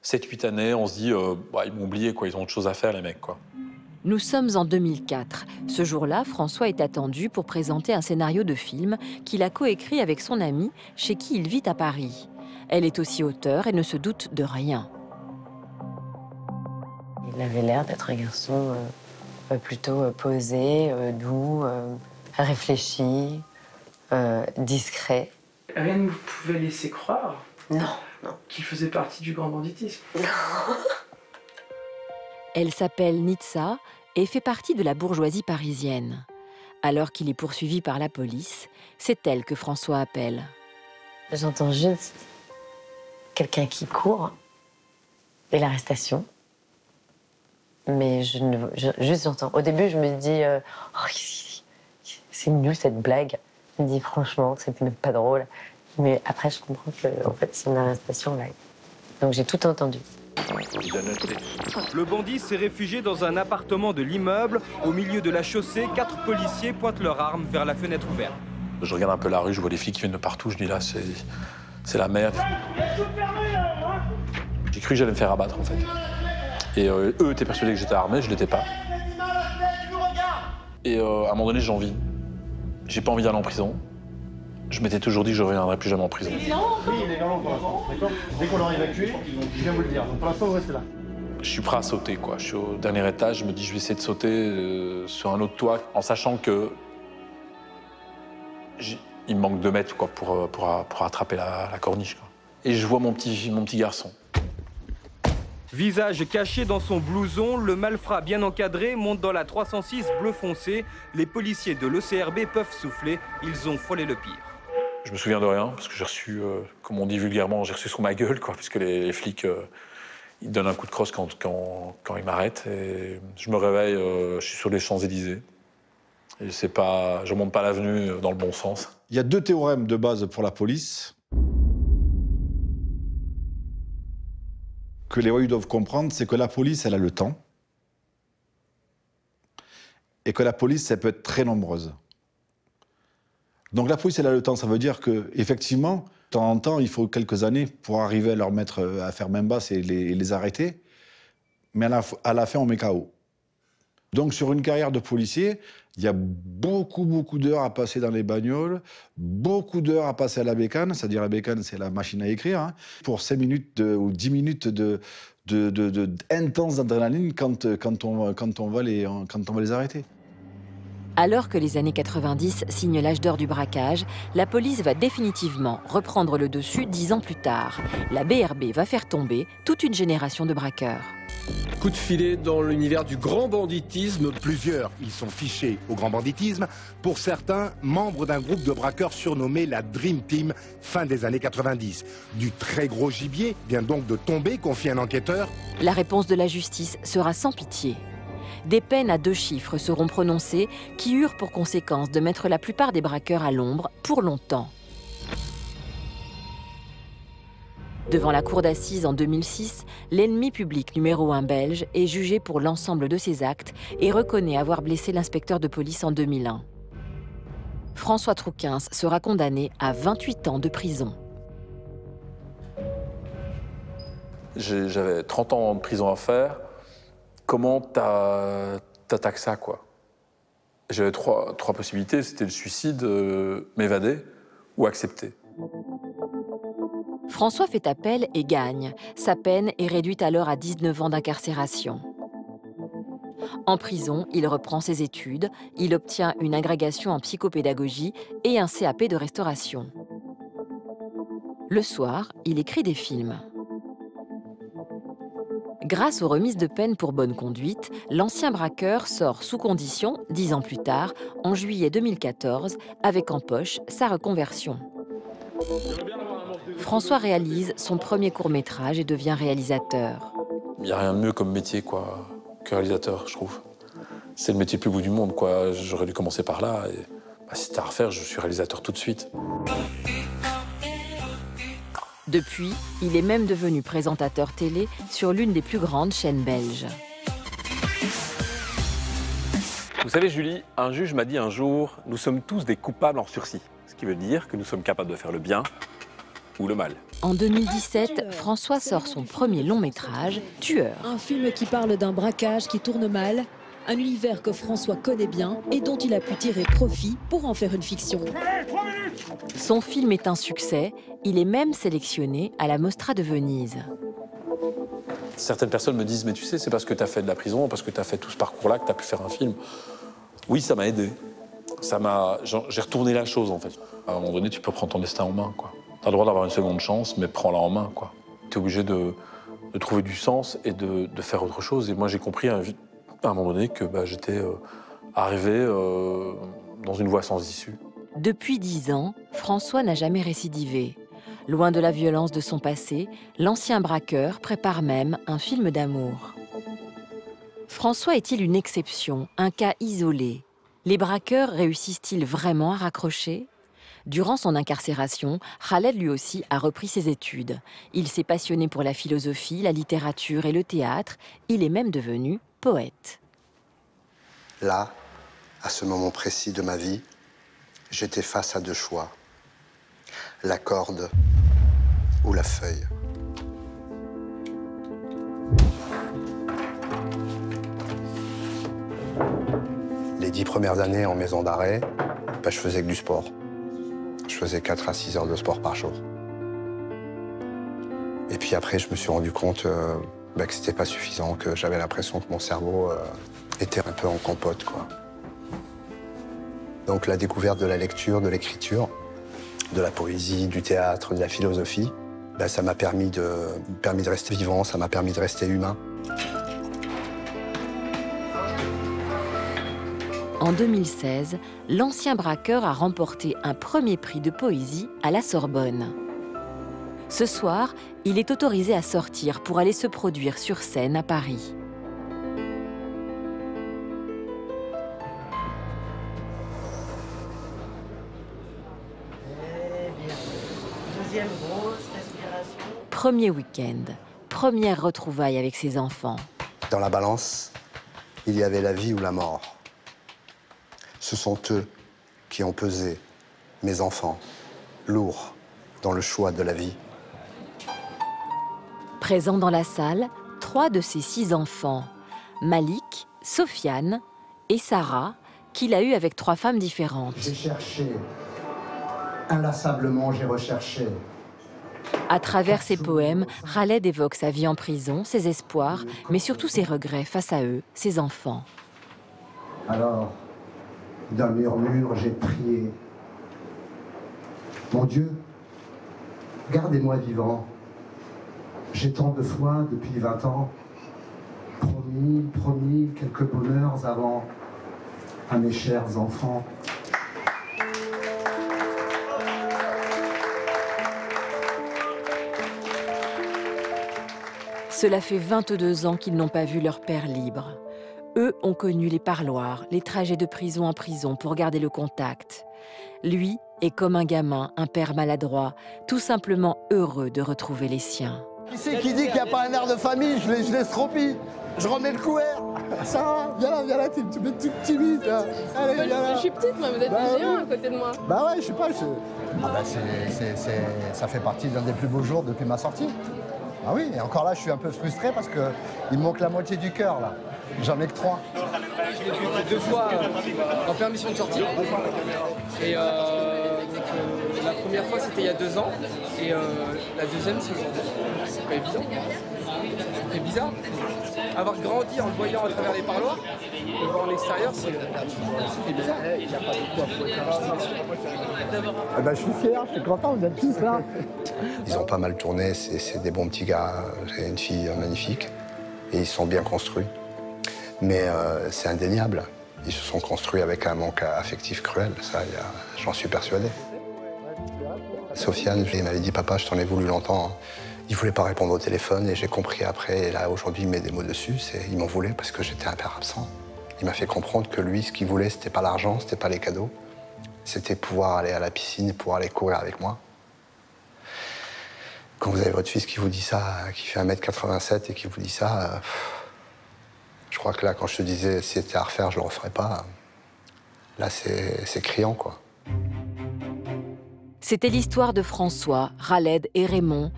7-8 années, on se dit, bah, ils m'ont oublié, quoi, ils ont autre chose à faire, les mecs, quoi. Nous sommes en 2004. Ce jour-là, François est attendu pour présenter un scénario de film qu'il a coécrit avec son amie, chez qui il vit à Paris. Elle est aussi auteure et ne se doute de rien. Il avait l'air d'être un garçon plutôt posé, doux, réfléchi, discret. Rien ne vous pouvait laisser croire non. Qu'il faisait partie du grand banditisme. Non. Elle s'appelle Nitsa et fait partie de la bourgeoisie parisienne. Alors qu'il est poursuivi par la police, c'est elle que François appelle. J'entends juste quelqu'un qui court et l'arrestation. Mais juste j'entends. Au début, je me dis c'est nul cette blague. Je me dis franchement que c'était même pas drôle. Mais après, je comprends que en fait, c'est une arrestation live. Donc j'ai tout entendu. Le bandit s'est réfugié dans un appartement de l'immeuble. Au milieu de la chaussée, 4 policiers pointent leurs armes vers la fenêtre ouverte. Je regarde un peu la rue, je vois les flics qui viennent de partout, je dis là, c'est la merde. J'ai cru que j'allais me faire abattre en fait. Et eux étaient persuadés que j'étais armé, je l'étais pas. Et à un moment donné, j'ai envie. J'ai pas envie d'aller en prison. Je m'étais toujours dit que je ne reviendrais plus jamais en prison. Oui, il est galant pour l'instant, d'accord. Dès qu'on l'aura évacué, je viens vous le dire. Donc pour l'instant, vous restez là. Je suis prêt à sauter, quoi. Je suis au dernier étage, je me dis je vais essayer de sauter sur un autre toit, en sachant que il me manque 2 mètres quoi, pour attraper la corniche. Quoi. Et je vois mon petit garçon. Visage caché dans son blouson, le malfrat bien encadré monte dans la 306 bleu foncé. Les policiers de l'ECRB peuvent souffler, ils ont frôlé le pire. Je me souviens de rien, parce que j'ai reçu, comme on dit vulgairement, j'ai reçu sur ma gueule, quoi, puisque les flics, ils donnent un coup de crosse quand ils m'arrêtent. Et je me réveille, je suis sur les Champs-Élysées. Et je monte pas l'avenue dans le bon sens. Il y a 2 théorèmes de base pour la police que les voyous doivent comprendre, c'est que la police, elle a le temps, et que la police, elle peut être très nombreuse. Donc la police, elle a le temps, ça veut dire qu'effectivement, de temps en temps, il faut quelques années pour arriver à leur mettre à faire main basse et les arrêter, mais à la fin, on met KO. Donc sur une carrière de policier, il y a beaucoup d'heures à passer dans les bagnoles, beaucoup d'heures à passer à la bécane, c'est-à-dire la bécane, c'est la machine à écrire, hein, pour 5 minutes ou 10 minutes intense d'adrénaline quand on va les arrêter. Alors que les années 90 signent l'âge d'or du braquage, la police va définitivement reprendre le dessus 10 ans plus tard. La BRB va faire tomber toute une génération de braqueurs. Coup de filet dans l'univers du grand banditisme. Plusieurs, ils sont fichés au grand banditisme. Pour certains, membres d'un groupe de braqueurs surnommé la Dream Team, fin des années 90. Du très gros gibier vient donc de tomber, confie un enquêteur. La réponse de la justice sera sans pitié. Des peines à 2 chiffres seront prononcées qui eurent pour conséquence de mettre la plupart des braqueurs à l'ombre pour longtemps. Devant la cour d'assises en 2006, l'ennemi public numéro 1 belge est jugé pour l'ensemble de ses actes et reconnaît avoir blessé l'inspecteur de police en 2001. François Trouquens sera condamné à 28 ans de prison. J'avais 30 ans de prison à faire. Comment t'attaques ça, quoi? J'avais trois possibilités, c'était le suicide, m'évader ou accepter. François fait appel et gagne. Sa peine est réduite alors à 19 ans d'incarcération. En prison, il reprend ses études, il obtient une agrégation en psychopédagogie et un CAP de restauration. Le soir, il écrit des films. Grâce aux remises de peine pour bonne conduite, l'ancien braqueur sort sous condition 10 ans plus tard, en juillet 2014, avec en poche sa reconversion. François réalise son premier court-métrage et devient réalisateur. Il n'y a rien de mieux comme métier, quoi, que réalisateur, je trouve. C'est le métier le plus beau du monde, quoi. J'aurais dû commencer par là. Et, si c'était à refaire, je suis réalisateur tout de suite. Depuis, il est même devenu présentateur télé sur l'une des plus grandes chaînes belges. Vous savez, Julie, un juge m'a dit un jour « Nous sommes tous des coupables en sursis », ce qui veut dire que nous sommes capables de faire le bien ou le mal. En 2017, François sort son premier long-métrage, Tueur. Un film qui parle d'un braquage qui tourne mal, un univers que François connaît bien et dont il a pu tirer profit pour en faire une fiction. Son film est un succès, il est même sélectionné à la Mostra de Venise. Certaines personnes me disent « Mais tu sais, c'est parce que tu as fait de la prison, parce que tu as fait tout ce parcours-là que tu as pu faire un film. » Oui, ça m'a aidé. J'ai retourné la chose, en fait. À un moment donné, tu peux prendre ton destin en main, quoi. Tu as le droit d'avoir une seconde chance, mais prends-la en main, quoi. Tu es obligé de trouver du sens et de faire autre chose. Et moi, j'ai compris à un moment donné que j'étais arrivé dans une voie sans issue. Depuis 10 ans, François n'a jamais récidivé. Loin de la violence de son passé, l'ancien braqueur prépare même un film d'amour. François est-il une exception, un cas isolé? Les braqueurs réussissent-ils vraiment à raccrocher? Durant son incarcération, Khaled lui aussi a repris ses études. Il s'est passionné pour la philosophie, la littérature et le théâtre. Il est même devenu poète. Là, à ce moment précis de ma vie, j'étais face à deux choix. La corde ou la feuille. Les 10 premières années en maison d'arrêt, je faisais que du sport. Je faisais 4 à 6 heures de sport par jour. Et puis après, je me suis rendu compte que c'était pas suffisant, que j'avais l'impression que mon cerveau était un peu en compote, quoi. Donc la découverte de la lecture, de l'écriture, de la poésie, du théâtre, de la philosophie, ça m'a permis de rester vivant, ça m'a permis de rester humain. En 2016, l'ancien braqueur a remporté un premier prix de poésie à la Sorbonne. Ce soir, il est autorisé à sortir pour aller se produire sur scène à Paris. Deuxième grosse respiration. Premier week-end, première retrouvaille avec ses enfants. Dans la balance, il y avait la vie ou la mort. Ce sont eux qui ont pesé, mes enfants, lourds dans le choix de la vie. Présents dans la salle, 3 de ses 6 enfants, Malik, Sofiane et Sarah, qu'il a eu avec 3 femmes différentes. J'ai cherché, inlassablement j'ai recherché. À travers ses poèmes, Khaled évoque sa vie en prison, ses espoirs, mais surtout ses regrets face à eux, ses enfants. Alors, d'un murmure, j'ai prié. Mon Dieu, gardez-moi vivant. J'ai tant de foi depuis 20 ans. Promis quelques bonheurs avant à mes chers enfants. Cela fait 22 ans qu'ils n'ont pas vu leur père libre. Eux ont connu les parloirs, les trajets de prison en prison pour garder le contact. Lui est comme un gamin, un père maladroit, tout simplement heureux de retrouver les siens. Qui c'est qui dit qu'il n'y a pas un air de famille? Je les stropie. Je remets le couvert. Ça va, viens là, tu es toute timide. Allez, viens là. Je suis petite, moi, vous êtes des géants à côté de moi. Bah ouais, je sais pas. Ça fait partie d'un des plus beaux jours depuis ma sortie. Ah oui, et encore là, je suis un peu frustré parce qu'il me manque la moitié du cœur, là. J'en ai que 3. Je l'ai vu 2 fois en permission de sortie. Et la première fois, c'était il y a 2 ans. Et la deuxième, c'est aujourd'hui. C'est pas évident. C'est bizarre. Avoir grandi en le voyant à travers les parloirs, le voir en extérieur, c'est bizarre. Il n'y a pas beaucoup à je suis fier, je suis content, vous êtes tous là. Ils ont pas mal tourné, c'est des bons petits gars. J'ai une fille magnifique et ils sont bien construits. Mais c'est indéniable. Ils se sont construits avec un manque affectif cruel, ça, j'en suis persuadé. Sofiane, il m'avait dit, papa, je t'en ai voulu longtemps. Il voulait pas répondre au téléphone et j'ai compris après, et là aujourd'hui il met des mots dessus, il m'en voulait parce que j'étais un père absent. Il m'a fait comprendre que lui, ce qu'il voulait, c'était pas l'argent, c'était pas les cadeaux, c'était pouvoir aller à la piscine et pouvoir aller courir avec moi. Quand vous avez votre fils qui vous dit ça, qui fait 1m87 et qui vous dit ça, je crois que là, quand je te disais si c'était à refaire, je le referais pas, là c'est criant, quoi. C'était l'histoire de François, Khaled et Raymond,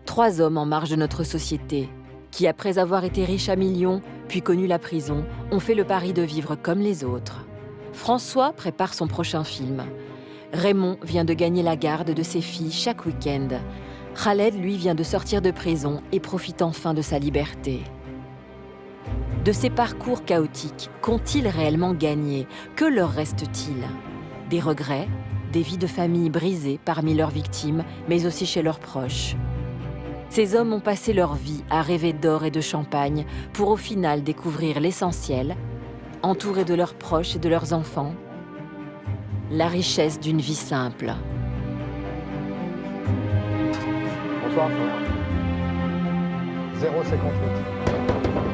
3 hommes en marge de notre société, qui, après avoir été riches à millions, puis connu la prison, ont fait le pari de vivre comme les autres. François prépare son prochain film. Raymond vient de gagner la garde de ses filles chaque week-end. Khaled, lui, vient de sortir de prison et profite enfin de sa liberté. De ces parcours chaotiques, qu'ont-ils réellement gagné? Que leur reste-t-il? Des regrets, des vies de famille brisées parmi leurs victimes, mais aussi chez leurs proches. Ces hommes ont passé leur vie à rêver d'or et de champagne pour au final découvrir l'essentiel, entourés de leurs proches et de leurs enfants, la richesse d'une vie simple. Bonsoir. 0,58.